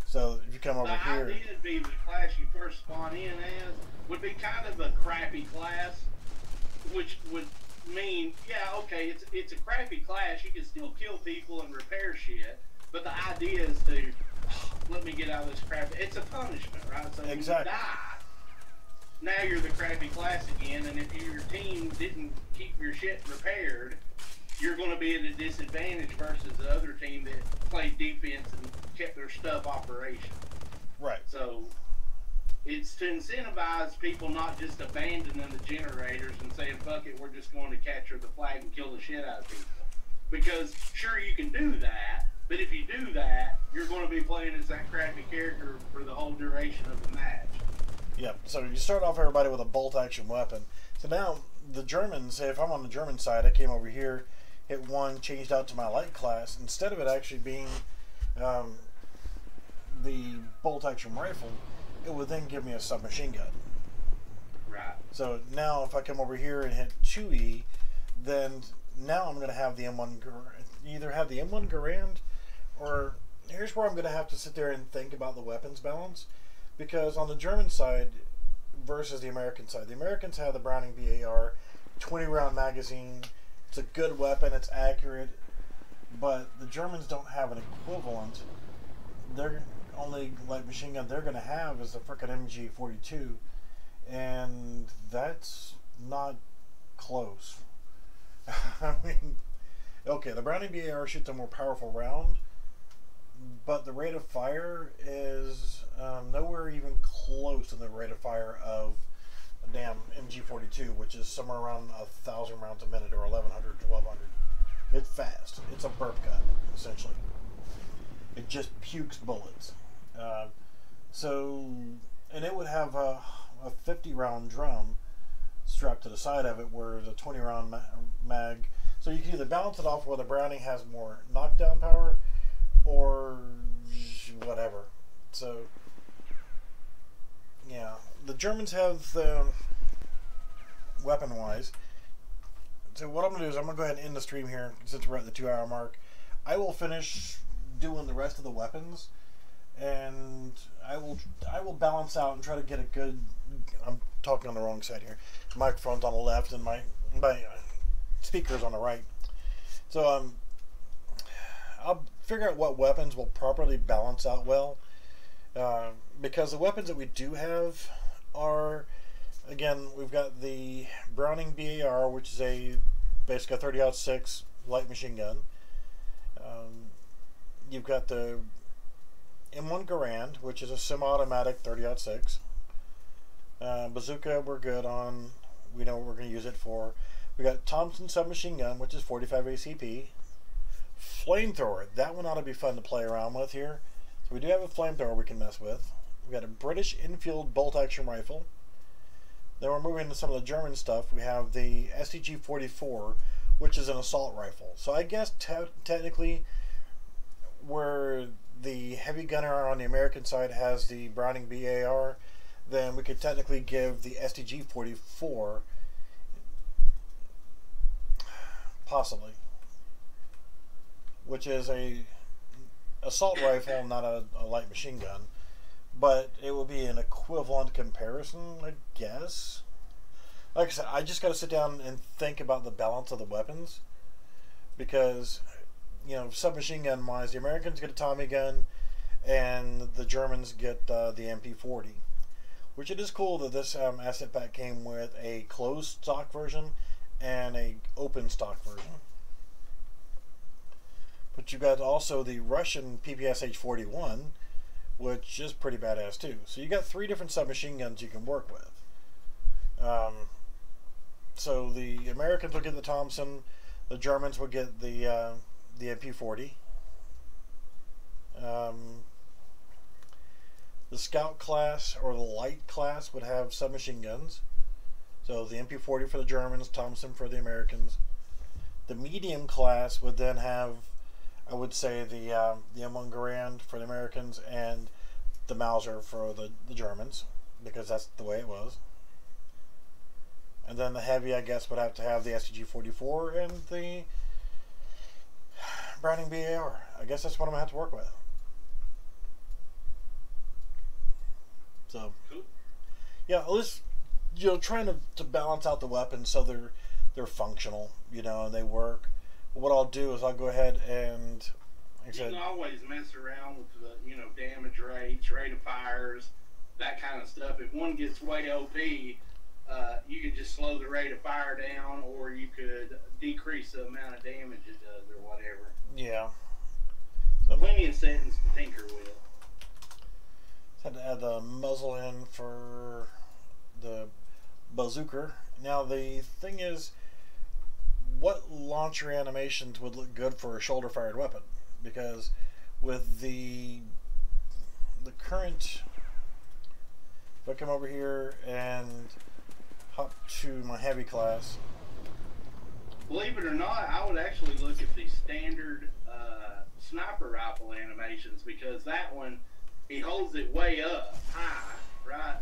[SPEAKER 1] So if you come over here,
[SPEAKER 5] the idea would be the class you first spawn in as would be kind of a crappy class, which would mean, yeah, okay, it's a crappy class. You can still kill people and repair shit, but the idea is to let me get out of this crap. It's a punishment, right? So when you die, now you're the crappy class again, and if your team didn't keep your shit repaired, you're going to be at a disadvantage versus the other team that played defense and kept their stuff operational.
[SPEAKER 1] Right.
[SPEAKER 5] So it's to incentivize people not just abandoning the generators and saying, fuck it, we're just going to capture the flag and kill the shit out of people. Because sure, you can do that, but if you do that, you're going to be playing as that crappy character for the whole duration of the match.
[SPEAKER 1] Yep. So you start off everybody with a bolt action weapon. So now the Germans, say if I'm on the German side, I came over here, hit 1, changed out to my light class. Instead of it actually being the bolt action rifle, it would then give me a submachine gun.
[SPEAKER 5] Right.
[SPEAKER 1] So now if I come over here and hit 2E, then now I'm going to have the M1, either have the M1 Garand, or here's where I'm going to have to sit there and think about the weapons balance. Because on the German side versus the American side, the Americans have the Browning BAR, 20-round magazine. It's a good weapon, it's accurate, but the Germans don't have an equivalent. Their only light machine gun they're going to have is the frickin' MG42, and that's not close. I mean, okay, the Browning BAR shoots a more powerful round, but the rate of fire is nowhere even close to the rate of fire of a damn MG42, which is somewhere around 1,000 rounds a minute, or 1,100 to 1,200. It's fast. It's a burp gun, essentially. It just pukes bullets. And it would have a 50-round drum strapped to the side of it, where the 20-round mag. So you can either balance it off where the Browning has more knockdown power, or whatever. So yeah, the Germans have weapon-wise. So what I'm going to do is I'm going to go ahead and end the stream here, since we're at the 2-hour mark. I will finish doing the rest of the weapons, and I will balance out and try to get a good. I'm talking on the wrong side here. The microphone's on the left, and my speaker's on the right. So I'll figure out what weapons will properly balance out well, because the weapons that we do have are again, we've got the Browning BAR, which is basically a 30-06 light machine gun. You've got the M1 Garand, which is a semi-automatic 30-06. Bazooka, we're good on. We know what we're going to use it for. We got Thompson submachine gun, which is 45 ACP. Flamethrower, that one ought to be fun to play around with here. So we do have a flamethrower we can mess with. We got a British Enfield bolt action rifle. Then we're moving to some of the German stuff. We have the STG-44, which is an assault rifle. So I guess technically, where the heavy gunner on the American side has the Browning BAR, then we could technically give the STG-44, possibly, which is a assault rifle, not a light machine gun, but it will be an equivalent comparison, I guess. Like I said, I just got to sit down and think about the balance of the weapons, because, you know, submachine gun wise, the Americans get a Tommy gun and the Germans get the MP40, which it is cool that this asset pack came with a closed stock version and a open stock version. But you got also the Russian PPS H41, which is pretty badass too. So you got 3 different submachine guns you can work with. So the Americans will get the Thompson, the Germans will get the MP40. The Scout class or the Light class would have submachine guns. So the MP40 for the Germans, Thompson for the Americans. The medium class would then have, I would say, the M1 Garand for the Americans and the Mauser for the Germans, because that's the way it was. And then the heavy, I guess, would have to have the STG-44 and the Browning BAR. I guess that's what I'm going to have to work with. So, yeah, at least, you know, trying to balance out the weapons so they're functional, you know, and they work. But what I'll do is I'll go ahead and, like I said,
[SPEAKER 5] you can always mess around with the, you know, damage rates, rate of fires, that kind of stuff. If one gets way OP, you could just slow the rate of fire down, or you could decrease the amount of damage it does, or whatever.
[SPEAKER 1] yeah.
[SPEAKER 5] Plenty of settings to tinker with.
[SPEAKER 1] Had to add the muzzle in for the Bazooka. Now the thing is, what launcher animations would look good for a shoulder-fired weapon? Because with the current, if I come over here and hop to my heavy class,
[SPEAKER 5] believe it or not, I would actually look at the standard sniper rifle animations, because that one, he holds it way up high, right?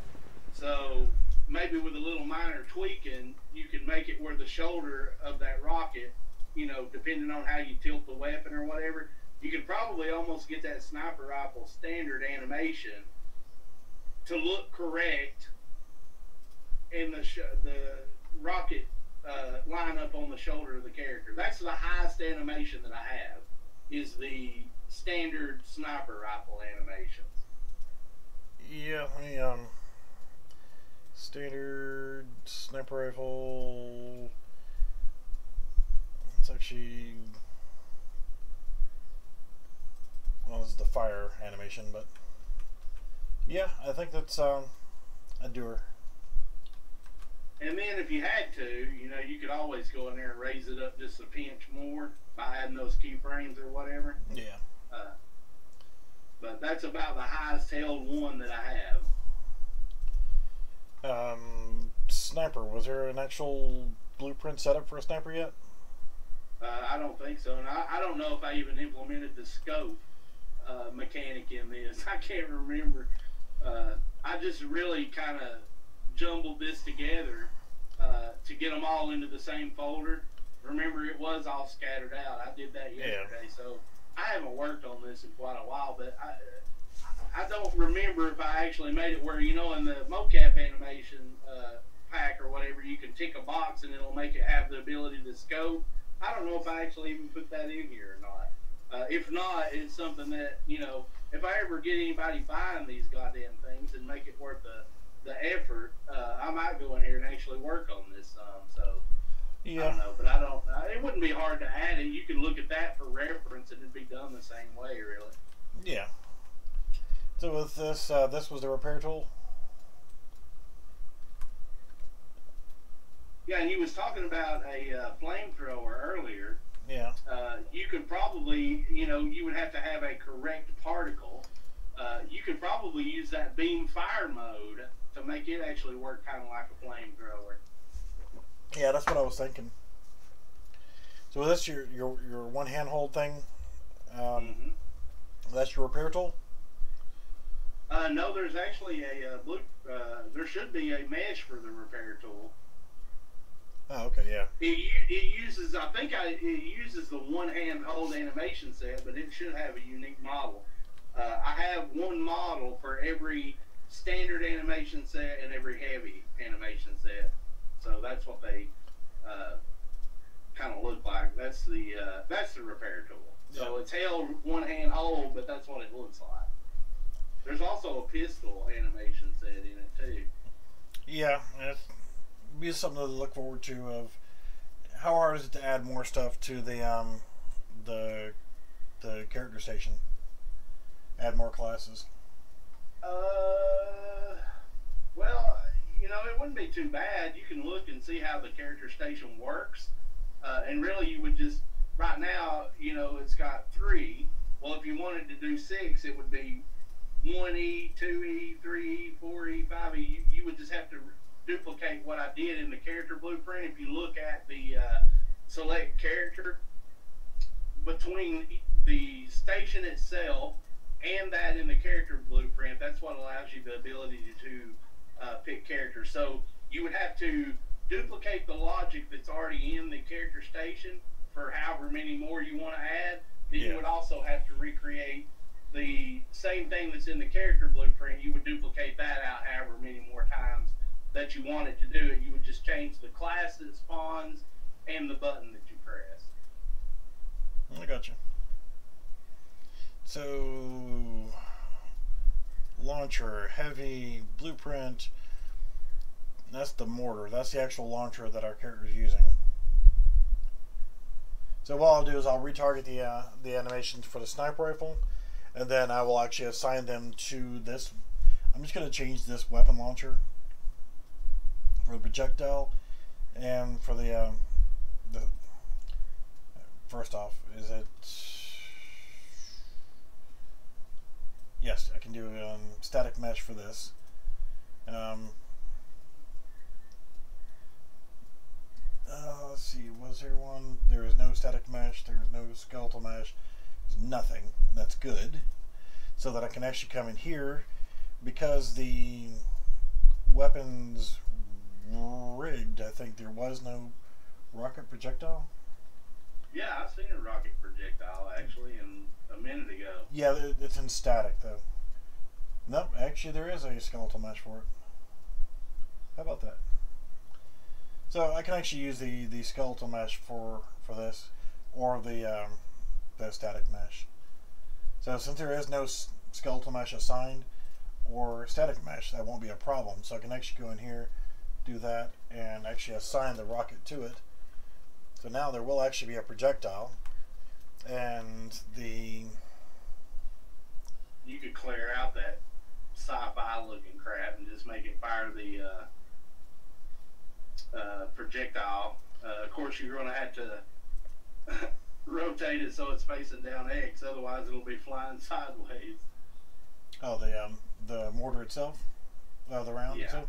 [SPEAKER 5] So maybe with a little minor tweaking, you could make it where the shoulder of that rocket, you know, depending on how you tilt the weapon or whatever, you could probably almost get that sniper rifle standard animation to look correct in the rocket line up on the shoulder of the character. That's the highest animation that I have, is the standard sniper rifle animations.
[SPEAKER 1] yeah, let me standard sniper rifle. It's actually, well, this is the fire animation, but yeah, I think that's a doer.
[SPEAKER 5] And then if you had to, you know, you could always go in there and raise it up just a pinch more by adding those keyframes or whatever.
[SPEAKER 1] Yeah.
[SPEAKER 5] But that's about the highest held one that I have.
[SPEAKER 1] Sniper, was there an actual blueprint setup for a sniper yet?
[SPEAKER 5] I don't think so. And I don't know if I even implemented the scope mechanic in this. I can't remember. I just really kind of jumbled this together to get them all into the same folder. Remember, it was all scattered out. I did that yesterday, so I haven't worked on this in quite a while, but I don't remember if I actually made it where, you know, in the mocap animation pack or whatever, you can tick a box and it'll make it have the ability to scope. I don't know if I actually even put that in here or not. If not, it's something that, you know, if I ever get anybody buying these goddamn things and make it worth the effort, I might go in here and actually work on this some. So I
[SPEAKER 1] Yeah.
[SPEAKER 5] don't know, but I don't. It wouldn't be hard to add it. You could look at that for reference, and it'd be done the same way, really.
[SPEAKER 1] Yeah. So with this, this was the repair tool.
[SPEAKER 5] Yeah, and you was talking about a flamethrower earlier.
[SPEAKER 1] Yeah.
[SPEAKER 5] You could probably, you would have to have a correct particle. You could probably use that beam fire mode to make it actually work kind of like a flamethrower.
[SPEAKER 1] Yeah, that's what I was thinking. So is this your one handhold thing? That's your repair tool?
[SPEAKER 5] No, there's actually a there should be a mesh for the repair tool.
[SPEAKER 1] Oh, okay, yeah.
[SPEAKER 5] It uses, it uses the one handhold animation set, but it should have a unique model. I have one model for every standard animation set and every heavy animation set. So that's what they kind of look like. That's the repair tool. So it's held one hand hold, but that's what it looks like. There's also a pistol animation set in it too.
[SPEAKER 1] Yeah, it'd be something to look forward to. Of how hard is it to add more stuff to the character station? Add more classes.
[SPEAKER 5] Well, it wouldn't be too bad. You can look and see how the character station works. And really, you would just, right now, it's got 3. Well, if you wanted to do 6, it would be 1E, 2E, 3E, 4E, 5E. You would just have to duplicate what I did in the character blueprint. If you look at the select character, between the station itself and that in the character blueprint, that's what allows you the ability to pick characters. So you would have to duplicate the logic that's already in the character station for however many more you want to add. Then you would also have to recreate the same thing that's in the character blueprint. You would duplicate that out however many more times that you wanted to do it. You would just change the class that spawns and the button that you press.
[SPEAKER 1] I got you. So, launcher, heavy, blueprint. That's the mortar. That's the actual launcher that our character is using. So what I'll do is I'll retarget the animations for the sniper rifle, and then I will actually assign them to this. I'm just going to change this weapon launcher for the projectile, and for the first off, is it? Yes, I can do static mesh for this. Let's see, was there one? There is no static mesh, there is no skeletal mesh, there's nothing. That's good. So that I can actually come in here, because the weapons rigged, I think there was no rocket projectile.
[SPEAKER 5] Yeah, I've seen a rocket projectile actually a minute ago.
[SPEAKER 1] Yeah, it's in static though. Nope, actually there is a skeletal mesh for it. How about that? So I can actually use the skeletal mesh for this, or the static mesh. So since there is no skeletal mesh assigned or static mesh, that won't be a problem. So I can actually go in here, do that, and actually assign the rocket to it. So now there will actually be a projectile, and
[SPEAKER 5] you could clear out that sci-fi looking crap and just make it fire the projectile. Of course, you're going to have to rotate it so it's facing down X, otherwise it'll be flying sideways.
[SPEAKER 1] Oh, the mortar itself, the round itself.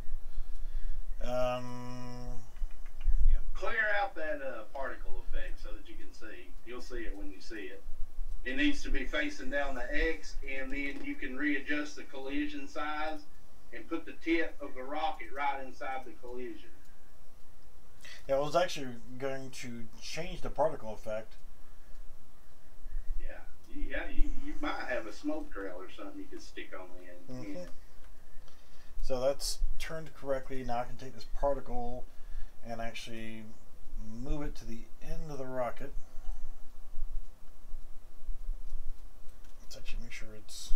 [SPEAKER 5] Clear out that particle effect so that you can see. You'll see it when you see it. It needs to be facing down the X, and then you can readjust the collision size and put the tip of the rocket right inside the collision.
[SPEAKER 1] Yeah, I was actually going to change the particle effect.
[SPEAKER 5] Yeah, you might have a smoke trail or something you could stick on the end.
[SPEAKER 1] Mm-hmm. So that's turned correctly. Now I can take this particle and actually move it to the end of the rocket. Let's actually make sure it's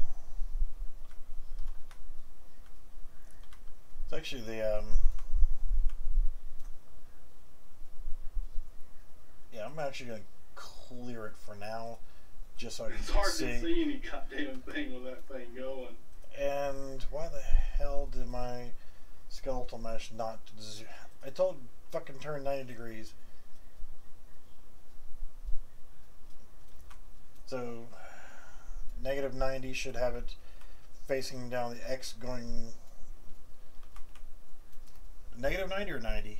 [SPEAKER 1] actually yeah, I'm actually gonna clear it for now, just so I can
[SPEAKER 5] It's hard
[SPEAKER 1] see.
[SPEAKER 5] to see any goddamn thing with that thing going.
[SPEAKER 1] And why the hell did my skeletal mesh not? I told fucking turn 90 degrees. So negative 90 should have it facing down the X going negative 90 or 90.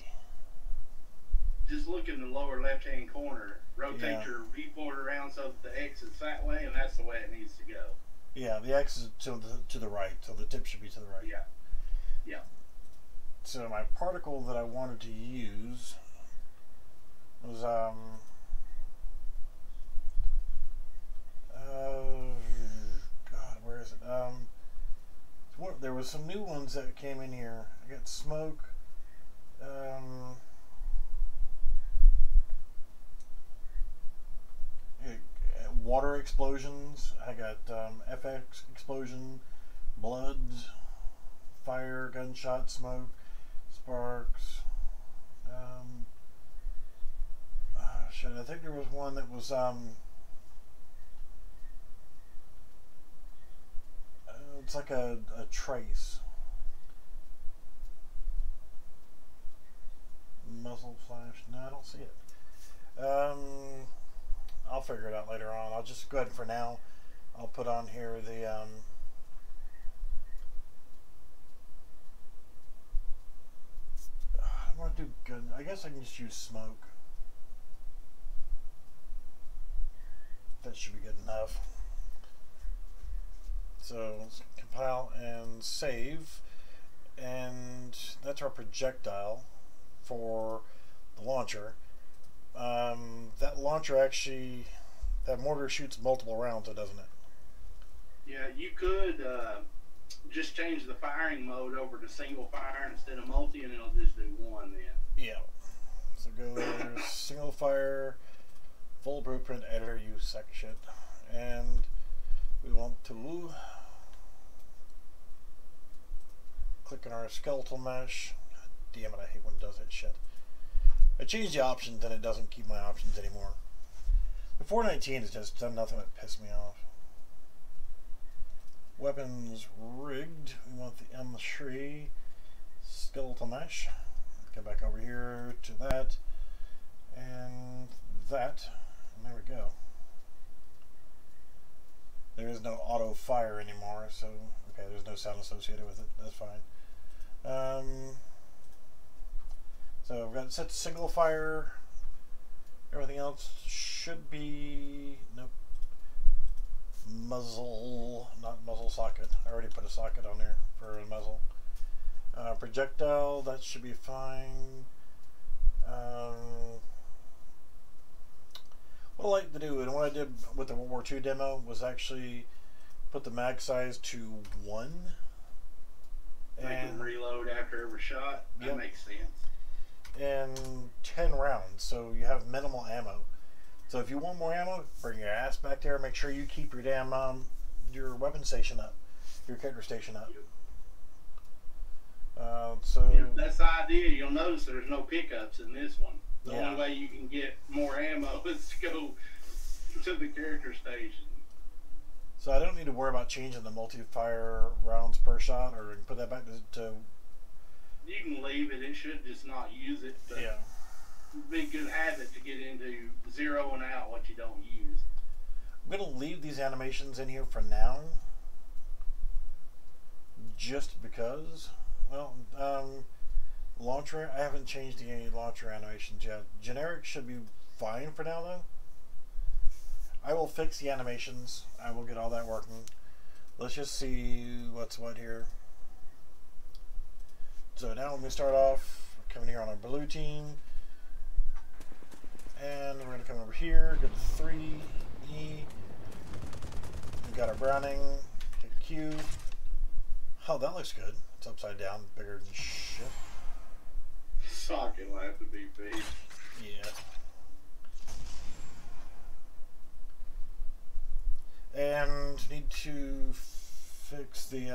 [SPEAKER 5] Just look in the lower left-hand corner. Rotate your viewport around so that the X is that way, and that's the way it needs to go.
[SPEAKER 1] Yeah, the X is to the right, so the tip should be to the right.
[SPEAKER 5] Yeah. Yeah.
[SPEAKER 1] So my particle that I wanted to use was God, where is it? There was some new ones that came in here. I got smoke. Water explosions. I got FX explosion, blood, fire, gunshot, smoke, sparks. Shit, I think there was one that was it's like a trace. Muzzle Flash. No, I don't see it. I'll figure it out later on. I'll just go ahead for now. I'll put on here the I want to do good. I guess I can just use smoke. That should be good enough. So let's compile and save, and that's our projectile for the launcher. That launcher actually, that mortar shoots multiple rounds, doesn't it?
[SPEAKER 5] Yeah, you could just change the firing mode over to single fire instead of multi, and it'll just do one then.
[SPEAKER 1] Yeah. So go single fire, full blueprint editor, you sack of shit. And we want to click on our skeletal mesh. God damn it, I hate when it does that shit. I changed the options and it doesn't keep my options anymore. The 419 has just done nothing but piss me off. Weapons rigged. We want the M3 skeletal mesh. Come back over here to that and that, and there we go. There is no auto fire anymore, so okay, there's no sound associated with it. That's fine. So we've got it set to single fire. Everything else should be nope. Muzzle, not muzzle socket. I already put a socket on there for a muzzle. Projectile, that should be fine. What I like to do, and what I did with the World War II demo, was actually put the mag size to 1.
[SPEAKER 5] Make them reload after every shot. That makes sense.
[SPEAKER 1] And 10 rounds, so you have minimal ammo. So if you want more ammo, bring your ass back there. Make sure you keep your damn your weapon station up, your character station up.
[SPEAKER 5] That's the idea. You'll notice there's no pickups in this one. The only way you can get more ammo is to go to the character station.
[SPEAKER 1] So I don't need to worry about changing the multi-fire rounds per shot, or put that back to
[SPEAKER 5] you can leave it. It should just not use it. But
[SPEAKER 1] yeah.
[SPEAKER 5] It'd be a good habit to get into zeroing out what you don't use.
[SPEAKER 1] I'm going to leave these animations in here for now. Just because. Well, launcher, I haven't changed any launcher animations yet. Generic should be fine for now, though. I will fix the animations. I will get all that working. Let's just see what's what here. So now when we start off, we're coming here on our blue team. And we're going to come over here, go to 3E. We've got our Browning, take Q. Oh, that looks good. It's upside down, bigger than shit.
[SPEAKER 5] Socket will have to be big.
[SPEAKER 1] Yeah. And need to fix the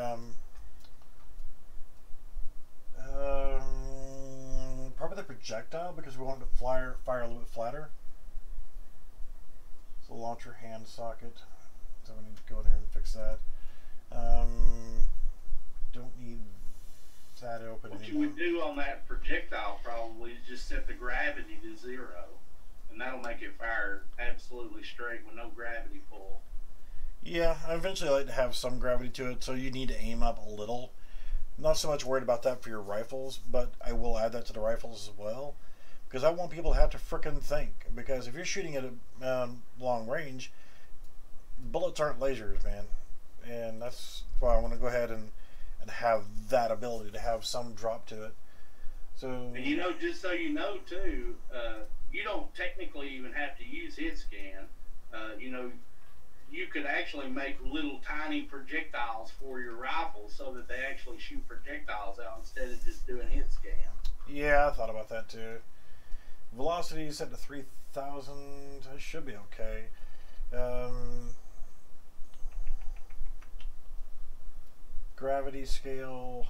[SPEAKER 1] the projectile because we want it to fire a little bit flatter. So launcher hand socket. So we need to go in here and fix that. Don't need that open
[SPEAKER 5] What
[SPEAKER 1] anymore.
[SPEAKER 5] you would do on that projectile probably is just set the gravity to 0, and that'll make it fire absolutely straight with no gravity pull.
[SPEAKER 1] Yeah, I eventually like to have some gravity to it, so you need to aim up a little. Not so much worried about that for your rifles, but I will add that to the rifles as well, because I want people to have to frickin' think. Because if you're shooting at a long range, bullets aren't lasers, man, and that's why I want to go ahead and have that ability to have some drop to it. So,
[SPEAKER 5] And you know, just so you know too, you don't technically even have to use hit scan. You know, you could actually make little tiny projectiles for your rifle so that they actually shoot projectiles out instead of just doing hit scan.
[SPEAKER 1] yeah, I thought about that too. Velocity set to 3,000. I should be okay. Gravity scale.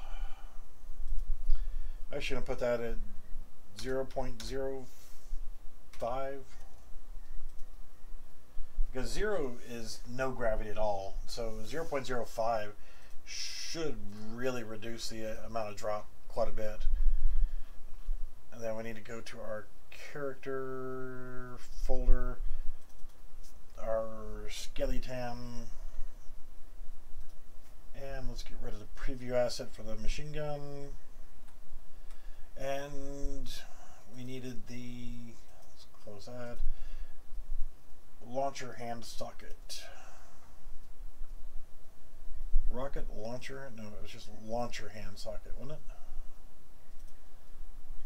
[SPEAKER 1] I should have put that at 0.05. Because 0 is no gravity at all. So 0.05 should really reduce the amount of drop quite a bit. And then we need to go to our character folder, our skeleton, and let's get rid of the preview asset for the machine gun. And we needed the, let's close that, launcher hand socket. Rocket launcher? No, it was just launcher hand socket, wasn't it?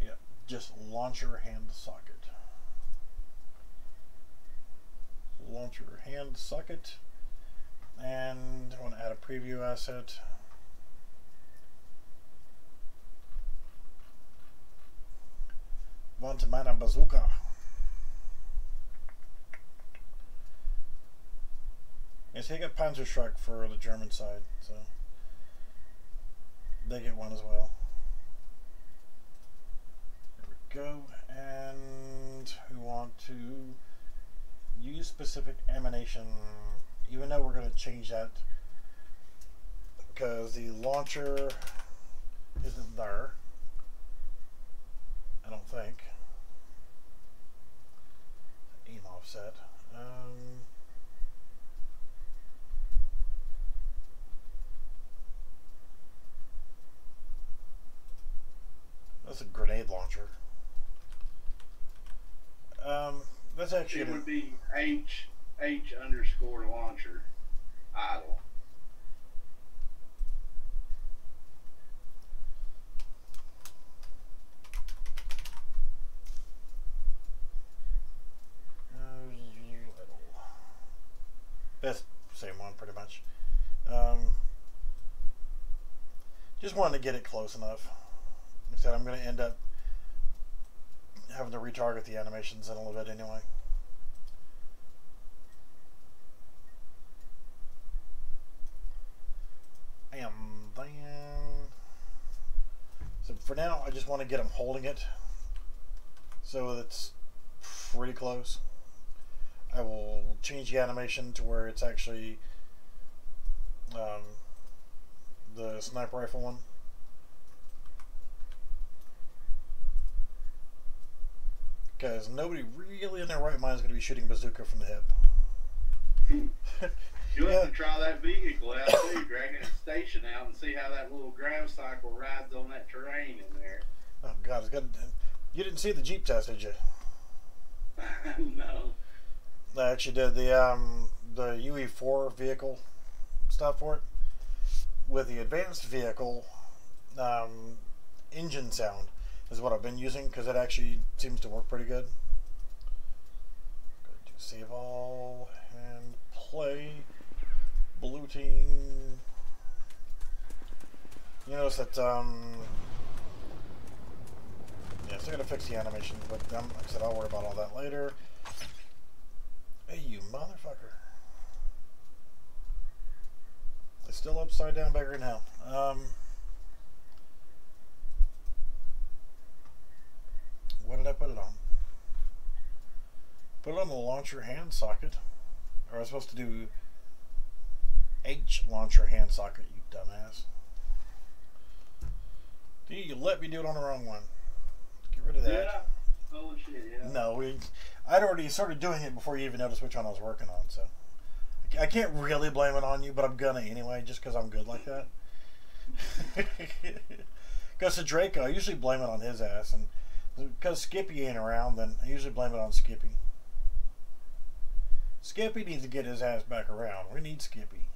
[SPEAKER 1] Yeah, just launcher hand socket. Launcher hand socket. And I want to add a preview asset. Want to mine a bazooka. Yes, he got Panzerschreck for the German side, so they get one as well. There we go, and we want to use specific emanation, even though we're going to change that because the launcher isn't there, I don't think. Aim offset. That's a grenade launcher. That's actually.
[SPEAKER 5] It would be H underscore launcher idle.
[SPEAKER 1] That's the same one, pretty much. Just wanted to get it close enough. Like I said, I'm going to end up having to retarget the animations in a little bit anyway. And then, so for now, I just want to get them holding it so that's pretty close. I will change the animation to where it's actually the sniper rifle one. Because nobody really in their right mind is going to be shooting bazooka from the hip.
[SPEAKER 5] You'll have to try that vehicle out too, dragging its station out and see how that little grav cycle rides on that terrain in there.
[SPEAKER 1] Oh God, it's got. You didn't see the Jeep test, did you?
[SPEAKER 5] No.
[SPEAKER 1] I actually did the UE4 vehicle stuff for it with the advanced vehicle engine sound is what I've been using because it actually seems to work pretty good. Go to save all and play blue team. You notice that yeah, so I gotta fix the animation, but like I said, I'll worry about all that later. Hey, you motherfucker. It's still upside down beggar in hell. Put it on the launcher hand socket. Or I was supposed to do H launcher hand socket, you dumbass. Dude, you let me do it on the wrong one. Get rid of that.
[SPEAKER 5] Yeah. Oh shit, yeah.
[SPEAKER 1] No, I'd already started doing it before you even noticed which one I was working on, so I can't really blame it on you, but I'm gonna anyway, just because I'm good like that. Because the Draco, I usually blame it on his ass, and because Skippy ain't around, then I usually blame it on Skippy. Skippy needs to get his ass back around. We need Skippy.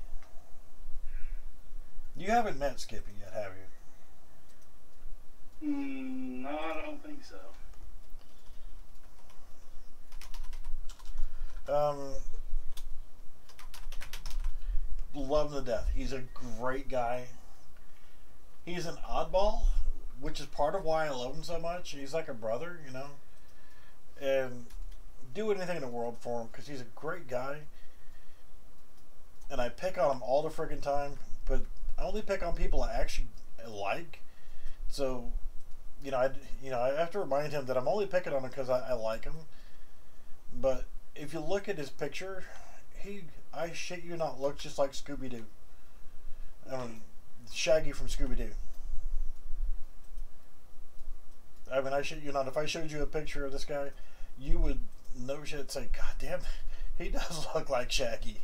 [SPEAKER 1] You haven't met Skippy yet, have you?
[SPEAKER 5] No, I don't think so.
[SPEAKER 1] Love him to death. He's a great guy. He's an oddball, which is part of why I love him so much. He's like a brother, you know, and do anything in the world for him because he's a great guy. And I pick on him all the friggin' time, but I only pick on people I actually like. So, I have to remind him that I'm only picking on him because I like him. But if you look at his picture, I shit you not, looks just like Scooby-Doo. Shaggy from Scooby-Doo. I mean, I shit you not, if I showed you a picture of this guy, you would no shit say, God damn, he does look like Shaggy.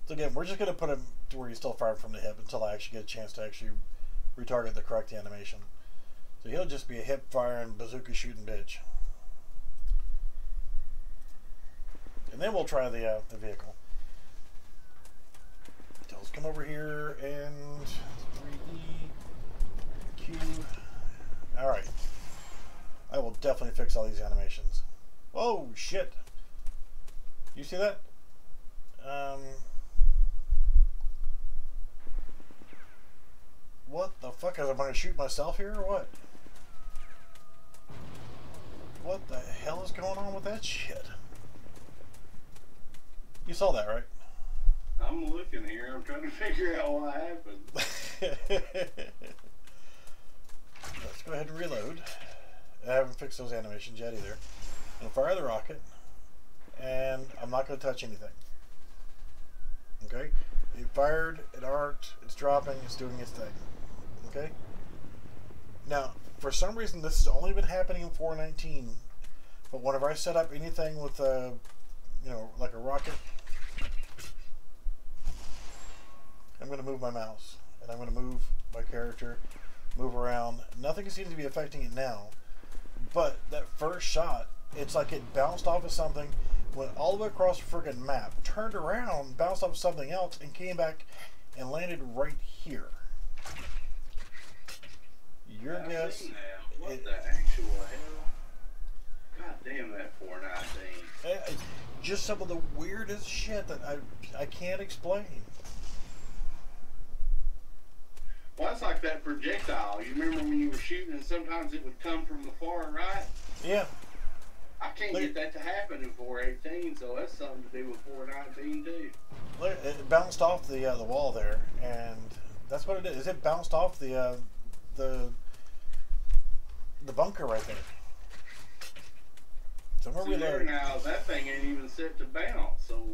[SPEAKER 1] So again, we're just going to put him to where he's still fired from the hip until I actually get a chance to actually retarget the correct animation. So he'll just be a hip firing, bazooka shooting bitch. And then we'll try the vehicle. So let's come over here and 3E, Q. Alright. I will definitely fix all these animations. Oh, shit. You see that? What the fuck? Am I going to shoot myself here or what? What the hell is going on with that shit? You saw that, right?
[SPEAKER 5] I'm looking here. I'm trying to figure out what happened.
[SPEAKER 1] Let's go ahead and reload. I haven't fixed those animations yet either. I'm going to fire the rocket, and I'm not going to touch anything. Okay? It fired, it arced, it's dropping, it's doing its thing. Okay? Now, for some reason, this has only been happening in 4.19, but whenever I set up anything with like a rocket, I'm going to move my mouse, and I'm going to move my character, move around. Nothing seems to be affecting it now, but that first shot, it's like it bounced off of something, went all the way across the friggin' map, turned around, bounced off of something else, and came back and landed right here. Your guess?
[SPEAKER 5] What the actual hell? God damn that 419.
[SPEAKER 1] Just some of the weirdest shit that I can't explain.
[SPEAKER 5] Well, that's like that projectile. You remember when you were shooting and sometimes it would come from the far right?
[SPEAKER 1] Yeah.
[SPEAKER 5] I can't get that to happen in 418, so that's something to do with 419 too.
[SPEAKER 1] Look, it bounced off the wall there, and that's what it is. It bounced off the bunker right there. So we're reloading.
[SPEAKER 5] Now that thing ain't even set to bounce, so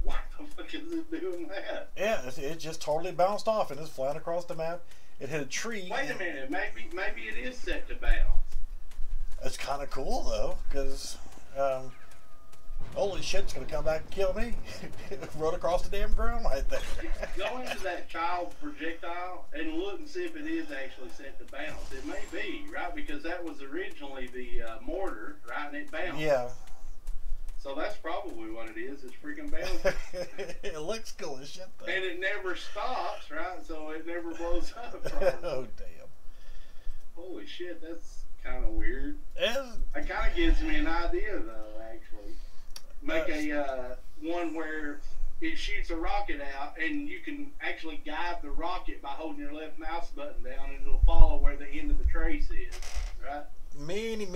[SPEAKER 5] why the fuck is it doing that?
[SPEAKER 1] Yeah, it just totally bounced off and it's flying across the map. It hit a tree.
[SPEAKER 5] Wait a minute, maybe it is set to bounce.
[SPEAKER 1] It's kind of cool though, because holy shit, it's gonna come back and kill me. Rode across the damn ground right there.
[SPEAKER 5] Go into that child projectile and look and see if it is actually set to bounce. It may be, right? Because that was originally the mortar, right? And it bounced.
[SPEAKER 1] Yeah.
[SPEAKER 5] So that's probably what it is. It's freaking bouncing.
[SPEAKER 1] It looks cool as shit though.
[SPEAKER 5] And it never stops, right? So it never blows up.
[SPEAKER 1] Oh damn.
[SPEAKER 5] Holy shit, that's kind of weird.
[SPEAKER 1] That
[SPEAKER 5] kind of gives me an idea though, actually. Make a one where it shoots a rocket out and you can actually guide the rocket by holding your left mouse button down and it'll follow where the end of the trace is, right? Many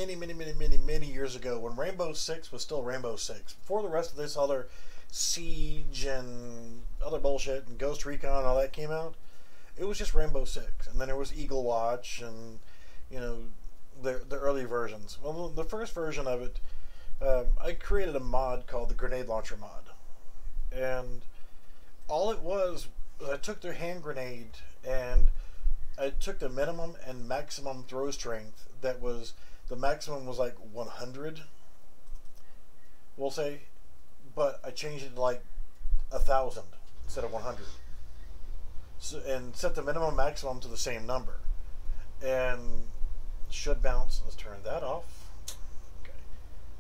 [SPEAKER 1] years ago when Rainbow Six was still Rainbow Six, before the rest of this other Siege and other bullshit and Ghost Recon and all that came out, it was just Rainbow Six. And then there was Eagle Watch and, the early versions. Well, the first version of it, I created a mod called the Grenade Launcher mod, and all it was I took their hand grenade and I took the minimum and maximum throw strength. That was the maximum was like 100, we'll say, but I changed it to like 1,000 instead of 100. So, and set the minimum maximum to the same number, and should bounce. Let's turn that off. Okay,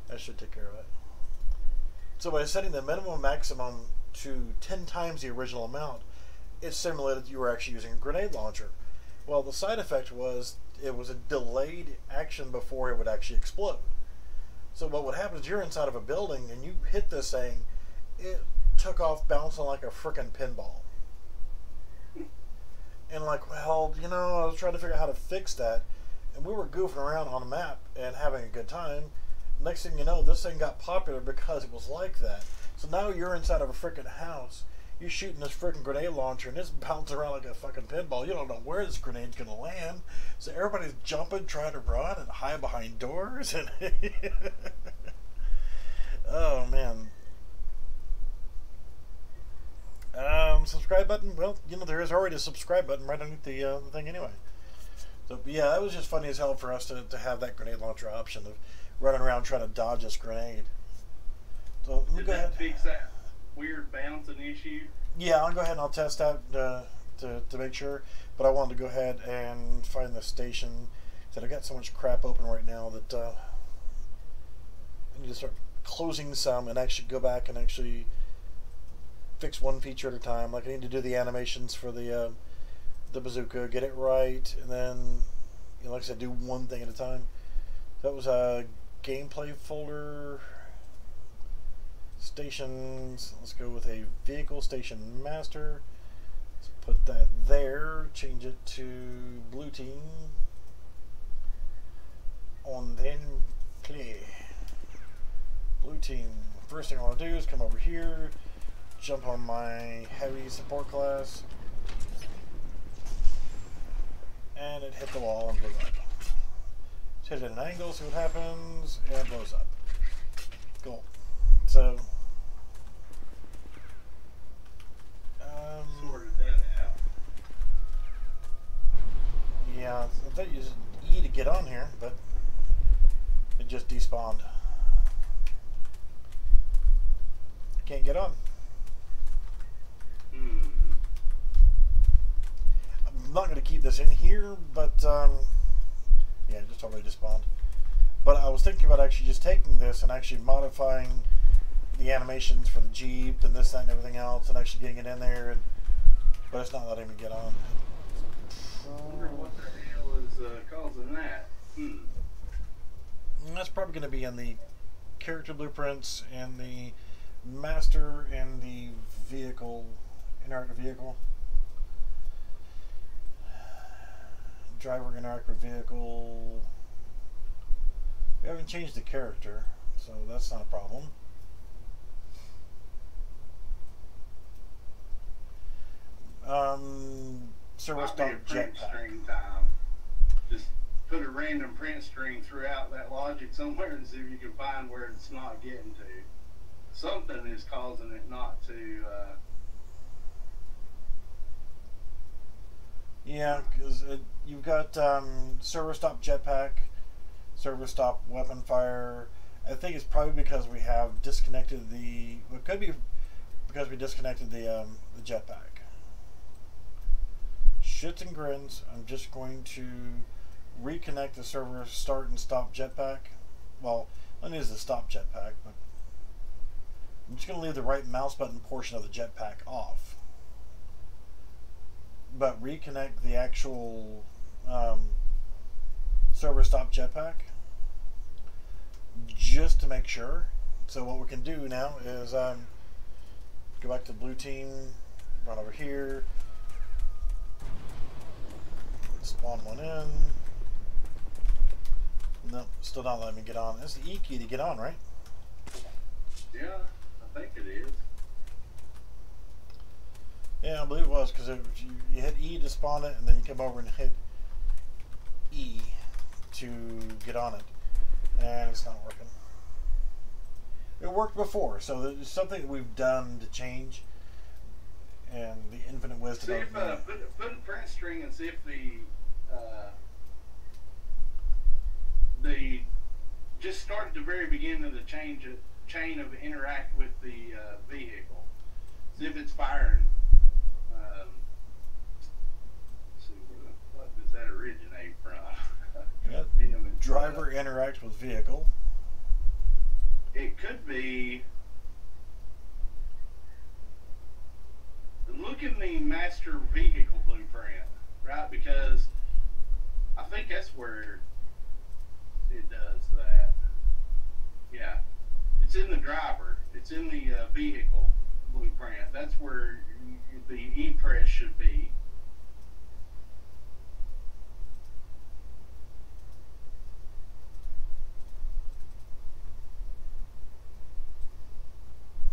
[SPEAKER 1] that should take care of it. So by setting the minimum maximum to 10 times the original amount, it simulated you were actually using a grenade launcher. Well, the side effect was it was a delayed action before it would actually explode. So what would happen is you're inside of a building and you hit this thing, it took off bouncing like a frickin' pinball. And like, well, you know, I was trying to figure out how to fix that, and we were goofing around on the map and having a good time. Next thing you know, this thing got popular because it was like that. So now you're inside of a frickin' house, you're shooting this frickin' grenade launcher, and it's bouncing around like a fucking pinball. You don't know where this grenade's gonna land. So everybody's jumping, trying to run, and hide behind doors, and oh man. Subscribe button. Well, you know, there is already a subscribe button right underneath the thing anyway. So yeah, that was just funny as hell for us to have that grenade launcher option of running around trying to dodge this grenade. So let me
[SPEAKER 5] Did
[SPEAKER 1] go ahead.
[SPEAKER 5] that fix that weird bouncing issue?
[SPEAKER 1] Yeah, I'll go ahead and I'll test that to make sure. But I wanted to go ahead and find the station. That I got so much crap open right now that I need to start closing some and actually go back and actually fix one feature at a time. Like I need to do the animations for the bazooka, get it right, and then, you know, like I said, do one thing at a time. That was a gameplay folder. Stations. Let's go with a vehicle station master. Let's put that there. Change it to blue team. On then play. Blue team. First thing I want to do is come over here. Jump on my heavy support class, and it hit the wall and blew up. Let's hit it at an angle, see what happens, and it blows up. Cool. So,
[SPEAKER 5] Sorted that out.
[SPEAKER 1] yeah, I thought you used E to get on here, but it just despawned. Can't get on. I'm not going to keep this in here, but yeah, it just totally despawned. But I was thinking about actually just taking this and actually modifying the animations for the Jeep and this, that, and everything else, and actually getting it in there, but it's not letting me get on.
[SPEAKER 5] I wonder what the hell is causing that.
[SPEAKER 1] And that's probably going to be in the character blueprints and the master and the vehicle, interactive vehicle. Driver interactive vehicle. We haven't changed the character, so that's not a problem. Servo
[SPEAKER 5] Might
[SPEAKER 1] stop
[SPEAKER 5] be a print
[SPEAKER 1] jetpack.
[SPEAKER 5] string time. Just put a random print string throughout that logic somewhere and see if you can find where it's not getting to. Something is causing it not to.
[SPEAKER 1] Yeah, because you've got servo stop jetpack, servo stop weapon fire. I think it's probably because we have disconnected the. It could be because we disconnected the jetpack. Shits and grins. I'm just going to reconnect the servo start and stop jetpack. Well, I need is the stop jetpack, but I'm just going to leave the right mouse button portion of the jetpack off. But reconnect the actual servo stop jetpack just to make sure. So what we can do now is go back to blue team, run over here, spawn one in. Nope, still not letting me get on. That's the E key to get on, right?
[SPEAKER 5] Yeah, I think it is.
[SPEAKER 1] Yeah, I believe it was because you hit E to spawn it, and then you come over and hit E to get on it, and it's not working. It worked before, so there's something that we've done to change, and the infinite wisdom
[SPEAKER 5] See if,
[SPEAKER 1] of
[SPEAKER 5] put a print string and see if the just start at the very beginning of the chain of interact with the vehicle. See if it's firing. See what does that originate from?
[SPEAKER 1] yeah, driver interacts with vehicle.
[SPEAKER 5] It could be. Look in the master vehicle blueprint, right? Because I think that's where it does that. Yeah, it's in the driver. It's in the vehicle blueprint. That's where the E-press should be.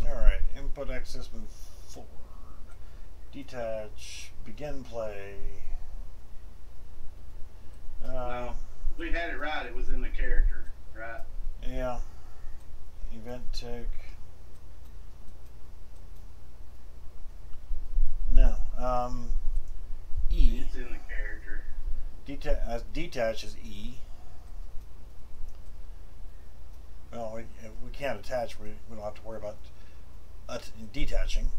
[SPEAKER 1] Alright, input access, move forward. Detach, begin play.
[SPEAKER 5] No, we had it right. It was in the character, right?
[SPEAKER 1] Yeah. Event tick. No. E.
[SPEAKER 5] It's in the character.
[SPEAKER 1] Detach is E. Well, if we can't attach, we don't have to worry about detaching.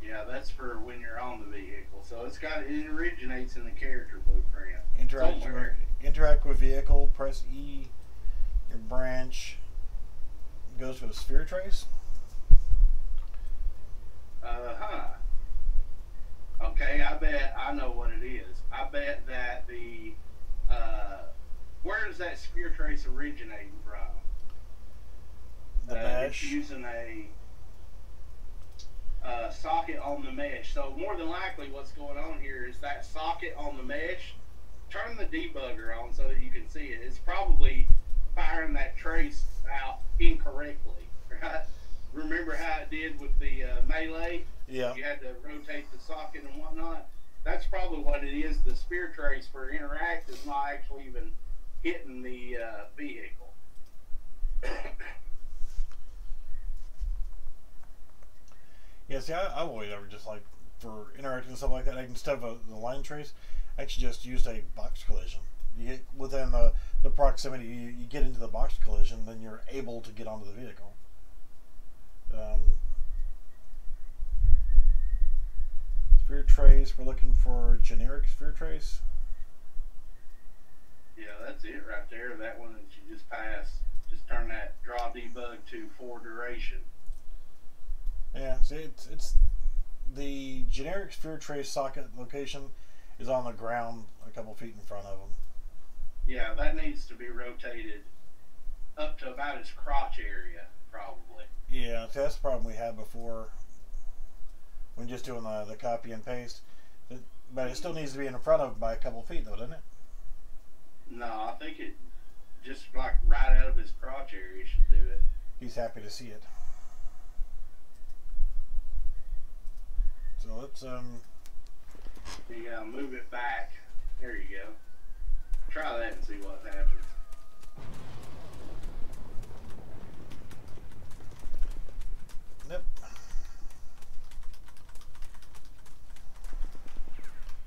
[SPEAKER 5] Yeah, that's for when you're on the vehicle. So it originates in the character blueprint.
[SPEAKER 1] Interact with vehicle, press E, your branch goes for the sphere trace.
[SPEAKER 5] Okay, I bet I know what it is. I bet that the where does that sphere trace originating from?
[SPEAKER 1] The mesh.
[SPEAKER 5] It's using a socket on the mesh. So more than likely what's going on here is that socket on the mesh. Turn the debugger on so that you can see it. It's probably firing that trace out incorrectly, right? Remember how it did with the melee?
[SPEAKER 1] Yeah.
[SPEAKER 5] You had to rotate the socket and whatnot. That's probably what it is. The spear trace for interact is not actually even hitting the vehicle.
[SPEAKER 1] Yeah, see, I've always ever just like for interacting and stuff like that, instead of the line trace, I actually just used a box collision. You get within the proximity, you get into the box collision, then you're able to get onto the vehicle. Sphere trace, we're looking for generic sphere trace.
[SPEAKER 5] Yeah, that's it right there. That one that you just passed. Just turn that draw debug to for duration.
[SPEAKER 1] Yeah, see, it's the generic sphere trace socket location is on the ground a couple feet in front of them.
[SPEAKER 5] Yeah, that needs to be rotated up to about its crotch area, probably.
[SPEAKER 1] Yeah, see, that's the problem we had before when just doing the copy and paste. But it still needs to be in front of by a couple feet, though, doesn't it?
[SPEAKER 5] No, I think it just like right out of his crotch area should do it.
[SPEAKER 1] He's happy to see it. So let's
[SPEAKER 5] You gotta move it back. There you go. Try that and see what happens.
[SPEAKER 1] Yep.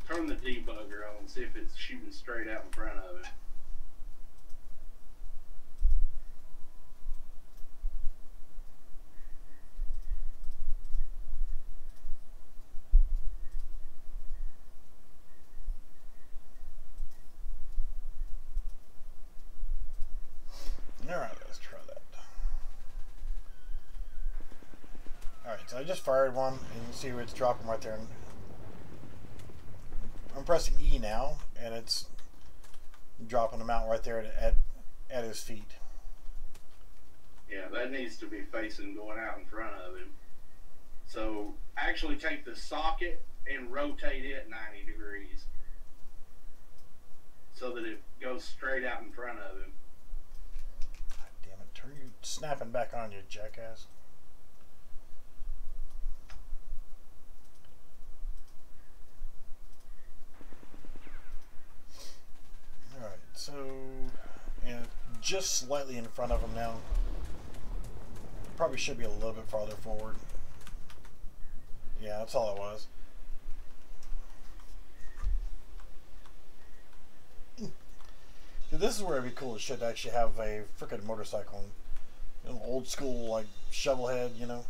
[SPEAKER 5] Turn the debugger on and see if it's shooting straight out in front of it.
[SPEAKER 1] Alright, let's try that. Alright, so I just fired one, and you can see where it's dropping right there. I'm pressing E now, and it's dropping them out right there at his feet.
[SPEAKER 5] Yeah, that needs to be facing going out in front of him. So actually take the socket and rotate it 90 degrees so that it goes straight out in front of him.
[SPEAKER 1] God damn it, turn you snapping back on, you jackass. Alright, just slightly in front of him now. Probably should be a little bit farther forward. Yeah, that's all it was. Dude, this is where it'd be cool as shit to actually have a freaking motorcycle. You know, old school, like, shovel head, you know?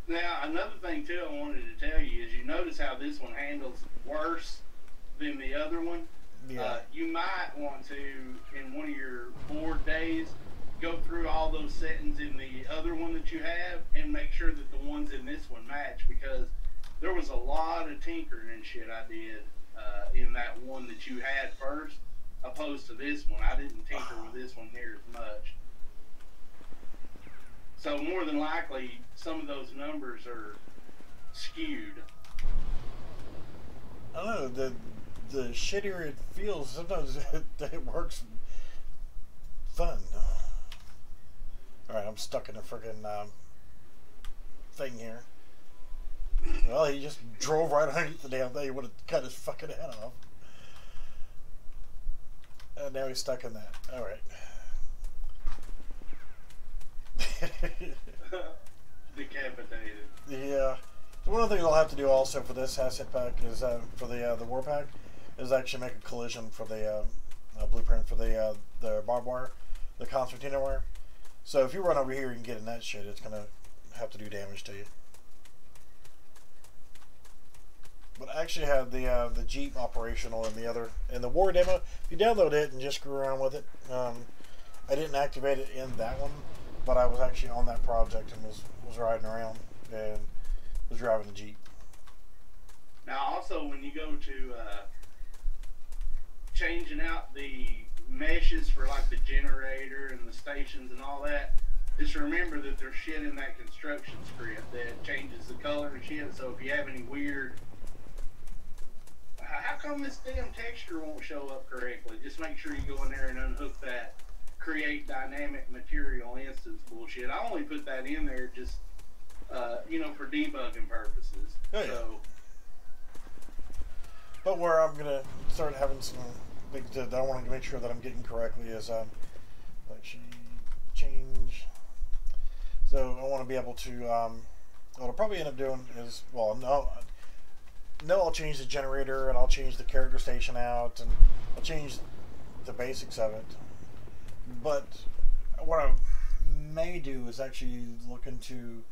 [SPEAKER 5] Now, another thing, too, I wanted to tell you is you notice how this one handles worse than the other one.
[SPEAKER 1] Yeah.
[SPEAKER 5] You might want to, in one of your board days, go through all those settings in the other one that you have and make sure that the ones in this one match, because there was a lot of tinkering and shit I did in that one that you had first, opposed to this one. I didn't tinker with this one near as much. So more than likely, some of those numbers are skewed.
[SPEAKER 1] I don't know, the shittier it feels, sometimes it works fun. Alright, I'm stuck in a friggin' thing here. Well, he just drove right underneath the damn thing. He would have cut his fucking head off. And now he's stuck in that. Alright.
[SPEAKER 5] Decapitated.
[SPEAKER 1] Yeah. So one of the things I'll have to do also for this asset pack is for the war pack is actually make a collision for the blueprint for the barbed wire, the concertina wire. So if you run over here and get in that shit, it's gonna have to do damage to you. But I actually had the Jeep operational in the war demo. If you download it and just screw around with it, I didn't activate it in that one, but I was actually on that project and was riding around and was driving the Jeep.
[SPEAKER 5] Now, also, when you go to changing out the meshes for like the generator and the stations and all that, just remember that there's shit in that construction script that changes the color and shit. So if you have any weird, how come this damn texture won't show up correctly? Just make sure you go in there and unhook that create dynamic material instance bullshit. I only put that in there just you know, for debugging purposes.
[SPEAKER 1] Oh, yeah.
[SPEAKER 5] So,
[SPEAKER 1] but where I'm gonna start having some things that I want to make sure that I'm getting correctly is actually change. So I want to be able to what I'll probably end up doing is, well, no, I'll change the generator and I'll change the character station out and I'll change the basics of it. But what I may do is actually look into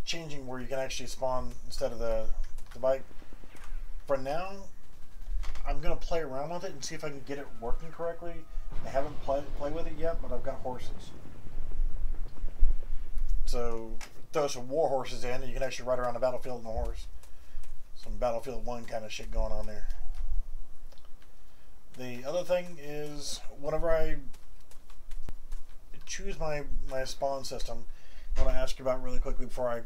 [SPEAKER 1] changing where you can actually spawn instead of the bike. For now, I'm going to play around with it and see if I can get it working correctly. I haven't played with it yet, but I've got horses. So throw some war horses in and you can actually ride around the battlefield on a horse. Some Battlefield 1 kind of shit going on there. The other thing is, whenever I choose my spawn system, I want to ask you about really quickly before I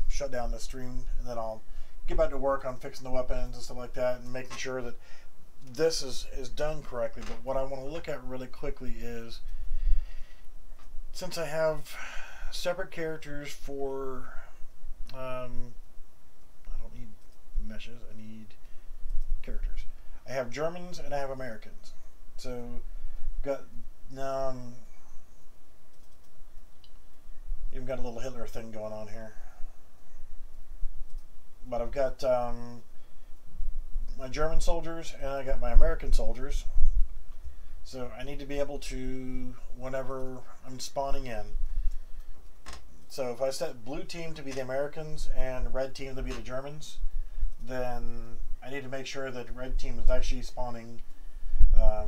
[SPEAKER 1] shut down the stream, and then I'll get back to work on fixing the weapons and stuff like that and making sure that this is done correctly. But what I want to look at really quickly is, since I have separate characters for I don't need meshes, I need characters. I have Germans and I have Americans. So got even got a little Hitler thing going on here. But I've got my German soldiers and I got my American soldiers. So I need to be able to, whenever I'm spawning in. So if I set blue team to be the Americans and red team to be the Germans, then I need to make sure that red team is actually spawning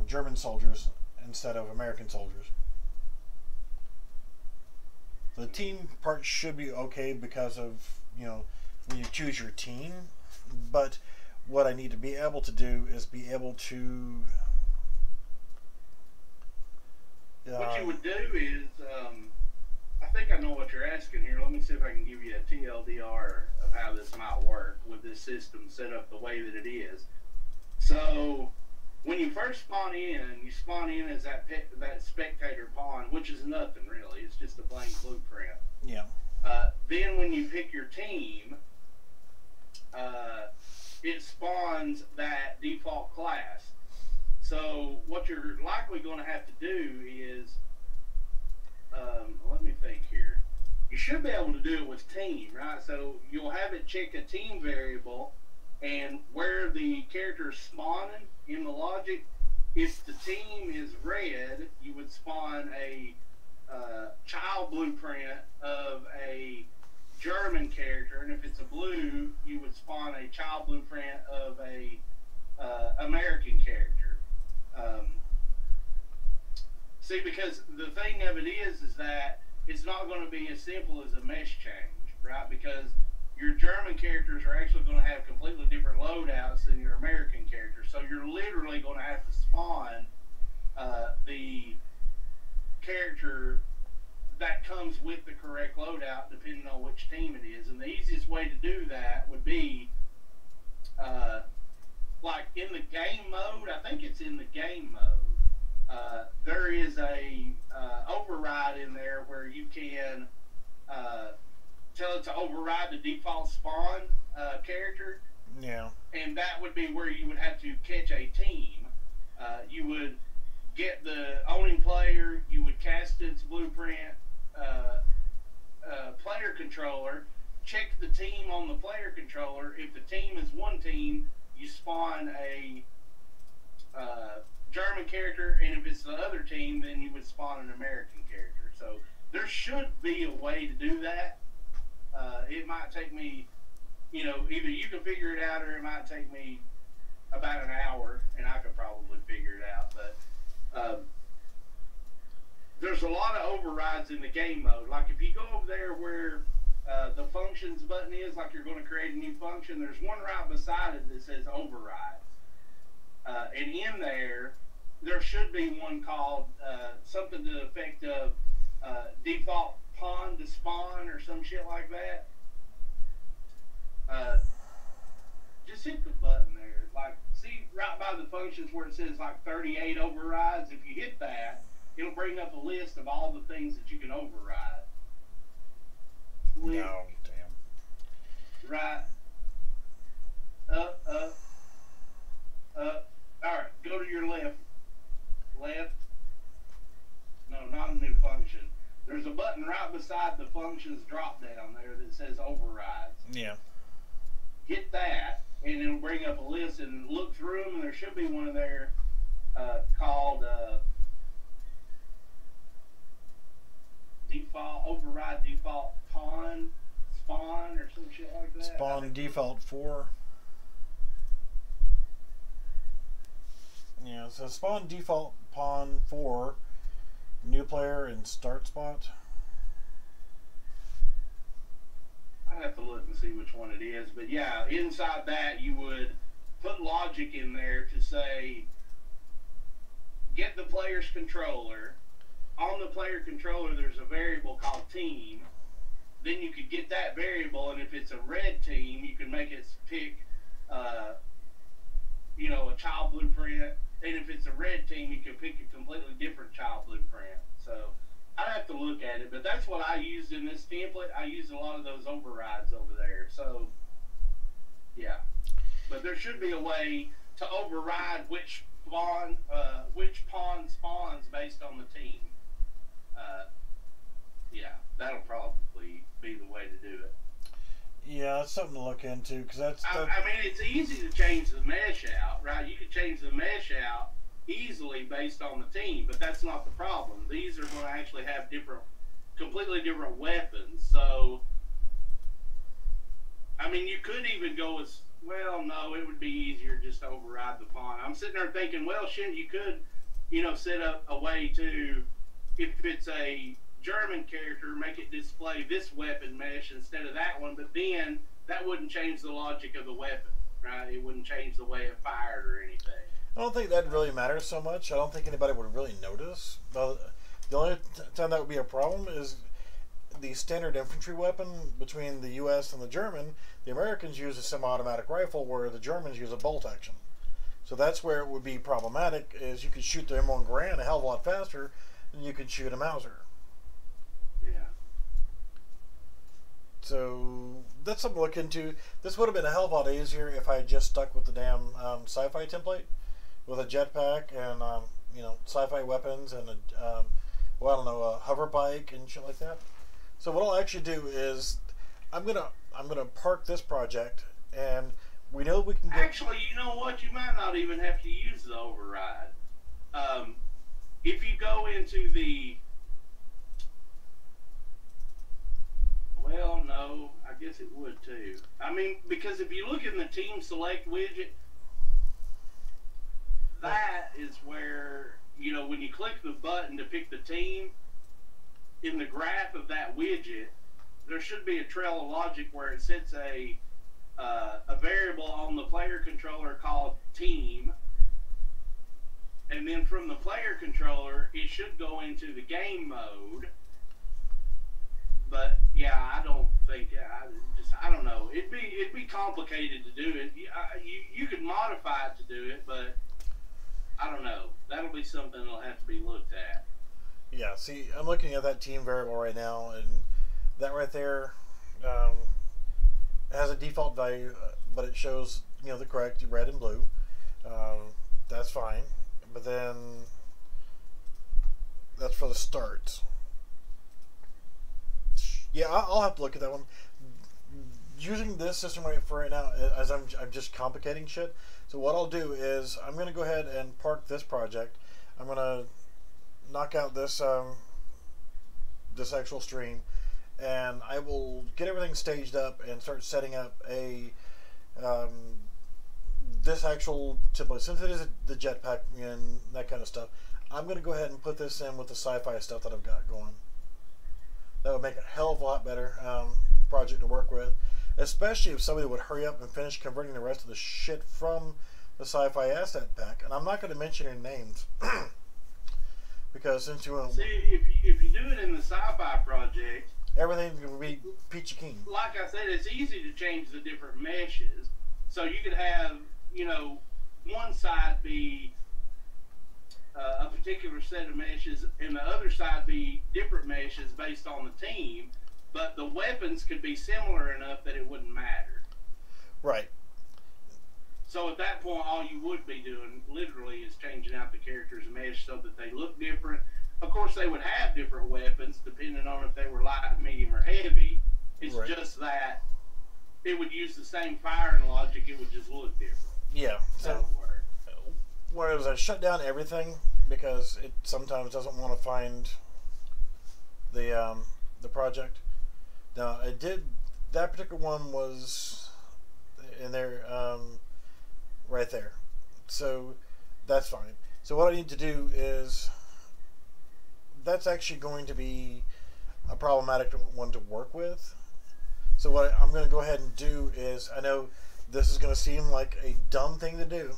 [SPEAKER 1] German soldiers instead of American soldiers. The team part should be okay because of, you know, when you choose your team, but what I need to be able to do is be able to
[SPEAKER 5] what you would do is, I think I know what you're asking here. Let me see if I can give you a TLDR of how this might work with this system set up the way that it is. So, when you first spawn in, you spawn in as that spectator pawn, which is nothing really. It's just a blank blueprint.
[SPEAKER 1] yeah.
[SPEAKER 5] Then when you pick your team, it spawns that default class. So what you're likely going to have to do is, let me think here. You should be able to do it with team, right? So you'll have it check a team variable, and where the character is spawning in the logic, if the team is red, you would spawn a child blueprint of a German character, and if it's a blue, you would spawn a child blueprint of a American character. See, because the thing of it is that it's not going to be as simple as a mesh change, right? Because your German characters are actually going to have completely different loadouts than your American characters. So you're literally going to have to spawn the character that comes with the correct loadout depending on which team it is. And the easiest way to do that would be like in the game mode. I think it's in the game mode. There is a override in there where you can tell it to override the default spawn character.
[SPEAKER 1] Yeah.
[SPEAKER 5] And that would be where you would have to catch a team. You would get the owning player, you would cast its blueprint, player controller, check the team on the player controller. If the team is one team, you spawn a German character, and if it's the other team, then you would spawn an American character. So there should be a way to do that. It might take me, either you can figure it out, or it might take me about an hour, and I could probably figure it out. But there's a lot of overrides in the game mode. Like if you go over there where the functions button is, like you're going to create a new function, there's one right beside it that says overrides. And in there should be one called something to the effect of default pawn to spawn or some shit like that. Just hit the button there. Like, see right by the functions where it says like 38 overrides? If you hit that, it'll bring up a list of all the things that you can override.
[SPEAKER 1] No, damn.
[SPEAKER 5] Right. Up. Alright, go to your left. Left. No, not a new function. There's a button right beside the functions drop down there that says overrides.
[SPEAKER 1] Yeah.
[SPEAKER 5] Hit that, and it'll bring up a list and look through them, and there should be one in there called override default pawn spawn or some shit like that.
[SPEAKER 1] Spawn default 4. Yeah, so spawn default pawn 4, new player and start spot.
[SPEAKER 5] I have to look and see which one it is, but yeah, inside that you would put logic in there to say, get the player's controller. On the player controller, there's a variable called team. Then you could get that variable, and if it's a red team, you can make it pick, a child blueprint. And if it's a red team, you can pick a completely different child blueprint. So I'd have to look at it, but that's what I used in this template. I used a lot of those overrides over there. So yeah, but there should be a way to override which pawn spawns based on the team. Yeah, that'll probably be the way to do it.
[SPEAKER 1] Yeah, that's something to look into, because that's.
[SPEAKER 5] I mean, it's easy to change the mesh out, right? You can change the mesh out easily based on the team, but that's not the problem. These are going to actually have completely different weapons. So, I mean, you could even go as well. No, it would be easier just to override the pawn. I'm sitting there thinking, well, shit, you could, set up a way to, if it's a German character, make it display this weapon mesh instead of that one, but then that wouldn't change the logic of the weapon, right? It wouldn't change the way it fired or anything.
[SPEAKER 1] I don't think that really matters so much. I don't think anybody would really notice. The only time that would be a problem is the standard infantry weapon between the U.S. and the German. The Americans use a semi-automatic rifle, where the Germans use a bolt action. So that's where it would be problematic, is you could shoot the M1 Garand a hell of a lot faster than you could shoot a Mauser.
[SPEAKER 5] Yeah.
[SPEAKER 1] So that's something to look into. This would have been a hell of a lot easier if I had just stuck with the damn sci-fi template, with a jetpack and you know, sci-fi weapons and a well, I don't know, a hover bike and shit like that. So what I'll actually do is I'm gonna park this project, and we know we can get.
[SPEAKER 5] Actually, you know what? You might not even have to use the override. If you go into the, well, no, I guess it would too. I mean, because if you look in the team select widget, that is where, you know, when you click the button to pick the team, in the graph of that widget, there should be a trail of logic where it sets a variable on the player controller called team, and then from the player controller it should go into the game mode. But yeah, I don't think, I don't know. It'd be complicated to do it. You could modify it to do it, but I don't know. That'll be something that'll have to be looked at.
[SPEAKER 1] Yeah, see, I'm looking at that team variable right now, and that right there has a default value, but it shows, you know, the correct red and blue. That's fine, but then that's for the start. Yeah, I'll have to look at that one. Using this system right now, as I'm just complicating shit. So what I'll do is I'm going to go ahead and park this project. I'm going to knock out this this actual stream, and I will get everything staged up and start setting up a this actual template. Since it is the jetpack and that kind of stuff, I'm going to go ahead and put this in with the sci-fi stuff that I've got going. That would make it a hell of a lot better project to work with, especially if somebody would hurry up and finish converting the rest of the shit from the sci-fi asset pack. And I'm not going to mention your names because since you
[SPEAKER 5] see, if you do it in the sci-fi project,
[SPEAKER 1] everything's going to be peachy keen.
[SPEAKER 5] Like I said, it's easy to change the different meshes. So you could have, you know, one side be a particular set of meshes, and the other side be different meshes based on the team, but the weapons could be similar enough that it wouldn't matter.
[SPEAKER 1] Right.
[SPEAKER 5] So at that point, all you would be doing literally is changing out the characters' mesh so that they look different. Of course, they would have different weapons depending on if they were light, medium, or heavy. It's
[SPEAKER 1] right.
[SPEAKER 5] Just that it would use the same firing logic, it would just look different.
[SPEAKER 1] Yeah. So whereas I shut down everything because it sometimes doesn't want to find the project. Now I did, that particular one was in there right there, so that's fine. So what I need to do is, that's actually going to be a problematic one to work with. So what I'm going to go ahead and do is, I know this is going to seem like a dumb thing to do,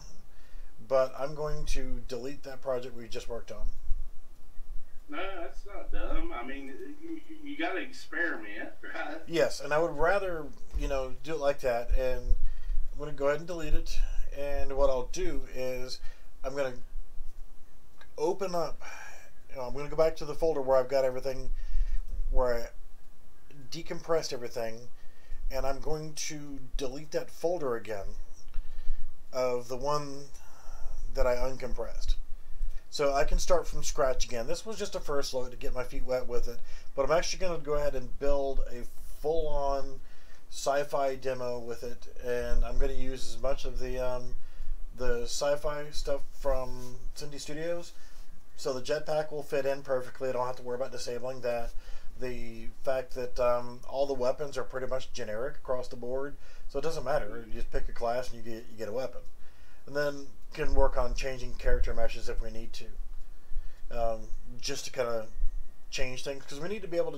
[SPEAKER 1] but I'm going to delete that project we just worked on.
[SPEAKER 5] No, that's not dumb. I mean, you got to experiment, right?
[SPEAKER 1] Yes, and I would rather, you know, do it like that. And I'm going to go ahead and delete it. And what I'll do is I'm going to open up, you know, I'm going to go back to the folder where I've got everything, where I decompressed everything, and I'm going to delete that folder again of the one that I uncompressed. So I can start from scratch again. This was just a first look to get my feet wet with it, but I'm actually going to go ahead and build a full-on sci-fi demo with it, and I'm going to use as much of the sci-fi stuff from Cindy Studios. So the jetpack will fit in perfectly. I don't have to worry about disabling that. The fact that all the weapons are pretty much generic across the board, so it doesn't matter. You just pick a class and you get a weapon, and then can work on changing character meshes if we need to, just to kind of change things, because we need to be able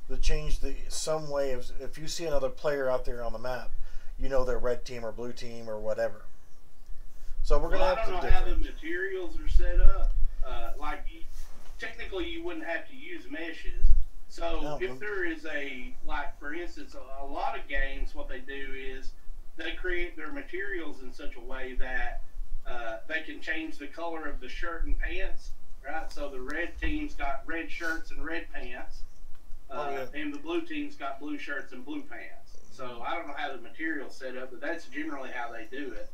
[SPEAKER 1] to change some way. If you see another player out there on the map, you know they're red team or blue team or whatever. So we're gonna have to.
[SPEAKER 5] I don't know how the materials are set up. Technically, you wouldn't have to use meshes. So
[SPEAKER 1] No,
[SPEAKER 5] if there is for instance, a lot of games, what they do is they create their materials in such a way that they can change the color of the shirt and pants, right? So the red team's got red shirts and red pants, and the blue team's got blue shirts and blue pants. So I don't know how the material's set up, but that's generally how they do it.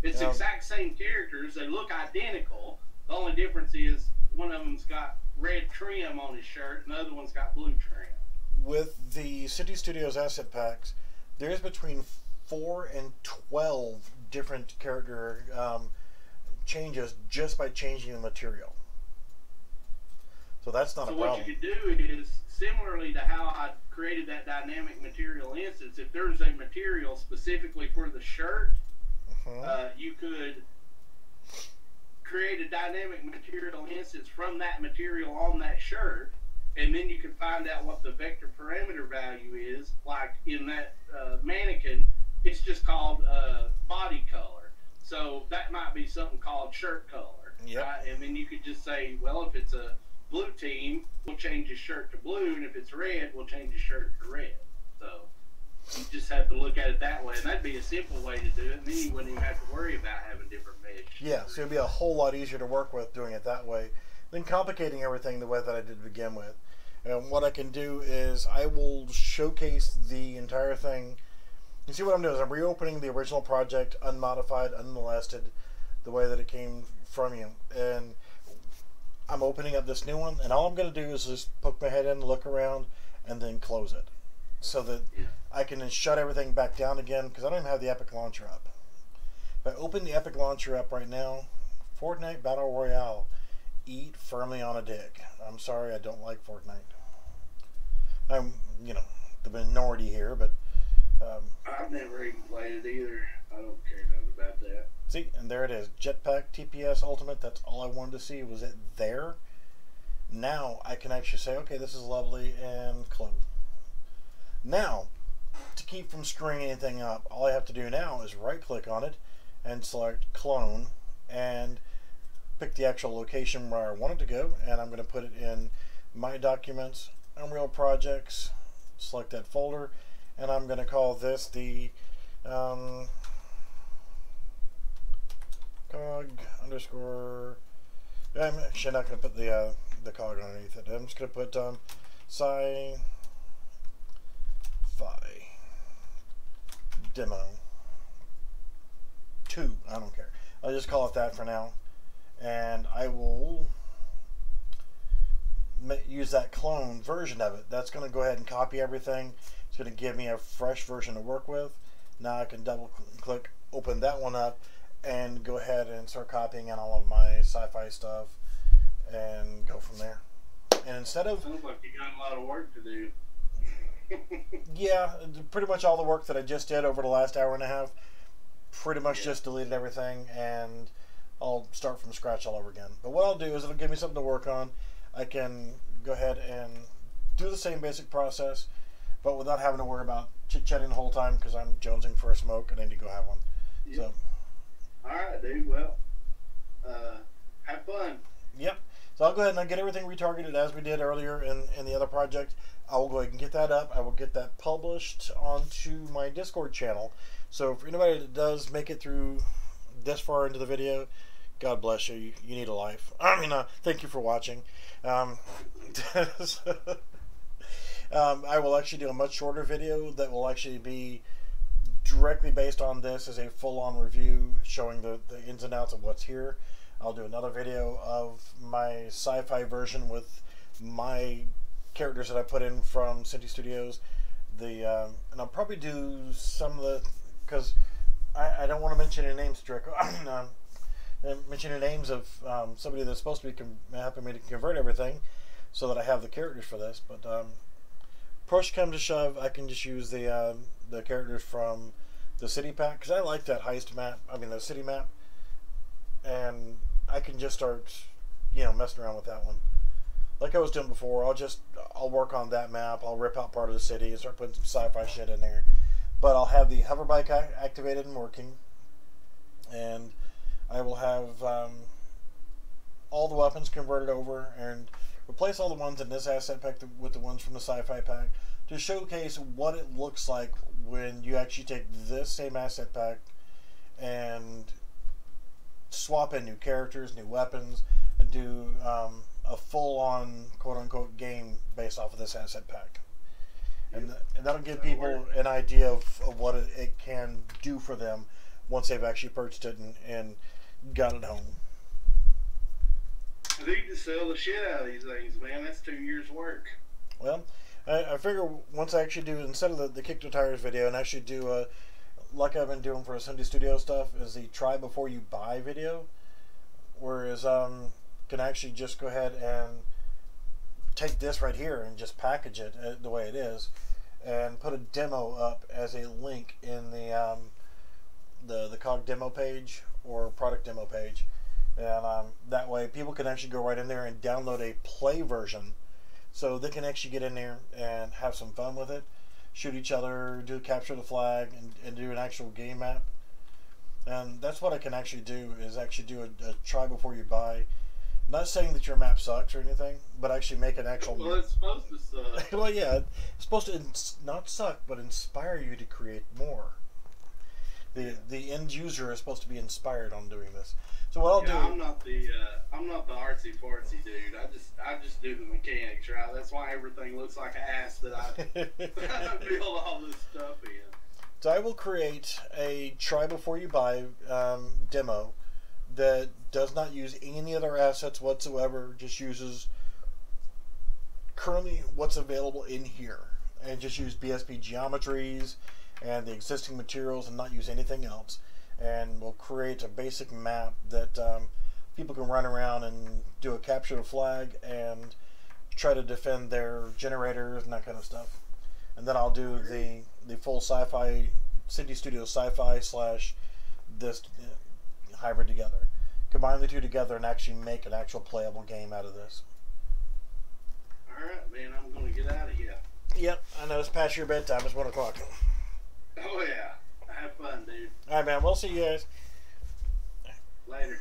[SPEAKER 5] It's the exact same characters. They look identical. The only difference is one of them's got red trim on his shirt, and the other one's got blue trim.
[SPEAKER 1] With the City Studios asset packs, there's between 4 and 12 different character changes just by changing the material. So that's not a problem.
[SPEAKER 5] So what you could do is, similarly to how I created that dynamic material instance, if there's a material specifically for the shirt, you could create a dynamic material instance from that material on that shirt, and then you can find out what the vector parameter value is. Like in that mannequin, it's just called body color. So that might be something called shirt color.
[SPEAKER 1] Yep.
[SPEAKER 5] Right? And then you could just say, well, if it's a blue team, we'll change his shirt to blue, and if it's red, we'll change his shirt to red. So you just have to look at it that way, and that'd be a simple way to do it, and then you wouldn't even have to worry about having different mesh.
[SPEAKER 1] Yeah, so it'd be a whole lot easier to work with doing it that way than complicating everything the way that I did to begin with. And what I can do is I will showcase the entire thing. You see what I'm doing is I'm reopening the original project, unmodified, unmolested, the way that it came from you. And I'm opening up this new one, and all I'm going to do is just poke my head in, look around, and then close it. So that I can then shut everything back down again, because I don't even have the Epic Launcher up. If I open the Epic Launcher up right now, Fortnite Battle Royale, eat firmly on a dick. I'm sorry, I don't like Fortnite. I'm, you know, the minority here, but...
[SPEAKER 5] I've never even played it either. I don't care nothing about that.
[SPEAKER 1] See, and there it is. Jetpack TPS Ultimate. That's all I wanted to see. Was it there? Now I can actually say, okay, this is lovely, and close. Now, to keep from screwing anything up, all I have to do now is right-click on it and select Clone and pick the actual location where I want it to go, and I'm going to put it in My Documents, Unreal Projects, select that folder, and I'm going to call this the cog underscore. I'm actually not going to put the cog underneath it. I'm just going to put sci-fi demo 2. I don't care. I'll just call it that for now, and I will use that clone version of it. That's going to go ahead and copy everything. It's going to give me a fresh version to work with. Now I can double click, open that one up, and go ahead and start copying in all of my sci-fi stuff and go from there. And instead of...
[SPEAKER 5] Sounds like you got a lot of work to do.
[SPEAKER 1] Yeah, pretty much all the work that I just did over the last hour and a half, pretty much just deleted everything, and I'll start from scratch all over again. But what I'll do is it'll give me something to work on. I can go ahead and do the same basic process, but without having to worry about chit-chatting the whole time, because I'm jonesing for a smoke and I need to go have one.
[SPEAKER 5] Yep.
[SPEAKER 1] So,
[SPEAKER 5] alright, dude. Well, have fun.
[SPEAKER 1] Yep. So I'll go ahead and I'll get everything retargeted as we did earlier in the other project. I will go ahead and get that up. I will get that published onto my Discord channel. So for anybody that does make it through this far into the video, God bless you. You need a life. I mean, thank you for watching. I will actually do a much shorter video that will actually be directly based on this as a full-on review showing the ins and outs of what's here. I'll do another video of my sci-fi version with my characters that I put in from City Studios. And I'll probably do some of the, because I don't want to mention any names, Draco. Mention the names of somebody that's supposed to be helping me to convert everything so that I have the characters for this. But push comes to shove, I can just use the characters from the city pack, because I like that heist map, the city map, and I can just start, messing around with that one. Like I was doing before, I'll work on that map, I'll rip out part of the city and start putting some sci-fi shit in there. But I'll have the hover bike activated and working, and I will have all the weapons converted over and replace all the ones in this asset pack with the ones from the sci-fi pack to showcase what it looks like when you actually take this same asset pack and swap in new characters, new weapons, and do a full-on quote-unquote game based off of this asset pack. And that'll give people an idea of what it can do for them once they've actually purchased it and got it home.
[SPEAKER 5] I need to sell the shit out of these things, man. That's 2 years' work.
[SPEAKER 1] Well, I figure once I actually do, instead of the kick the tires video, and actually do like I've been doing for Sunday Studio stuff, is the try before you buy video, whereas can actually just go ahead and take this right here and just package it the way it is, and put a demo up as a link in the COG demo page or product demo page, and that way people can actually go right in there and download a play version, so they can actually get in there and have some fun with it, shoot each other, do capture the flag, and do an actual game map. And that's what I can actually do, is actually do a try before you buy. Not saying that your map sucks or anything, but actually make an actual...
[SPEAKER 5] Well, it's supposed to suck.
[SPEAKER 1] Well, yeah, it's supposed to not suck, but inspire you to create more. The end user is supposed to be inspired on doing this. So what I'll do...
[SPEAKER 5] I'm not the artsy fartsy dude. I just do the mechanics, right? That's why everything looks like ass that I build all this stuff in.
[SPEAKER 1] So I will create a try before you buy demo that does not use any other assets whatsoever, just uses currently what's available in here, and just use BSP geometries and the existing materials and not use anything else. And we'll create a basic map that people can run around and do a capture the flag and try to defend their generators and that kind of stuff. And then I'll do the full sci-fi, City Studio sci-fi / this hybrid together. Combine the two together and actually make an actual playable game out of this.
[SPEAKER 5] Alright, man, I'm going to get out of here.
[SPEAKER 1] Yep, I know it's past your bedtime. It's 1 o'clock.
[SPEAKER 5] Oh, yeah. Have fun, dude.
[SPEAKER 1] Alright, man. We'll see you guys.
[SPEAKER 5] Later.